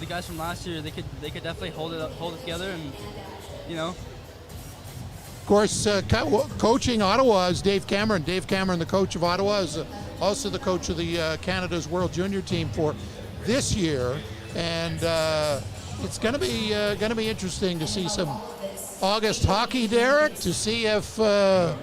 the guys from last year, they could definitely hold it together, and Of course, coaching Ottawa is Dave Cameron. Dave Cameron, the coach of Ottawa, is also the coach of the Canada's World Junior team for this year, and it's going to be interesting to see some August hockey, Derek, to see if to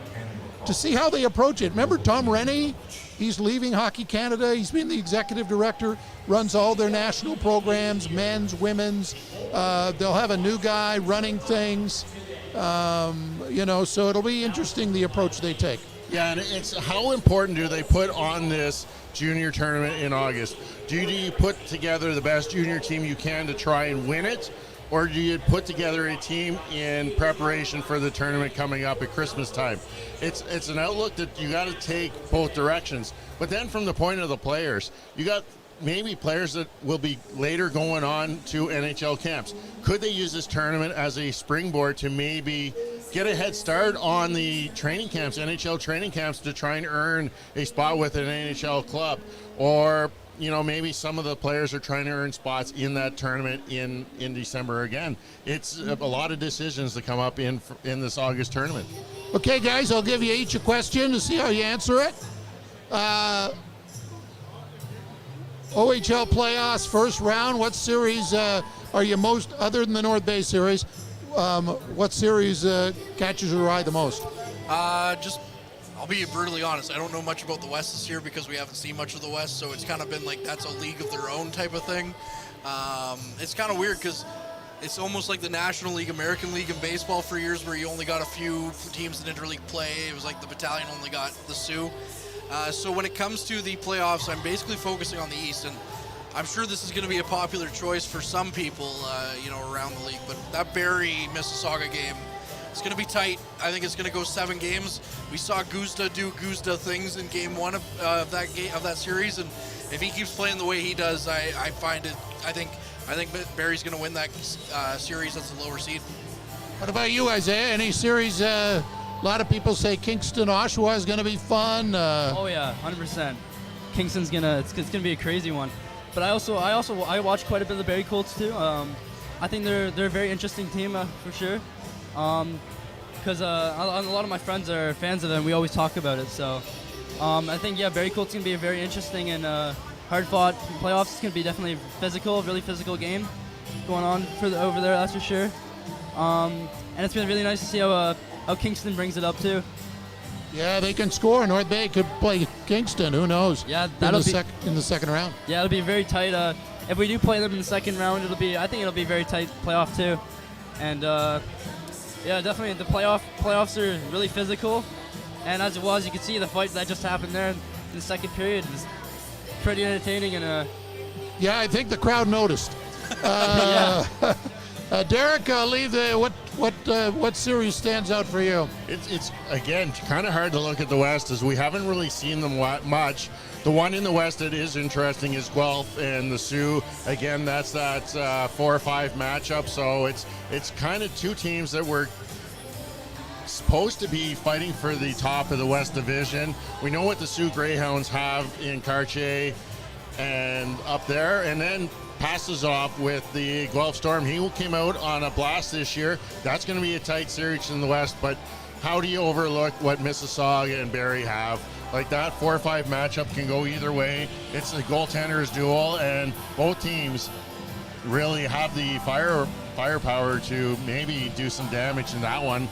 see how they approach it. Remember Tom Rennie? He's leaving Hockey Canada. He's been the executive director, runs all their national programs, men's, women's. They'll have a new guy running things, so it'll be interesting the approach they take. Yeah, and it's how important do they put on this junior tournament in August? Do you put together the best junior team you can to try and win it? Or do you put together a team in preparation for the tournament coming up at Christmas time? It's an outlook that you got to take both directions. But then from the point of the players, you got maybe players that will be later going on to NHL camps. Could they use this tournament as a springboard to maybe get a head start on the training camps, NHL training camps, to try and earn a spot with an NHL club? Or maybe some of the players are trying to earn spots in that tournament in December again. It's a lot of decisions that come up in this August tournament. Okay, guys, I'll give you each a question to see how you answer it. OHL playoffs, first round. What series are you most, other than the North Bay series, what series catches your eye the most? I'll be brutally honest. I don't know much about the West this year because we haven't seen much of the West, so it's kind of been like that's a league of their own type of thing. It's kind of weird because it's almost like the National League, American League in baseball for years where you only got a few teams in interleague play. It was like the Battalion only got the Sioux. So when it comes to the playoffs, I'm basically focusing on the East, and I'm sure this is going to be a popular choice for some people, around the league. But that Barrie-Mississauga game, it's going to be tight. I think it's going to go 7 games. We saw Guzda do Guzda things in Game 1 of that series, and if he keeps playing the way he does, I think Barrie's going to win that series. That's a lower seed. What about you, Isaiah? Any series? A lot of people say Kingston Oshawa is going to be fun. Oh yeah, 100%. Kingston's it's gonna be a crazy one. But I watch quite a bit of the Barrie Colts too. I think they're a very interesting team for sure. Because a lot of my friends are fans of them. We always talk about it. So I think Barrie Colts gonna be a very interesting and hard-fought playoffs. It's gonna be definitely really physical game going on over there. That's for sure. And it's been really nice to see how Kingston brings it up too. Yeah, they can score. North Bay could play Kingston. Who knows? Yeah, in the second round. Yeah, it'll be very tight. If we do play them in the second round, I think it'll be very tight playoff too. And definitely the playoffs are really physical. And as you can see, the fight that just happened there in the second period was pretty entertaining. And yeah, I think the crowd noticed. Derek, what series stands out for you? It's again kind of hard to look at the West as we haven't really seen them much. The one in the West that is interesting is Guelph and the Sioux. Again, that's that 4 or 5 matchup. So it's kind of two teams that were supposed to be fighting for the top of the West Division. We know what the Sioux Greyhounds have in Cartier and up there, and then passes off with the Guelph Storm. He came out on a blast this year. That's going to be a tight series in the West, but how do you overlook what Mississauga and Barrie have? Like that 4 or 5 matchup can go either way. It's a goaltenders duel, and both teams really have the firepower to maybe do some damage in that one.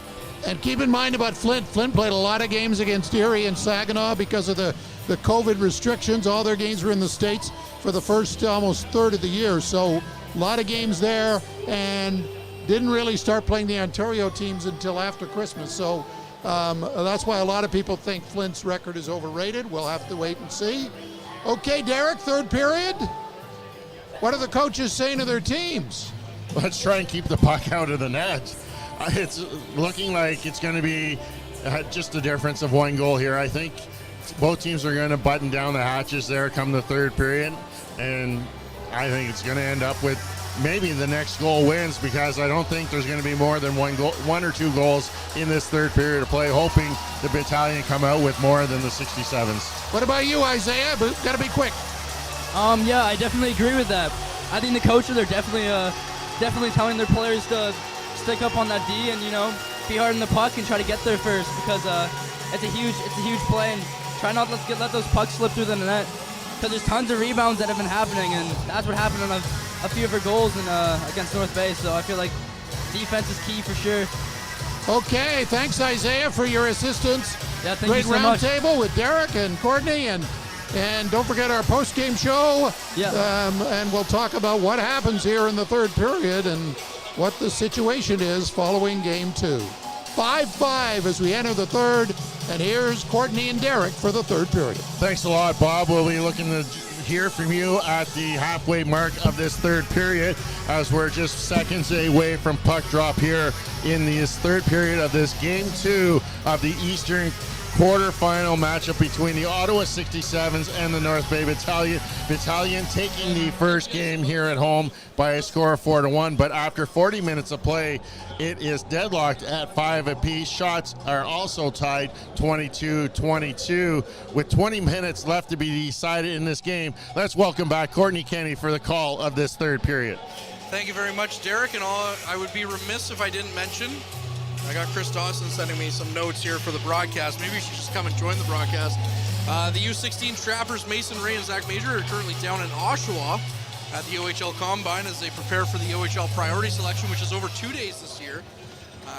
And keep in mind about Flint. Flint played a lot of games against Erie and Saginaw because of the COVID restrictions. All their games were in the States for the first almost third of the year. So a lot of games there, and didn't really start playing the Ontario teams until after Christmas. So that's why a lot of people think Flint's record is overrated. We'll have to wait and see. Okay, Derek, third period. What are the coaches saying to their teams? Let's try and keep the puck out of the net. It's looking like it's going to be just a difference of 1 goal here. I think both teams are going to button down the hatches there come the third period, and I think it's going to end up with maybe the next goal wins, because I don't think there's going to be more than 1 or 2 goals in this third period of play, hoping the Battalion come out with more than the 67s. What about you, Isaiah? Got to be quick. Yeah, I definitely agree with that. I think the coaches are definitely telling their players to stick up on that D and be hard on the puck and try to get there first, because it's a huge play, and try not to let those pucks slip through the net, because there's tons of rebounds that have been happening, and that's what happened on a few of our goals against North Bay. So I feel like defense is key for sure. Okay, thanks Isaiah for your assistance. Yeah, thank Great you so much. roundtable with Derek and Courtney, and don't forget our post-game show. Yeah. And we'll talk about what happens here in the third period and what the situation is following game 2. 5-5 as we enter the third, and here's Courtney and Derek for the third period. Thanks a lot, Bob. We'll be looking to hear from you at the halfway mark of this third period, as we're just seconds away from puck drop here in this third period of this game 2 of the Eastern quarterfinal matchup between the Ottawa 67s and the North Bay Battalion. Battalion taking the first game here at home by a score of 4-1, but after 40 minutes of play, it is deadlocked at 5 apiece. Shots are also tied 22-22 with 20 minutes left to be decided in this game. Let's welcome back Courtney Kenny for the call of this third period. Thank you very much, Derek, and I would be remiss if I didn't mention, I got Chris Dawson sending me some notes here for the broadcast. Maybe you should just come and join the broadcast. The U16 Trappers, Mason Ray and Zach Major, are currently down in Oshawa at the OHL Combine as they prepare for the OHL Priority Selection, which is over 2 days this year.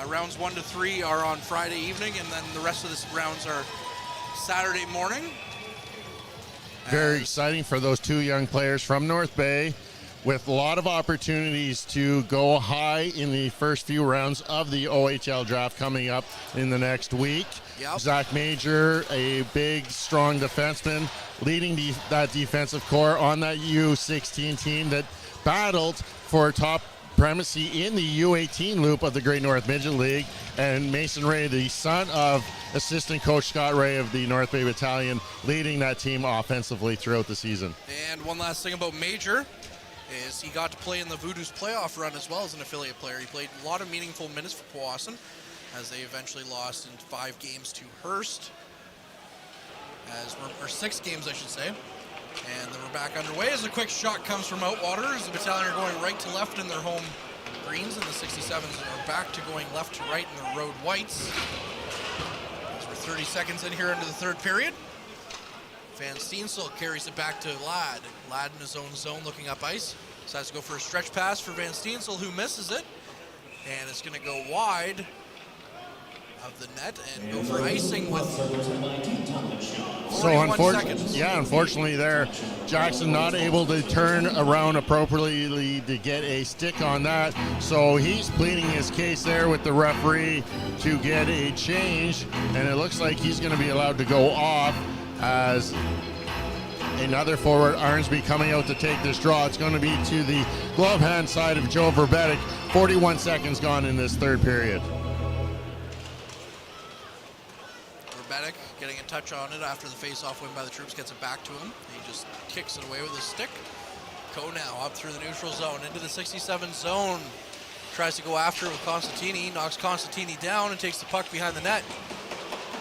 Rounds 1 to 3 are on Friday evening, and then the rest of the rounds are Saturday morning. Very exciting for those 2 young players from North Bay, with a lot of opportunities to go high in the first few rounds of the OHL draft coming up in the next week. Yep. Zach Major, a big, strong defenseman, leading that defensive core on that U16 team that battled for top primacy in the U18 loop of the Great North Midget League. And Mason Ray, the son of assistant coach Scott Ray of the North Bay Battalion, leading that team offensively throughout the season. And one last thing about Major is he got to play in the Voodoo's playoff run as well as an affiliate player. He played a lot of meaningful minutes for Powassan as they eventually lost in 5 games to Hearst. Or 6 games, I should say. And then we're back underway as a quick shot comes from Outwater as the Battalion are going right to left in their home greens, and the 67s are back to going left to right in their road whites. As we're 30 seconds in here into the third period. Van Steensel carries it back to Ladd. Ladd in his own zone looking up ice. Decides to go for a stretch pass for Van Steensel, who misses it. And it's going to go wide of the net and go for icing with 41 seconds. Unfortunately there, Jackson not able to turn around appropriately to get a stick on that. So he's pleading his case there with the referee to get a change. And it looks like he's going to be allowed to go off as another forward, Arnsby, coming out to take this draw. It's going to be to the glove hand side of Joe Verbetic. 41 seconds gone in this third period. Verbetic getting a touch on it after the face-off win by the Troops gets it back to him. He just kicks it away with his stick. Coe now up through the neutral zone into the 67 zone. Tries to go after it with Constantini, knocks Constantini down and takes the puck behind the net.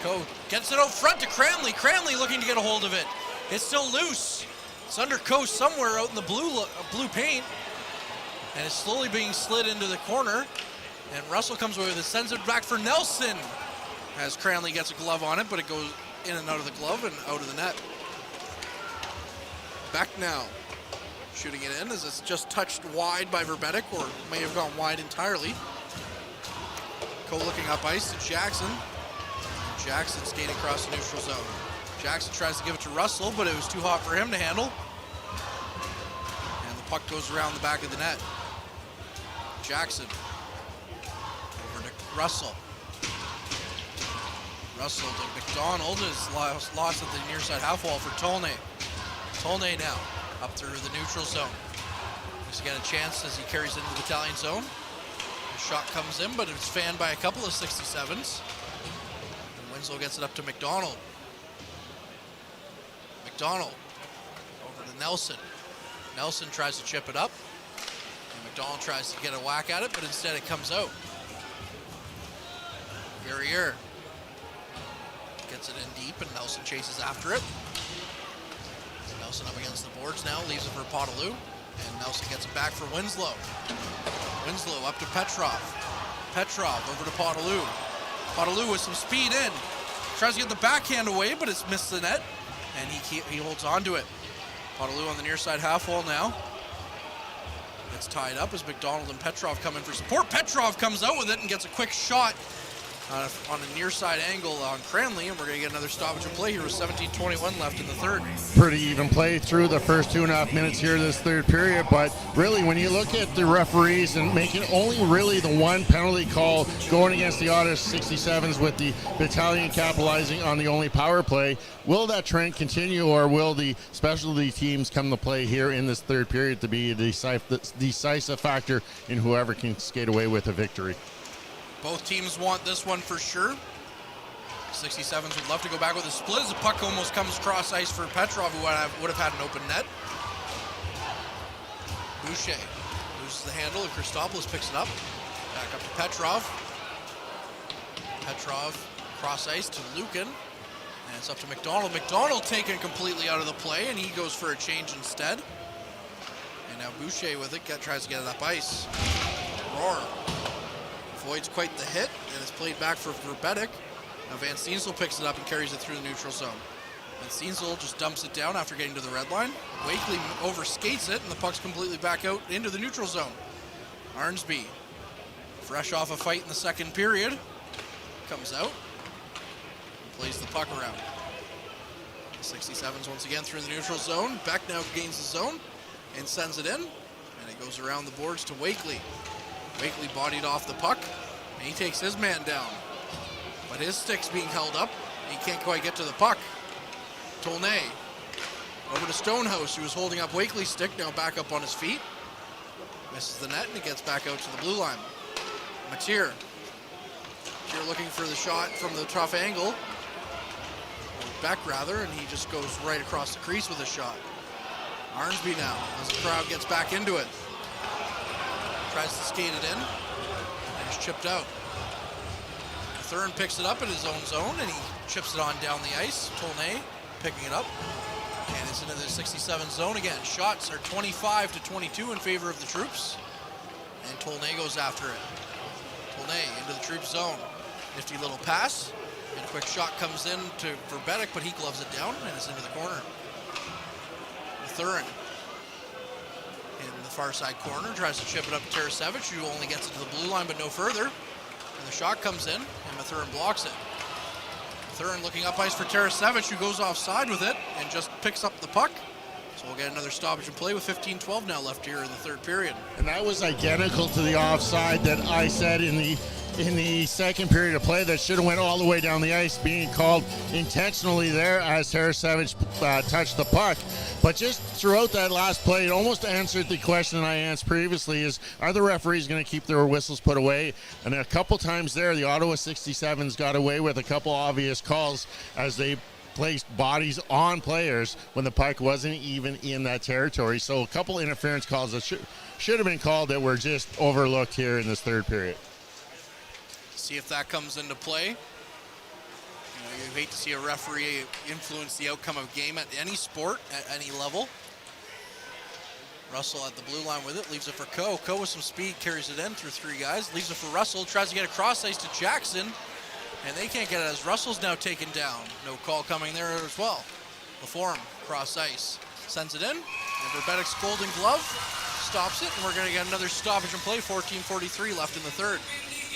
Coe gets it out front to Cranley. Cranley looking to get a hold of it. It's still loose. It's under Coe somewhere out in the blue paint. And it's slowly being slid into the corner. And Russell comes away with it, sends it back for Nelson. As Cranley gets a glove on it, but it goes in and out of the glove and out of the net. Beck now shooting it in as it's just touched wide by Verbetic, or may have gone wide entirely. Coe looking up ice to Jackson. Jackson skating across the neutral zone. Jackson tries to give it to Russell, but it was too hot for him to handle. And the puck goes around the back of the net. Jackson over to Russell. Russell to McDonald is lost at the near side half wall for Tolnay. Tolnay now up through the neutral zone. He's got a chance as he carries into the Battalion zone. The shot comes in, but it's fanned by a couple of 67s. Winslow gets it up to McDonald. McDonald over to Nelson. Nelson tries to chip it up. And McDonald tries to get a whack at it, but instead it comes out. Guerrier gets it in deep, and Nelson chases after it. Nelson up against the boards now, leaves it for Potaloo. And Nelson gets it back for Winslow. Winslow up to Petrov. Petrov over to Podolou. Podolou with some speed in. Tries to get the backhand away, but it's missed the net. And he holds on to it. Podolou on the near side half wall now. It's tied up as McDonald and Petrov come in for support. Petrov comes out with it and gets a quick shot on a near side angle on Cranley, and we're going to get another stoppage and play here with 17:21 left in the third. Pretty even play through the first 2.5 minutes here this third period, but really when you look at the referees and making only really the one penalty call going against the Ottawa 67s with the Battalion capitalizing on the only power play, will that trend continue, or will the specialty teams come to play here in this third period to be a decisive factor in whoever can skate away with a victory? Both teams want this one for sure. 67s would love to go back with a split as the puck almost comes cross ice for Petrov, who would have had an open net. Boucher loses the handle and Christopoulos picks it up. Back up to Petrov. Petrov cross ice to Lukin. And it's up to McDonald. McDonald taken completely out of the play, and he goes for a change instead. And now Boucher with it, tries to get it up ice. Roar. Avoids quite the hit, and it's played back for Verbetic. Now Van Steensel picks it up and carries it through the neutral zone. Van Steensel just dumps it down after getting to the red line. Wakely overskates it, and the puck's completely back out into the neutral zone. Arnsby, fresh off a fight in the second period, comes out and plays the puck around. The 67s once again through the neutral zone. Beck now gains the zone and sends it in, and it goes around the boards to Wakely. Wakely bodied off the puck, and he takes his man down. But his stick's being held up, and he can't quite get to the puck. Tolnay over to Stonehouse, who was holding up Wakely's stick, now back up on his feet. Misses the net, and it gets back out to the blue line. Mateer looking for the shot from the tough angle. Or Beck, rather, and he just goes right across the crease with a shot. Arnsby now, as the crowd gets back into it. Tries to skate it in, and it's chipped out. Thurn picks it up in his own zone, and he chips it on down the ice. Tolnay picking it up, and it's into the 67 zone again. Shots are 25-22 in favor of the troops, and Tolnay goes after it. Tolnay into the troops zone. Nifty little pass, and a quick shot comes in to Verbetic, but he gloves it down, and it's into the corner. Thurin in the far side corner, tries to chip it up to Tarasevic, who only gets it to the blue line but no further. And the shot comes in, and Mathurin blocks it. Mathurin looking up ice for Tarasevic, who goes offside with it and just picks up the puck. So we'll get another stoppage and play with 15-12 now left here in the third period. And that was identical to the offside that I said in the second period of play that should have went all the way down the ice, being called intentionally there as Tarasevic touched the puck. But just throughout that last play, it almost answered the question I asked previously, is are the referees going to keep their whistles put away? And a couple times there, the Ottawa 67s got away with a couple obvious calls as they placed bodies on players when the puck wasn't even in that territory. So a couple interference calls that should have been called that were just overlooked here in this third period. See if that comes into play. You hate to see a referee influence the outcome of a game at any sport, at any level. Russell at the blue line with it, leaves it for Coe. Coe with some speed, carries it in through three guys, leaves it for Russell, tries to get across ice to Jackson, and they can't get it as Russell's now taken down. No call coming there as well. Laforme, cross ice, sends it in, and Verbetic's golden glove stops it, and we're going to get another stoppage and play, 14:43 left in the third.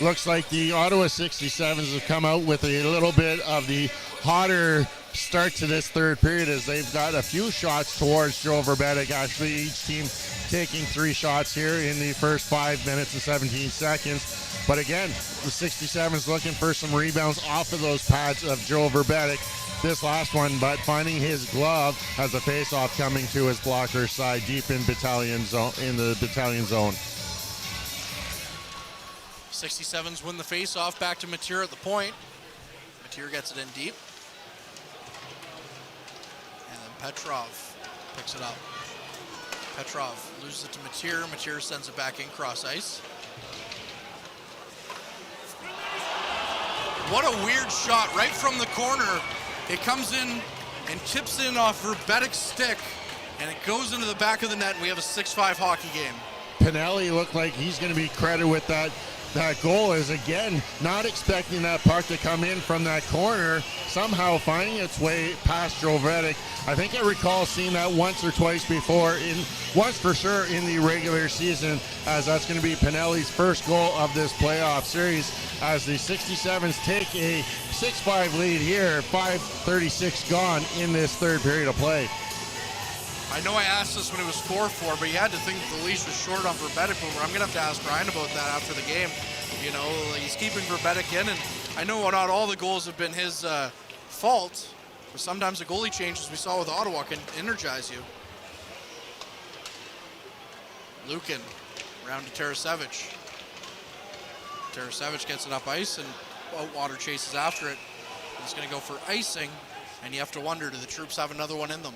Looks like the Ottawa 67s have come out with a little bit of the hotter start to this third period as they've got a few shots towards Joe Verbetic. Actually, each team taking 3 shots here in the first 5 minutes and 17 seconds. But again, the 67s looking for some rebounds off of those pads of Joe Verbetic. This last one, but finding his glove as a face-off coming to his blocker side deep in Battalion zone, in the Battalion zone. 67s win the face-off, back to Mateer at the point. Mateer gets it in deep. And then Petrov picks it up. Petrov loses it to Mateer. Mateer sends it back in cross ice. What a weird shot right from the corner. It comes in and tips in off Verbetic's stick, and it goes into the back of the net, and we have a 6-5 hockey game. Pinelli looked like he's going to be credited with that that goal is, again, not expecting that puck to come in from that corner, somehow finding its way past Jovetic. I think I recall seeing that once or twice before, once for sure in the regular season, as that's going to be Pinelli's first goal of this playoff series, as the 67s take a 6-5 lead here, 5:36 gone in this third period of play. I know I asked this when it was 4-4, but you had to think the leash was short on Verbetic, but I'm going to have to ask Brian about that after the game. You know, he's keeping Verbetic in, and I know not all the goals have been his fault, but sometimes the goalie changes we saw with Ottawa can energize you. Lukin around to Tarasevic. Tarasevic gets it up ice, and Water chases after it. He's going to go for icing, and you have to wonder, do the Troops have another one in them?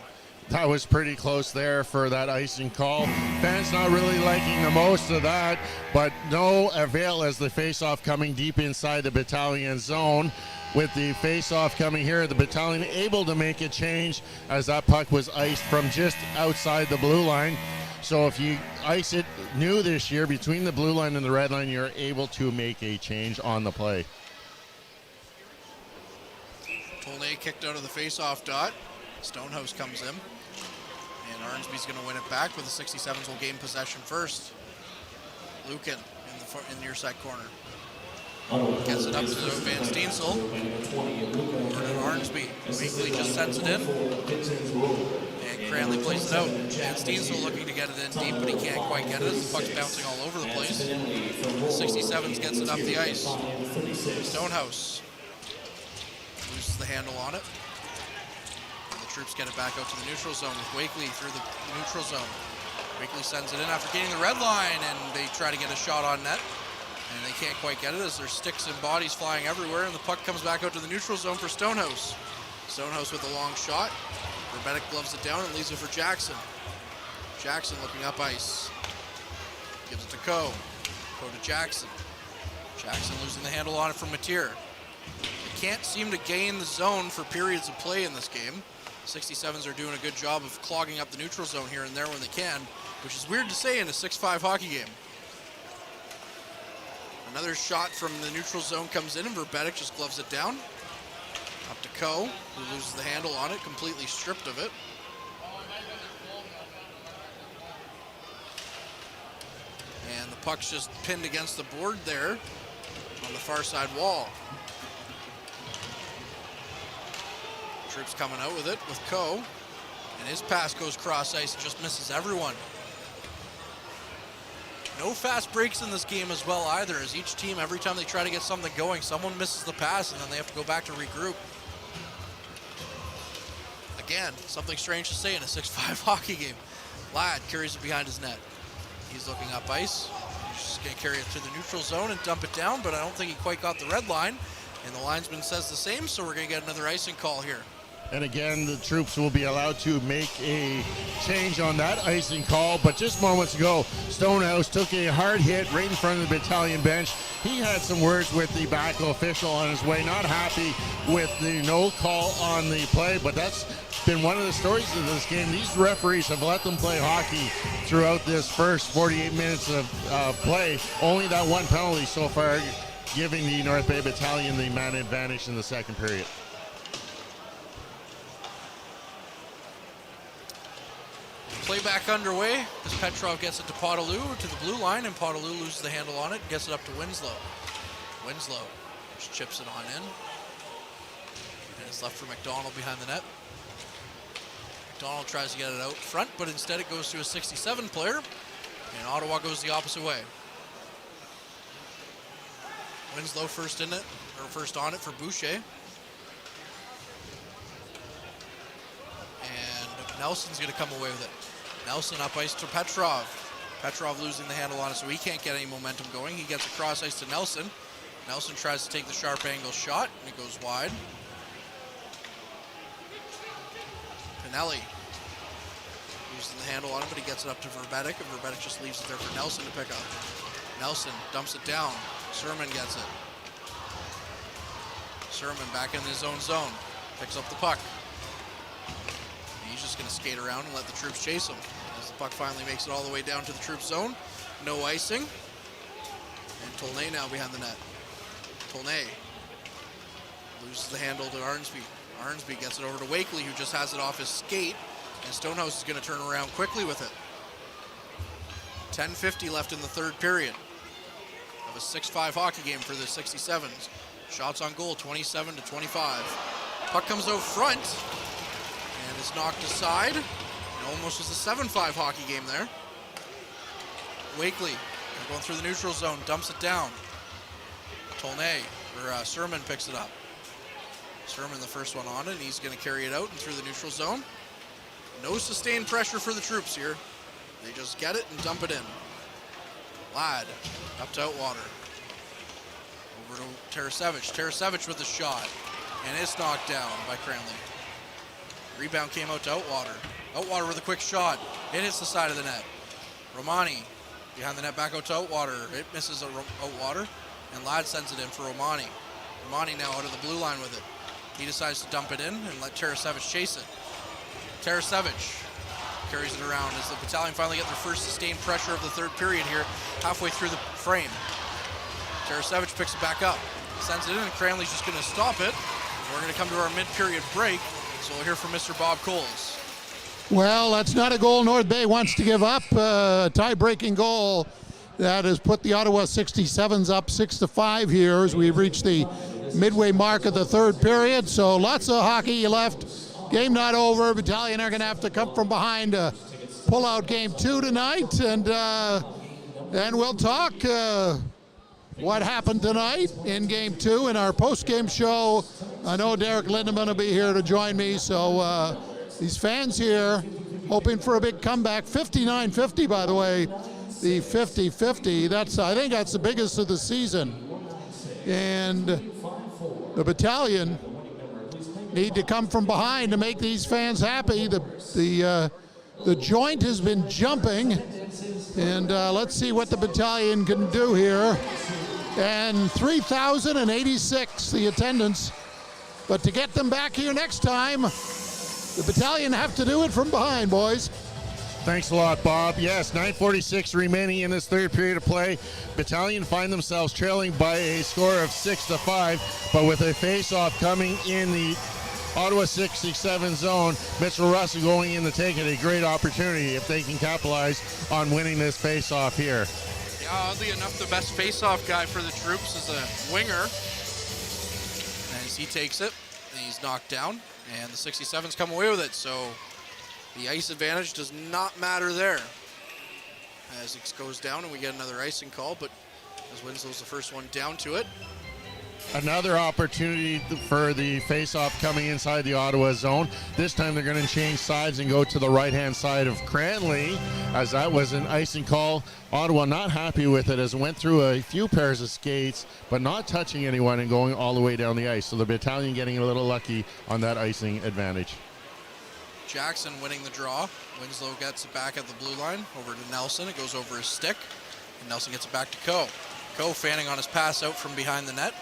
That was pretty close there for that icing call. Fans not really liking the most of that, but no avail as the faceoff coming deep inside the Battalion zone. With the faceoff coming here, the Battalion able to make a change as that puck was iced from just outside the blue line. So if you ice it new this year between the blue line and the red line, you're able to make a change on the play. Tolnay kicked out of the faceoff dot. Stonehouse comes in. And Arnsby's going to win it back, with the 67s will gain possession first. Lukin in the near side corner. Gets it up to Van Steensel. Arnsby. Weekly just sends it in. And Cranley plays it out. Van Steensel looking to get it in deep, but he can't quite get it. The puck's bouncing all over the place. 67s gets it up the ice. Stonehouse loses the handle on it. Troops get it back out to the neutral zone with Wakely through the neutral zone. Wakely sends it in after getting the red line, and they try to get a shot on net, and they can't quite get it as there's sticks and bodies flying everywhere, and the puck comes back out to the neutral zone for Stonehouse. Stonehouse with a long shot. Verbetic gloves it down and leaves it for Jackson. Jackson looking up ice. Gives it to Coe. Coe to Jackson. Jackson losing the handle on it from Mateer. They can't seem to gain the zone for periods of play in this game. 67s are doing a good job of clogging up the neutral zone here and there when they can, which is weird to say in a 6-5 hockey game. Another shot from the neutral zone comes in, and Verbetic just gloves it down. Up to Coe, who loses the handle on it, completely stripped of it. And the puck's just pinned against the board there on the far side wall. Troops coming out with it with Coe, and his pass goes cross ice and just misses everyone. No fast breaks in this game as well either, as each team, every time they try to get something going, someone misses the pass and then they have to go back to regroup. Again, something strange to say in a 6-5 hockey game. Ladd carries it behind his net. He's looking up ice. He's just going to carry it to the neutral zone and dump it down, but I don't think he quite got the red line. And the linesman says the same, so we're going to get another icing call here. And again, the Troops will be allowed to make a change on that icing call. But just moments ago, Stonehouse took a hard hit right in front of the Battalion bench. He had some words with the back official on his way. Not happy with the no call on the play, but that's been one of the stories of this game. These referees have let them play hockey throughout this first 48 minutes of play. Only that one penalty so far, giving the North Bay Battalion the man advantage in the second period. Play back underway as Petrov gets it to Podolou to the blue line, and Podolou loses the handle on it and gets it up to Winslow. Winslow just chips it on in. And it's left for McDonald behind the net. McDonald tries to get it out front, but instead it goes to a 67 player, and Ottawa goes the opposite way. Winslow first in it, or first on it for Boucher. And Nelson's going to come away with it. Nelson up ice to Petrov. Petrov losing the handle on it, so he can't get any momentum going. He gets across ice to Nelson. Nelson tries to take the sharp angle shot, and it goes wide. Pinelli losing the handle on it, but he gets it up to Verbetic, and Verbetic just leaves it there for Nelson to pick up. Nelson dumps it down. Sermon gets it. Sermon back in his own zone. Picks up the puck. He's just going to skate around and let the Troops chase him. As the puck finally makes it all the way down to the Troops zone. No icing. And Tolnay now behind the net. Tolnay loses the handle to Arnsby. Arnsby gets it over to Wakely, who just has it off his skate, and Stonehouse is going to turn around quickly with it. 10:50 left in the third period of a 6-5 hockey game for the 67s. Shots on goal, 27-25. Puck comes out front and is knocked aside. It almost was a 7-5 hockey game there. Wakely going through the neutral zone, dumps it down. Tolnay, or Sermon picks it up. Sermon the first one on it, and he's going to carry it out and through the neutral zone. No sustained pressure for the troops here. They just get it and dump it in. Ladd up to Outwater. Over to Tarasevich. Tarasevich with a shot, and it's knocked down by Cranley. Rebound came out to Outwater. Outwater with a quick shot. It hits the side of the net. Romani behind the net, back out to Outwater. It misses Outwater, and Ladd sends it in for Romani. Romani now out of the blue line with it. He decides to dump it in and let Tarasevich chase it. Tarasevich carries it around as the Battalion finally get their first sustained pressure of the third period here, halfway through the frame. Tarasevich picks it back up, sends it in, and Cranley's just going to stop it. We're going to come to our mid-period break, so we'll hear from Mr. Bob Coles. Well, that's not a goal North Bay wants to give up. A tie-breaking goal that has put the Ottawa 67s up 6-5 here as we've reached the midway mark of the third period. So lots of hockey left. Game not over. Battalion are going to have to come from behind to pull out game 2 tonight. And we'll talk what happened tonight in game 2 in our post-game show. I know Derek Lindemann will be here to join me. So these fans here hoping for a big comeback. 59-50, by the way. The 50-50. I think that's the biggest of the season. And the Battalion need to come from behind to make these fans happy. The joint has been jumping, and let's see what the Battalion can do here. And 3,086 the attendance, but to get them back here next time, the Battalion have to do it from behind, boys. Thanks a lot, Bob. Yes, 9:46 remaining in this third period of play. Battalion find themselves trailing by a score of 6-5, but with a face-off coming in the Ottawa 67 zone, Mitchell Russell going in to take it. A great opportunity if they can capitalize on winning this face-off here. Yeah, oddly enough, the best face-off guy for the troops is a winger. As he takes it, and he's knocked down, and the 67s come away with it, so the ice advantage does not matter there. As it goes down and we get another icing call, but as Winslow's the first one down to it. Another opportunity for the face-off coming inside the Ottawa zone. This time they're going to change sides and go to the right-hand side of Cranley, as that was an icing call. Ottawa not happy with it as it went through a few pairs of skates, but not touching anyone and going all the way down the ice. So the Battalion getting a little lucky on that icing advantage. Jackson winning the draw. Winslow gets it back at the blue line over to Nelson. It goes over his stick, and Nelson gets it back to Coe. Coe fanning on his pass out from behind the net.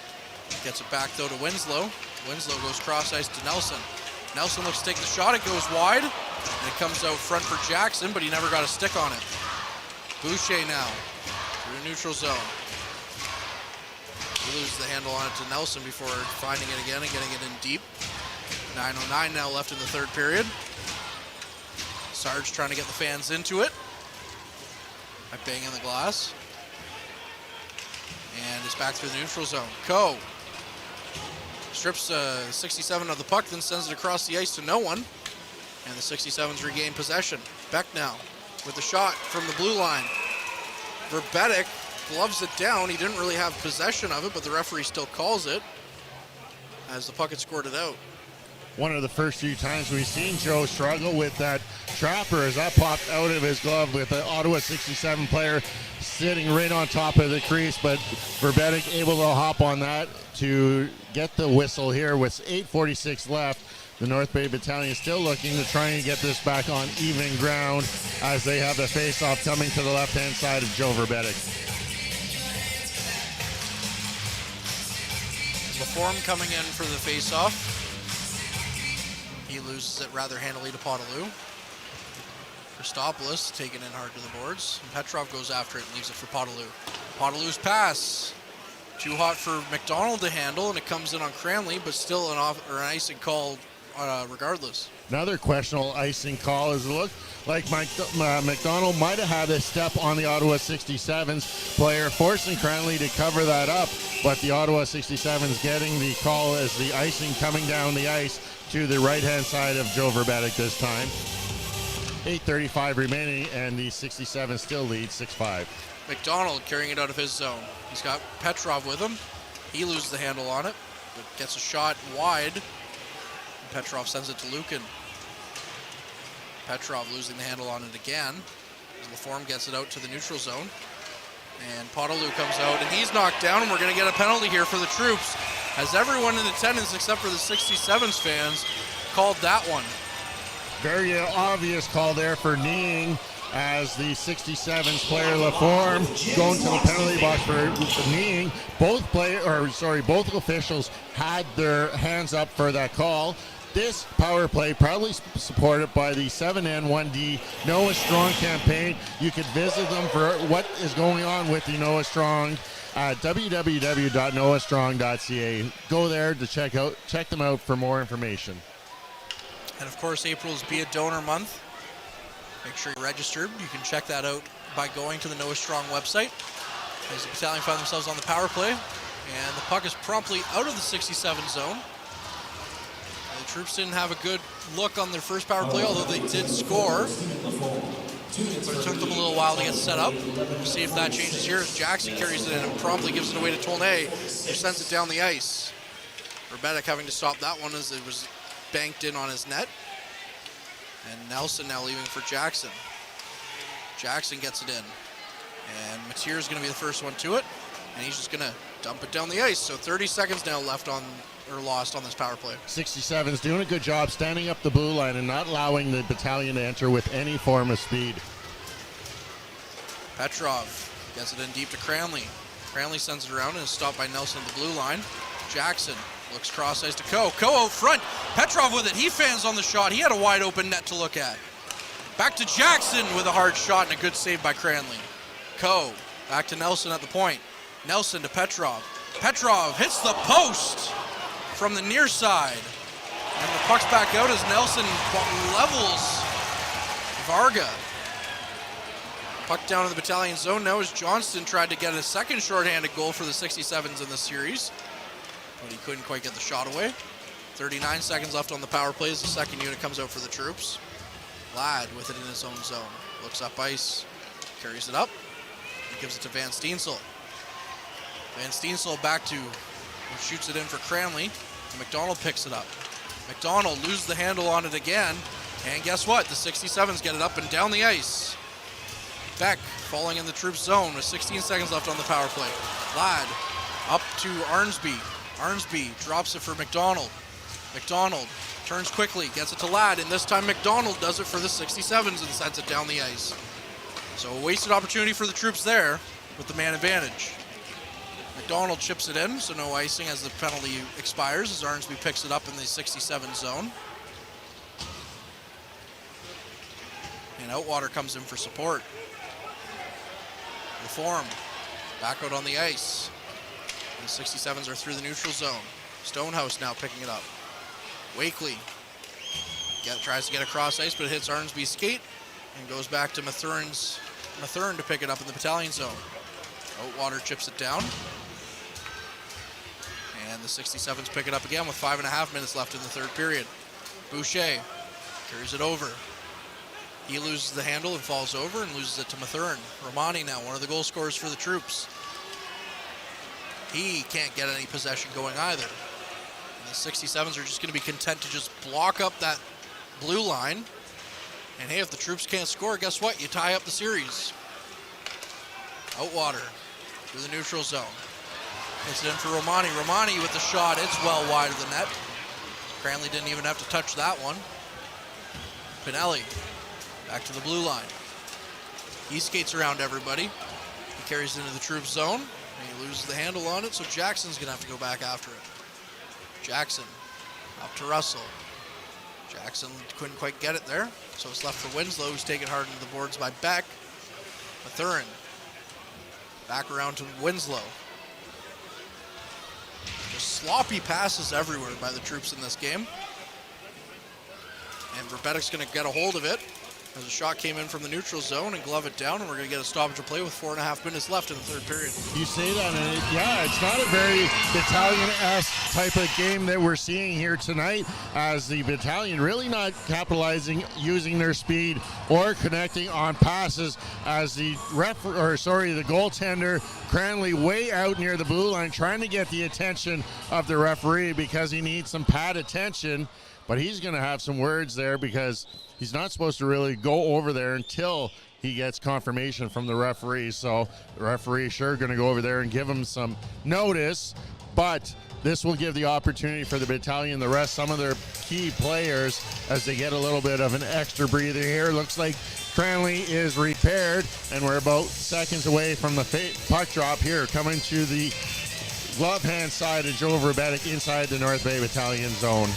Gets it back, though, to Winslow. Winslow goes cross-ice to Nelson. Nelson looks to take the shot. It goes wide, and it comes out front for Jackson, but he never got a stick on it. Boucher now through the neutral zone. He loses the handle on it to Nelson before finding it again and getting it in deep. 9:09 now left in the third period. Sarge trying to get the fans into it by banging the glass. And it's back through the neutral zone. Coe strips 67 of the puck, then sends it across the ice to no one. And the 67s regain possession. Beck now with the shot from the blue line. Verbetic gloves it down. He didn't really have possession of it, but the referee still calls it as the puck had scored it out. One of the first few times we've seen Joe struggle with that trapper as that popped out of his glove with the Ottawa 67 player sitting right on top of the crease, but Verbetic able to hop on that to get the whistle here with 8:46 left. The North Bay Battalion still looking to try and get this back on even ground as they have the face-off coming to the left-hand side of Joe Verbetic. LaForme coming in for the face-off. He loses it rather handily to Potaloo. For Christopoulos taken in hard to the boards. And Petrov goes after it and leaves it for Podolou. Podolou's pass. Too hot for McDonald to handle, and it comes in on Cranley, but still an icing call regardless. Another questionable icing call is it looked like McDonald might have had a step on the Ottawa 67s player, forcing Cranley to cover that up, but the Ottawa 67s getting the call as the icing coming down the ice to the right-hand side of Joe Verbetic this time. 8:35 remaining, and the 67 still lead 6-5. McDonald carrying it out of his zone. He's got Petrov with him. He loses the handle on it, but gets a shot wide. And Petrov sends it to Lukin. Petrov losing the handle on it again. As Laforme gets it out to the neutral zone. And Podolou comes out, and he's knocked down, and we're going to get a penalty here for the Troops. As everyone in attendance, except for the 67s fans, called that one. Very obvious call there for kneeing, as the 67's player Laforme going to the penalty box for kneeing. Both officials had their hands up for that call. This power play proudly supported by the 7N1D Noah Strong campaign. You could visit them for what is going on with the Noah Strong at www.noahstrong.ca. Go there to check them out for more information. And of course, April is Be a Donor Month. Make sure you're registered. You can check that out by going to the Noah Strong website. As the Battalion find themselves on the power play, and the puck is promptly out of the 67 zone. The Troops didn't have a good look on their first power play, although they did score. But it took them a little while to get set up. We'll see if that changes here as Jackson carries it in and promptly gives it away to Tournay, who sends it down the ice. Verbetic having to stop that one as it was banked in on his net. And Nelson now leaving for Jackson. Jackson gets it in. And Mateer's going to be the first one to it. And he's just going to dump it down the ice. So 30 seconds now left lost on this power play. 67's doing a good job standing up the blue line and not allowing the Battalion to enter with any form of speed. Petrov gets it in deep to Cranley. Cranley sends it around and is stopped by Nelson at the blue line. Jackson looks cross ice to Coe. Coe out front. Petrov with it. He fans on the shot. He had a wide open net to look at. Back to Jackson with a hard shot and a good save by Cranley. Coe back to Nelson at the point. Nelson to Petrov. Petrov hits the post from the near side. And the puck's back out as Nelson levels Varga. Puck down in the Battalion zone now as Johnston tried to get a second shorthanded goal for the 67s in this series, but he couldn't quite get the shot away. 39 seconds left on the power play as the second unit comes out for the Troops. Ladd with it in his own zone. Looks up ice, carries it up, and gives it to Van Steensel. Van Steensel back to, shoots it in for Cranley. McDonald picks it up. McDonald loses the handle on it again, and guess what? The 67s get it up and down the ice. Beck falling in the Troops zone with 16 seconds left on the power play. Ladd up to Arnsby. Arnsby drops it for McDonald. McDonald turns quickly, gets it to Ladd, and this time McDonald does it for the 67s and sends it down the ice. So a wasted opportunity for the Troops there with the man advantage. McDonald chips it in, so no icing as the penalty expires as Arnsby picks it up in the 67 zone. And Outwater comes in for support. Laforme back out on the ice. The 67s are through the neutral zone. Stonehouse now picking it up. Wakely tries to get across ice, but it hits Arnsby's skate and goes back to Mathern to pick it up in the Battalion zone. Outwater chips it down. And the 67s pick it up again with 5.5 minutes left in the third period. Boucher carries it over. He loses the handle and falls over and loses it to Mathern. Romani now, one of the goal scorers for the Troops. He can't get any possession going either. And the 67s are just going to be content to just block up that blue line. And hey, if the Troops can't score, guess what? You tie up the series. Outwater through the neutral zone. Hits it in for Romani. Romani with the shot. It's well wide of the net. Cranley didn't even have to touch that one. Pinelli back to the blue line. He skates around everybody. He carries it into the Troops zone. And he loses the handle on it, so Jackson's going to have to go back after it. Jackson up to Russell. Jackson couldn't quite get it there, so it's left for Winslow, who's taken hard into the boards by Beck. Mathurin back around to Winslow. Just sloppy passes everywhere by the troops in this game. And Verbetic's going to get a hold of it as a shot came in from the neutral zone and glove it down, and we're going to get a stoppage of play with 4.5 minutes left in the third period. You say that, and it's not a very Battalion-esque type of game that we're seeing here tonight, as the Battalion really not capitalizing, using their speed or connecting on passes, as the goaltender Cranley way out near the blue line trying to get the attention of the referee because he needs some pad attention. But he's going to have some words there because he's not supposed to really go over there until he gets confirmation from the referee. So the referee sure going to go over there and give him some notice. But this will give the opportunity for the Battalion to rest some of their key players as they get a little bit of an extra breather here. Looks like Cranley is repaired, and we're about seconds away from the puck drop here, coming to the glove hand side of Joe Verbetic inside the North Bay Battalion zone.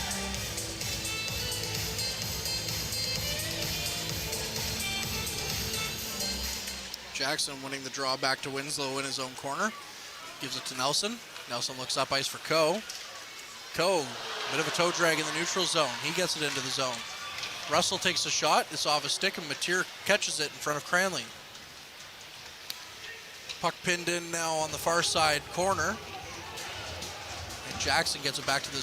Jackson winning the draw back to Winslow in his own corner. Gives it to Nelson. Nelson looks up ice for Coe. Coe, bit of a toe drag in the neutral zone. He gets it into the zone. Russell takes a shot. It's off a stick, and Mateer catches it in front of Cranley. Puck pinned in now on the far side corner. And Jackson gets it back to the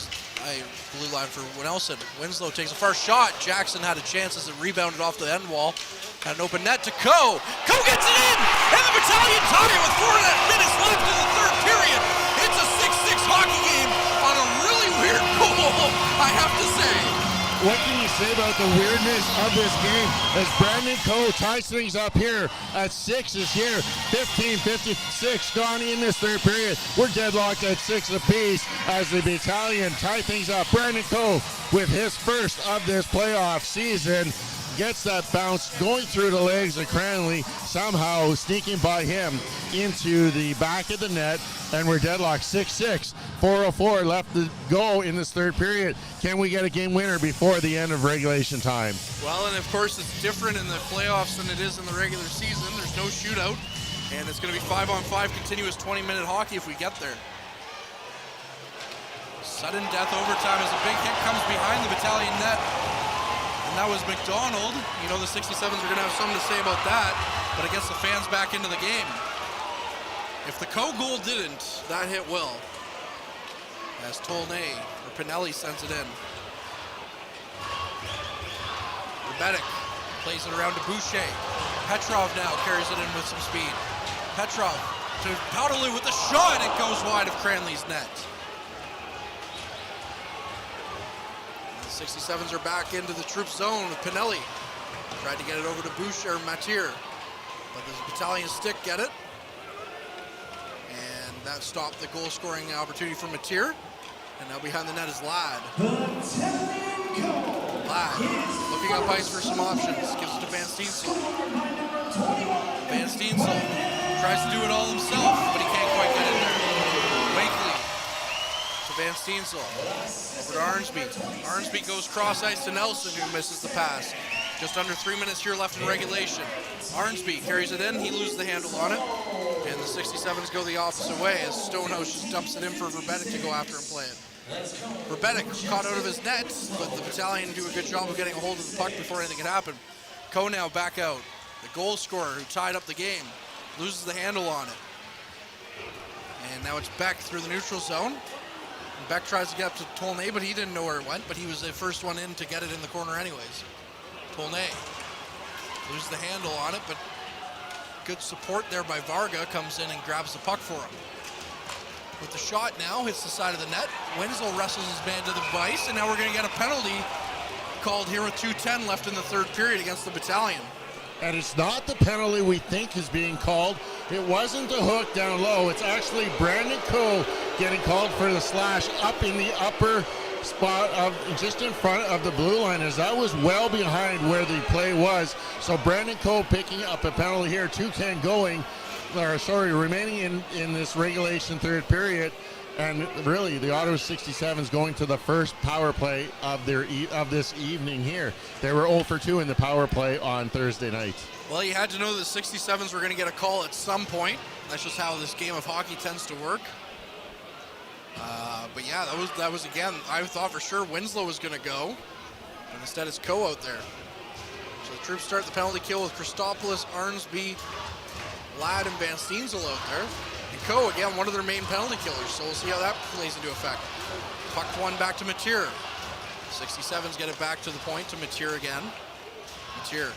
blue line for Nelson. Winslow takes a first shot. Jackson had a chance as it rebounded off the end wall. Had an open net to Coe. Coe gets it in! And the Battalion tie it with 4.5 minutes left in the third period. It's a 6-6 hockey game on a really weird goal, I have to say. What can you say about the weirdness of this game as Brandon Coe ties things up here at 6 is here. 15:56 gone in this third period. We're deadlocked at 6 apiece as the Battalion tie things up. Brandon Coe with his first of this playoff season. Gets that bounce going through the legs of Cranley, somehow sneaking by him into the back of the net, and we're deadlocked 6-6. 4:04 left to go in this third period. Can we get a game winner before the end of regulation time? Well, and of course it's different in the playoffs than it is in the regular season. There's no shootout, and it's going to be 5-on-5 continuous 20-minute hockey if we get there. Sudden death overtime as a big hit comes behind the Battalion net. And that was McDonald. You know the 67s are going to have something to say about that, but it gets the fans back into the game. If the Coe goal didn't, that hit will. As Tolnay, or Pinelli, sends it in. Verbetic plays it around to Boucher. Petrov now carries it in with some speed. Petrov to Powderloo with a shot. It goes wide of Cranley's net. 67s are back into the troop zone with Pinelli. Tried to get it over to Boucher, Mateer, but the Battalion stick get it. And that stopped the goal scoring opportunity for Mateer. And now behind the net is Ladd. Ladd looking up ice for some options. Gives it to Van Steensel. Van Steensel tries to do it all himself, but he can't quite get in there. Wakely to Van Steensel. Over to Arnsby. Arnsby goes cross ice to Nelson, who misses the pass. Just under 3 minutes here left in regulation. Arnsby carries it in. He loses the handle on it. And the 67s go the opposite way as Stonehouse just dumps it in for Verbetic to go after and play it. Verbetic caught out of his net, but the Battalion do a good job of getting a hold of the puck before anything can happen. Coe now back out. The goal scorer who tied up the game loses the handle on it. And now it's Beck through the neutral zone. And Beck tries to get up to Tolnay, but he didn't know where it went, but he was the first one in to get it in the corner anyways. Tolnay loses the handle on it, but good support there by Varga, comes in and grabs the puck for him. With the shot now, hits the side of the net. Winslow wrestles his man to the ice, and now we're going to get a penalty called here with 2:10 left in the third period against the Battalion. And it's not the penalty we think is being called. It wasn't the hook down low. It's actually Brandon Coe getting called for the slash up in the upper spot of just in front of the blue line, as that was well behind where the play was. So Brandon Coe picking up a penalty here. 2:10 going, remaining in this regulation third period. And really, the Ottawa 67s going to the first power play of this evening here. They were 0 for 2 in the power play on Thursday night. Well, you had to know the 67s were going to get a call at some point. That's just how this game of hockey tends to work. But yeah, that was again, I thought for sure Winslow was going to go, and instead it's Coe out there. So the Troops start the penalty kill with Christopoulos, Arnsby, Ladd, and Van Steensel out there. And Coe, again, one of their main penalty killers, so we'll see how that plays into effect. Puck one back to Mateer. 67s get it back to the point to Mateer again. Mateer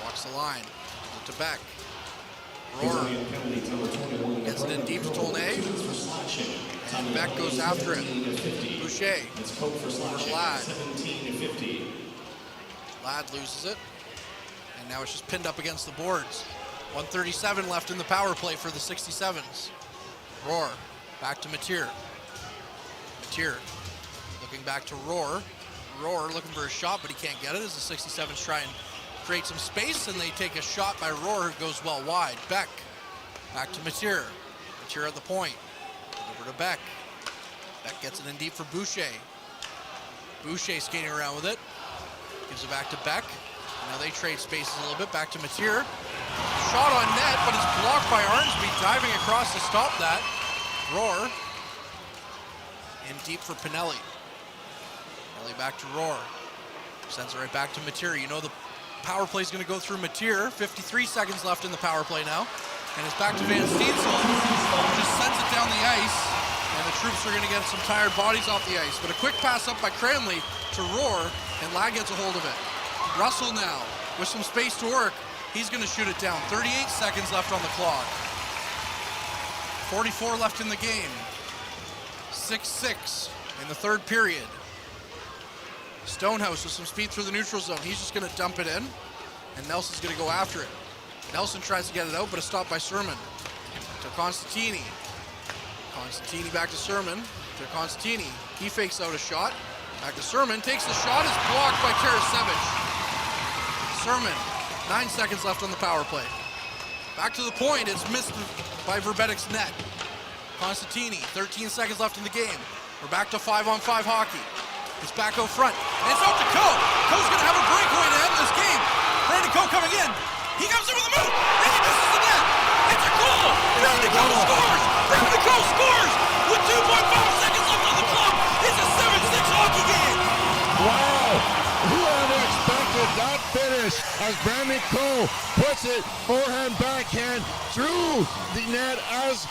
walks the line, gives it to Beck. Roar gets it in deep to Tolnay. And Beck goes after it. Boucher over to Ladd. Ladd loses it. And now it's just pinned up against the boards. 1:37 left in the power play for the 67s. Roar back to Mateer. Mateer looking back to Roar. Roar looking for a shot, but he can't get it as the 67s try and create some space, and they take a shot by Roar who goes well wide. Beck back to Mateer. Mateer at the point. Over to Beck. Beck gets it in deep for Boucher. Boucher skating around with it. Gives it back to Beck. Now they trade spaces a little bit. Back to Mateer. Shot on net, but it's blocked by Arnsby, diving across to stop that. Roar. In deep for Pinelli. Pinelli back to Roar. Sends it right back to Mateer. You know the power play is going to go through Mateer. 53 seconds left in the power play now. And it's back to Van Steensel. Just sends it down the ice. And the Troops are going to get some tired bodies off the ice. But a quick pass up by Cranley to Roar, and Ladd gets a hold of it. Russell now, with some space to work. He's going to shoot it down. 38 seconds left on the clock. 44 left in the game. 6-6 in the third period. Stonehouse with some speed through the neutral zone. He's just going to dump it in, and Nelson's going to go after it. Nelson tries to get it out, but it's stopped by Sermon. To Constantini. Constantini back to Sermon. To Constantini. He fakes out a shot. Back to Sermon. Takes the shot. It's blocked by Tarasevic. Sermon. 9 seconds left on the power play. Back to the point. It's missed by Verbetic's net. Constantini. 13 seconds left in the game. We're back to 5-on-5 hockey. It's back out front. And it's out to Coe. Coe's going to have a breakaway to end this game. Brandon Coe coming in. He comes in with a move. And he misses the net. It's a goal. Brandon Coe scores. Brandon Coe scores with 2.5 seconds left on the clock. It's a 7-6 hockey game. Wow. Whoever expected that finish as Brandon Coe puts it forehand, backhand through the net as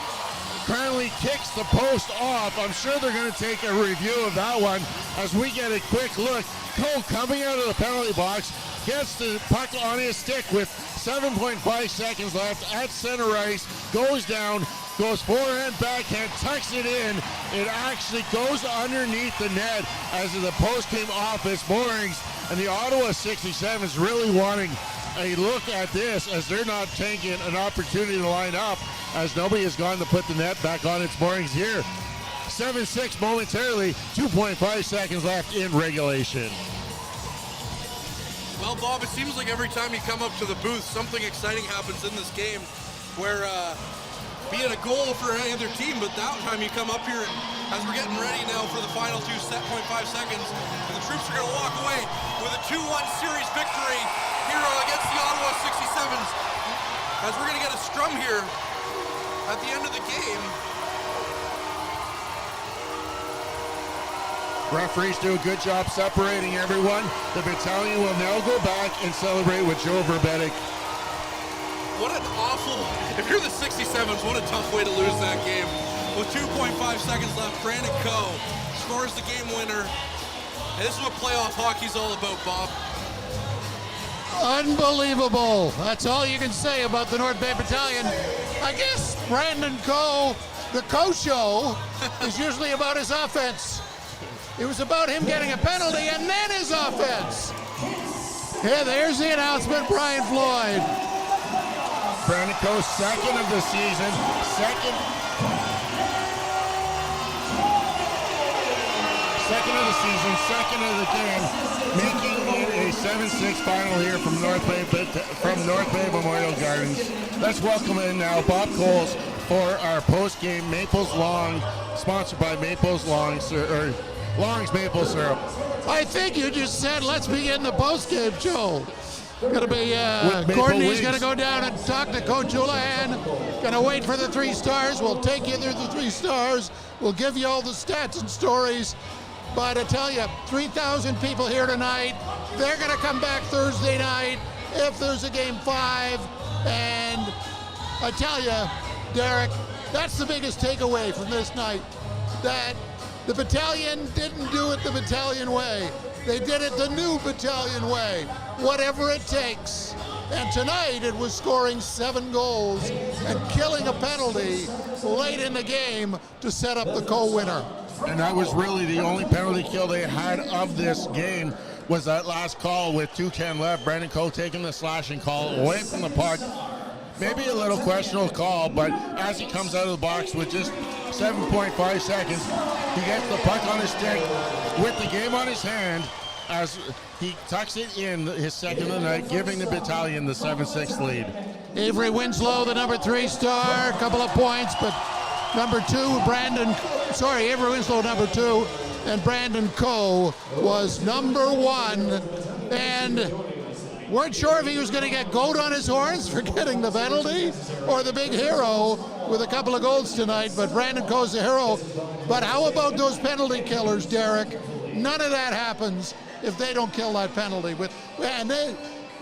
Cranley kicks the post off. I'm sure they're going to take a review of that one as we get a quick look. Coe coming out of the penalty box, gets the puck on his stick with 7.5 seconds left at center ice, goes down, goes forehand, backhand, tucks it in. It actually goes underneath the net as the post came off its moorings, and the Ottawa 67s really wanting a look at this as they're not taking an opportunity to line up as nobody has gone to put the net back on its moorings here. 7-6 momentarily, 2.5 seconds left in regulation. Well, Bob, it seems like every time you come up to the booth, something exciting happens in this game where, be it a goal for any other team, but that time you come up here as we're getting ready now for the final 2.5 seconds, and the Troops are going to walk away with a 2-1 series victory here against the Ottawa 67s as we're going to get a scrum here at the end of the game. Referees do a good job separating everyone. The Battalion will now go back and celebrate with Joe Verbetic. What an awful, if you're the 67s, what a tough way to lose that game. With 2.5 seconds left, Brandon Coe scores the game winner. And this is what playoff hockey's all about, Bob. Unbelievable. That's all you can say about the North Bay Battalion. I guess Brandon Coe, the Coe show, is usually about his offense. It was about him getting a penalty and then his offense. Yeah, there's the announcement, Brian Floyd. Brandon Coe, second of the season, second of the game, making it a 7-6 final here from North Bay Memorial Gardens. Let's welcome in now Bob Coles for our post-game Maples Long, sponsored by Maples Long, Long's Maple Syrup. I think you just said, let's begin the post-game show. Gonna be, Maple Courtney's Wings. gonna go down and talk to Coach Houlihan. Gonna wait for the 3 stars. We'll take you through the 3 stars. We'll give you all the stats and stories. But I tell you, 3,000 people here tonight. They're gonna come back Thursday night if there's a game 5. And I tell you, Derek, that's the biggest takeaway from this night. That the Battalion didn't do it the Battalion way. They did it the new Battalion way. Whatever it takes. And tonight it was scoring 7 goals and killing a penalty late in the game to set up the co-winner. And that was really the only penalty kill they had of this game, was that last call with 2:10 left. Brandon Coe taking the slashing call away from the puck. Maybe a little questionable call, but as he comes out of the box with just 7.5 seconds, he gets the puck on his stick with the game on his hand as he tucks it in, his second of the night, giving the Battalion the 7-6 lead. Avery Winslow, the number 3 star, a couple of points, but number 2, Avery Winslow, number 2, and Brandon Coe was number 1, and weren't sure if he was going to get goat on his horns for getting the penalty or the big hero with a couple of goals tonight, but Brandon Coe's the hero. But how about those penalty killers, Derek? None of that happens if they don't kill that penalty. And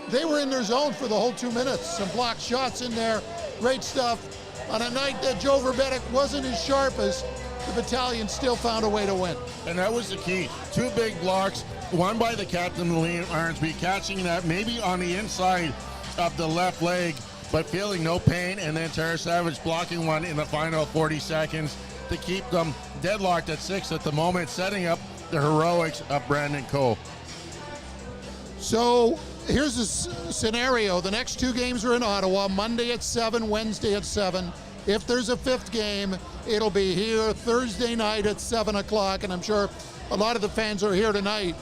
they were in their zone for the whole 2 minutes. Some blocked shots in there, great stuff. On a night that Joe Verbetic wasn't as sharp as, the Battalion still found a way to win. And that was the key. 2 big blocks, one by the captain, Liam Arnsby, catching that maybe on the inside of the left leg, but feeling no pain, and then Tara Savage blocking one in the final 40 seconds to keep them deadlocked at 6 at the moment, setting up the heroics of Brandon Coe. So here's the scenario. The next 2 games are in Ottawa, Monday at 7, Wednesday at 7. If there's a 5th game, it'll be here Thursday night at 7 o'clock, and I'm sure a lot of the fans are here tonight.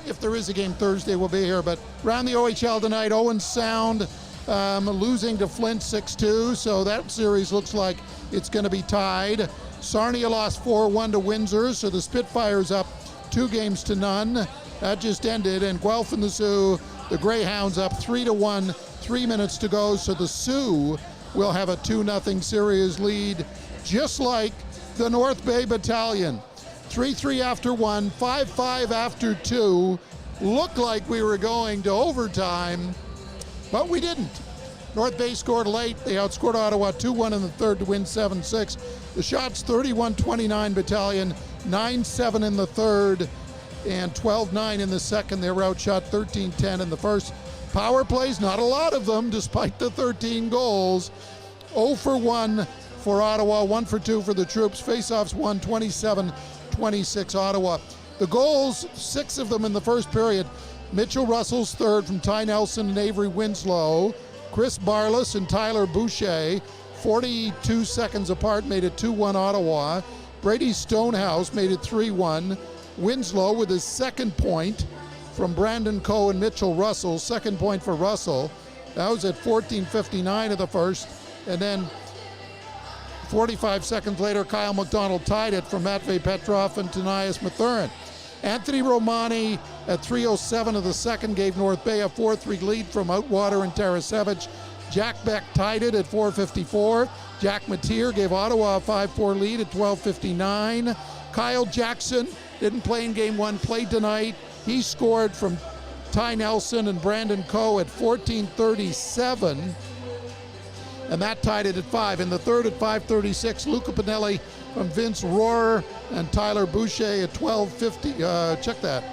If there is a game Thursday, we'll be here. But around the OHL tonight, Owen Sound losing to Flint 6-2, so that series looks like it's going to be tied. Sarnia lost 4-1 to Windsor, so the Spitfires up 2-0. That just ended, and Guelph and the Sioux, the Greyhounds up 3-1, 3 minutes to go, so the Sioux will have a 2-0 series lead, just like the North Bay Battalion. 3-3 after 1, 5-5 after 2. Looked like we were going to overtime, but we didn't. North Bay scored late. They outscored Ottawa 2-1 in the third to win 7-6. The shots 31-29 Battalion, 9-7 in the third, and 12-9 in the second. They were outshot 13-10 in the first. Power plays, not a lot of them, despite the 13 goals. 0 for 1 for Ottawa, 1 for 2 for the Troops. Faceoffs won 27-26 Ottawa. The goals, 6 of them in the first period. Mitchell Russell's third from Ty Nelson and Avery Winslow. Chris Barlas and Tyler Boucher, 42 seconds apart, made it 2-1 Ottawa. Brady Stonehouse made it 3-1. Winslow with his second point from Brandon Coe and Mitchell Russell. Second point for Russell. That was at 14:59 of the first. And then 45 seconds later, Kyle McDonald tied it from Matvey Petrov and Tanias Mathurin. Anthony Romani at 3:07 of the second gave North Bay a 4-3 lead from Outwater and Tarasevich. Jack Beck tied it at 4:54. Jack Mateer gave Ottawa a 5-4 lead at 12:59. Kyle Jackson didn't play in game 1, played tonight. He scored from Ty Nelson and Brandon Coe at 14:37. And that tied it at 5. In the third at 5:36, Luca Pinelli from Vince Rohrer and Tyler Boucher at 12:50. Check that.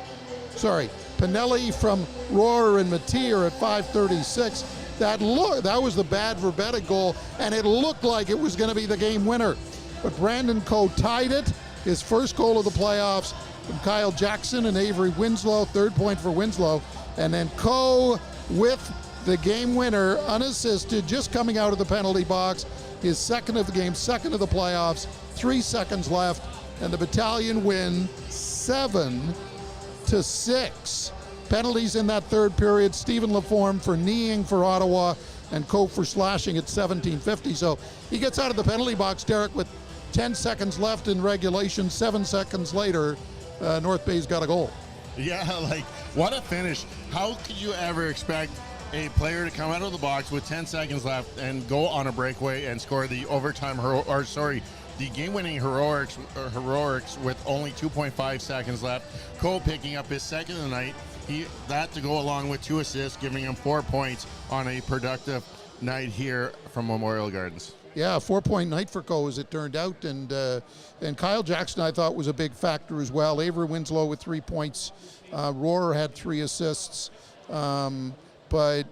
Sorry. Pinelli from Rohrer and Mateer at 5:36. That was the bad Verbetic goal, and it looked like it was going to be the game winner. But Brandon Coe tied it. His first goal of the playoffs from Kyle Jackson and Avery Winslow. Third point for Winslow. And then Coe with the game winner, unassisted, just coming out of the penalty box. His second of the game, second of the playoffs. 3 seconds left, and the Battalion win 7-6. Penalties in that third period. Stephen Laforme for kneeing for Ottawa. and Coe for slashing at 17:50. So he gets out of the penalty box, Derek, with 10 seconds left in regulation. 7 seconds later, North Bay's got a goal. Yeah, like, what a finish. How could you ever expect a player to come out of the box with 10 seconds left and go on a breakaway and score the the game-winning heroics with only 2.5 seconds left? Cole picking up his second of the night. That to go along with 2 assists, giving him 4 points on a productive night here from Memorial Gardens. Yeah, 4-point night for Coe, as it turned out, and Kyle Jackson I thought was a big factor as well. Avery Winslow with 3 points. Rohrer had 3 assists, but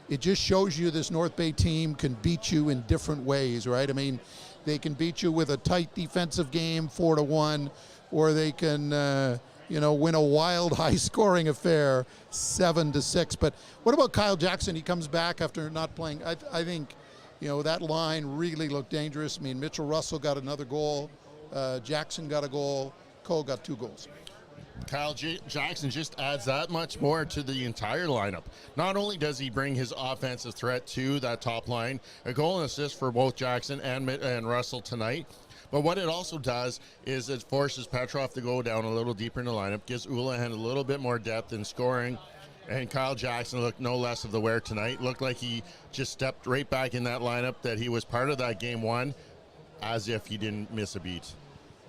it just shows you this North Bay team can beat you in different ways, right? I mean, they can beat you with a tight defensive game, 4-1, or they can win a wild, high-scoring affair, 7-6. But what about Kyle Jackson? He comes back after not playing. I think, that line really looked dangerous. I mean, Mitchell Russell got another goal. Jackson got a goal. Cole got 2 goals. Kyle Jackson just adds that much more to the entire lineup. Not only does he bring his offensive threat to that top line, a goal and assist for both Jackson and Russell tonight, but what it also does is it forces Petrov to go down a little deeper in the lineup, gives Oulahan a little bit more depth in scoring, and Kyle Jackson looked no less of the wear tonight. Looked like he just stepped right back in that lineup, that he was part of that game one, as if he didn't miss a beat.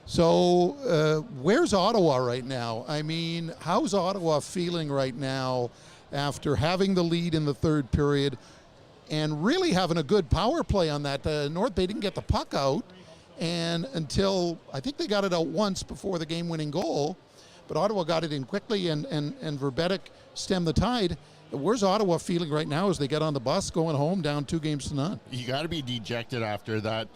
So where's Ottawa right now? I mean, how's Ottawa feeling right now after having the lead in the third period and really having a good power play on that? North Bay didn't get the puck out, and until I think they got it out once before the game-winning goal, but Ottawa got it in quickly, and Verbetic stemmed the tide. Where's Ottawa feeling right now as they get on the bus going home down 2-0? You got to be dejected after that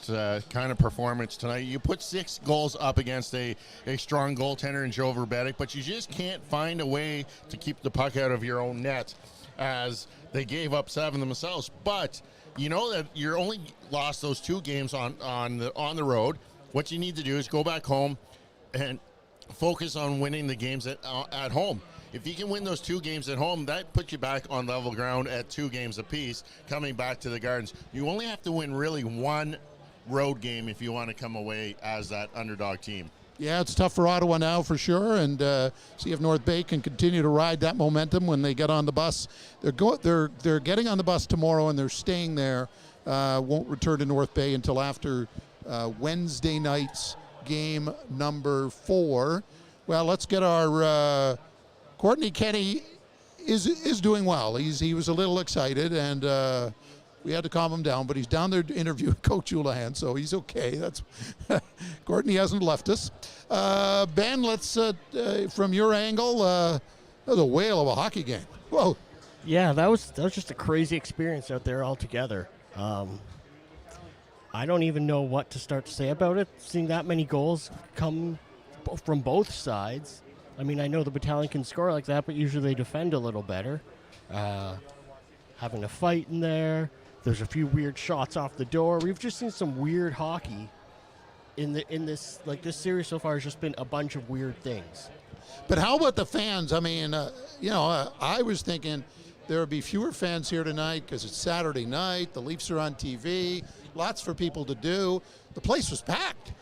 kind of performance tonight. You put 6 goals up against a strong goaltender in Joe Verbetic, but you just can't find a way to keep the puck out of your own net, as they gave up 7 themselves. But you know that you're only lost those 2 games on the road. What you need to do is go back home and focus on winning the games at home. If you can win those 2 games at home, that puts you back on level ground at 2 games apiece coming back to the Gardens. You only have to win really 1 road game if you want to come away as that underdog team. Yeah, it's tough for Ottawa now for sure, and see if North Bay can continue to ride that momentum when they get on the bus. They're getting on the bus tomorrow, and they're staying there. Won't return to North Bay until after Wednesday night's game number 4. Well, let's get our Courtney Kenny is doing well. He was a little excited, and we had to calm him down, but he's down there interviewing Coach Oulahan, so he's okay. That's Courtney hasn't left us. Ben, let's from your angle, that was a whale of a hockey game. Whoa. Yeah, that was just a crazy experience out there altogether. I don't even know what to start to say about it. Seeing that many goals come from both sides. I mean, I know the Battalion can score like that, but usually they defend a little better. Having a fight in there. There's a few weird shots off the door. We've just seen some weird hockey in this series so far. Has just been a bunch of weird things. But how about the fans? I mean, I was thinking there would be fewer fans here tonight because it's Saturday night. The Leafs are on TV. Lots for people to do. The place was packed.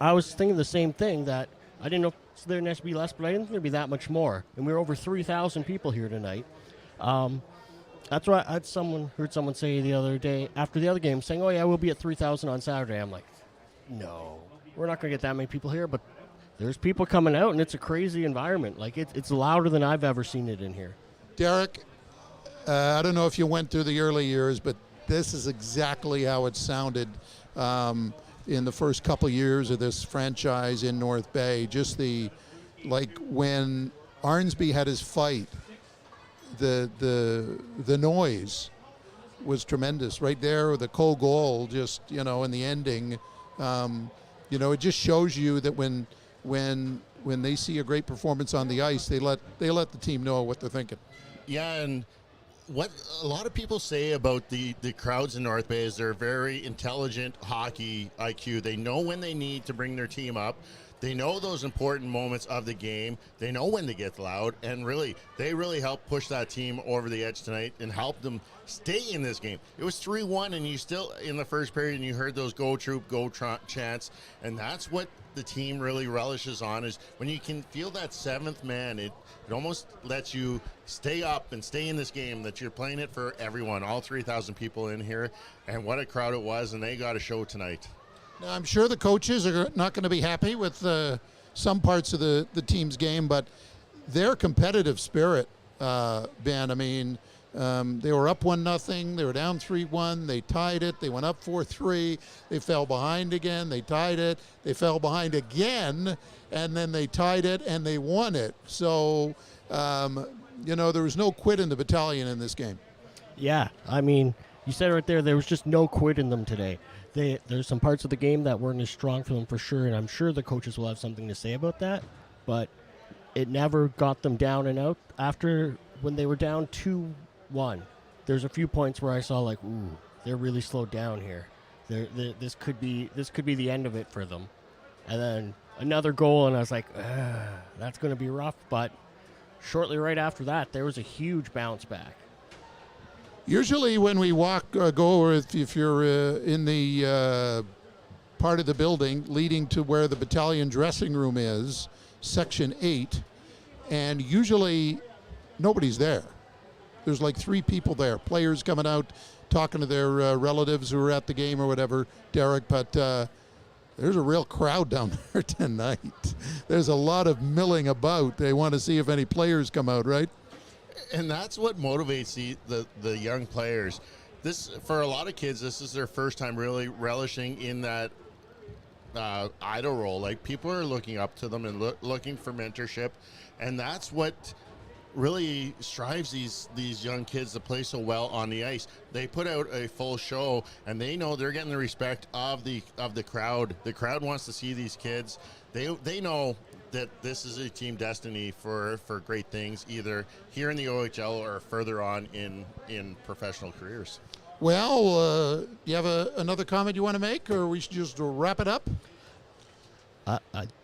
I was thinking the same thing, that I didn't know if there needs to be less, but I didn't think there'd be that much more. And we were over 3,000 people here tonight. That's why I heard someone say the other day after the other game, saying, "Oh yeah, we'll be at 3,000 on Saturday." I'm like, no, we're not going to get that many people here. But there's people coming out, and it's a crazy environment. Like it's louder than I've ever seen it in here. Derek, I don't know if you went through the early years, but this is exactly how it sounded in the first couple years of this franchise in North Bay. Just when Arnsby had his fight, the noise was tremendous right there. The Cole goal, just in the ending, it just shows you that when they see a great performance on the ice, they let the team know what they're thinking. Yeah, and what a lot of people say about the crowds in North Bay is they're very intelligent hockey IQ. They know when they need to bring their team up. They know those important moments of the game. They know when to get loud, and they really helped push that team over the edge tonight and help them stay in this game. It was 3-1, and you still in the first period, and you heard those "Go Troop, Go chants, and that's what the team really relishes on, is when you can feel that seventh man. It almost lets you stay up and stay in this game, that you're playing it for everyone, all 3,000 people in here, and what a crowd it was, and they got a show tonight. Now, I'm sure the coaches are not going to be happy with some parts of the team's game, but their competitive spirit, Ben, I mean, they were up 1-0, they were down 3-1, they tied it, they went up 4-3, they fell behind again, they tied it, they fell behind again, and then they tied it and they won it. So, there was no quit in the Battalion in this game. Yeah, I mean, you said it right there was just no quit in them today. There's some parts of the game that weren't as strong for them for sure, and I'm sure the coaches will have something to say about that, but it never got them down and out. After, when they were down 2-1, there's a few points where I saw like, ooh, they're really slowed down here. This could be the end of it for them. And then another goal, and I was like, that's going to be rough, but shortly right after that, there was a huge bounce back. Usually when we go, if you're in the part of the building leading to where the Battalion dressing room is, Section 8, and usually nobody's there. There's like 3 people there, players coming out, talking to their relatives who are at the game or whatever, Derek, but there's a real crowd down there tonight. There's a lot of milling about. They want to see if any players come out, right? And that's what motivates the young players. For a lot of kids, this is their first time really relishing in that idol role. Like, people are looking up to them and looking for mentorship, and that's what really strives these young kids to play so well on the ice. They put out a full show, and they know they're getting the respect of the crowd. The crowd wants to see these kids. They know that this is a team destiny for great things, either here in the OHL or further on in professional careers. Well, you have another comment you want to make, or we should just wrap it up? That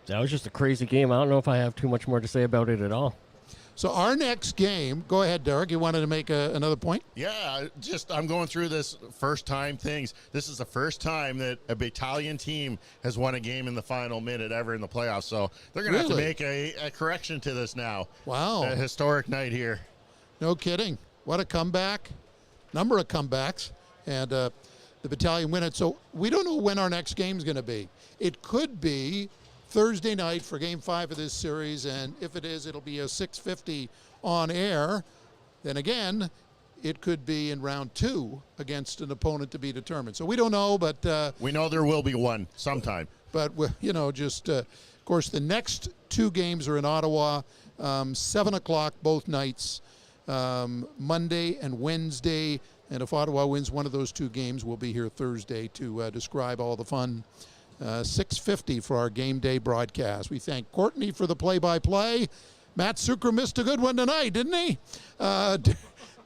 was just a crazy game. I don't know if I have too much more to say about it at all. So our next game, go ahead, Derek. You wanted to make another point? Yeah, I'm going through this first-time things. This is the first time that a Battalion team has won a game in the final minute ever in the playoffs. So they're going to have to make a correction to this now. Wow. A historic night here. No kidding. What a comeback. Number of comebacks. And the Battalion win it. So we don't know when our next game is going to be. It could be Thursday night for Game 5 of this series, and if it is, it'll be a 6:50 on air. Then again, it could be in round 2 against an opponent to be determined. So we don't know, but we know there will be one sometime. But of course, the next 2 games are in Ottawa, 7 o'clock both nights, Monday and Wednesday. And if Ottawa wins one of those 2 games, we'll be here Thursday to describe all the fun. 6:50 for our game day broadcast. We thank Courtney for the play-by-play. Matt Sucre missed a good one tonight, didn't he?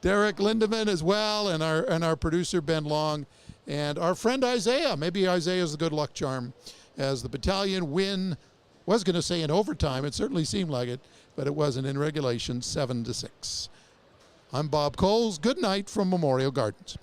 Derek Lindemann as well, and our producer Ben Long, and our friend Isaiah. Maybe Isaiah's the good luck charm as the Battalion win. Was going to say in overtime. It certainly seemed like it, but it wasn't, in regulation, 7-6. I'm Bob Coles. Good night from Memorial Gardens.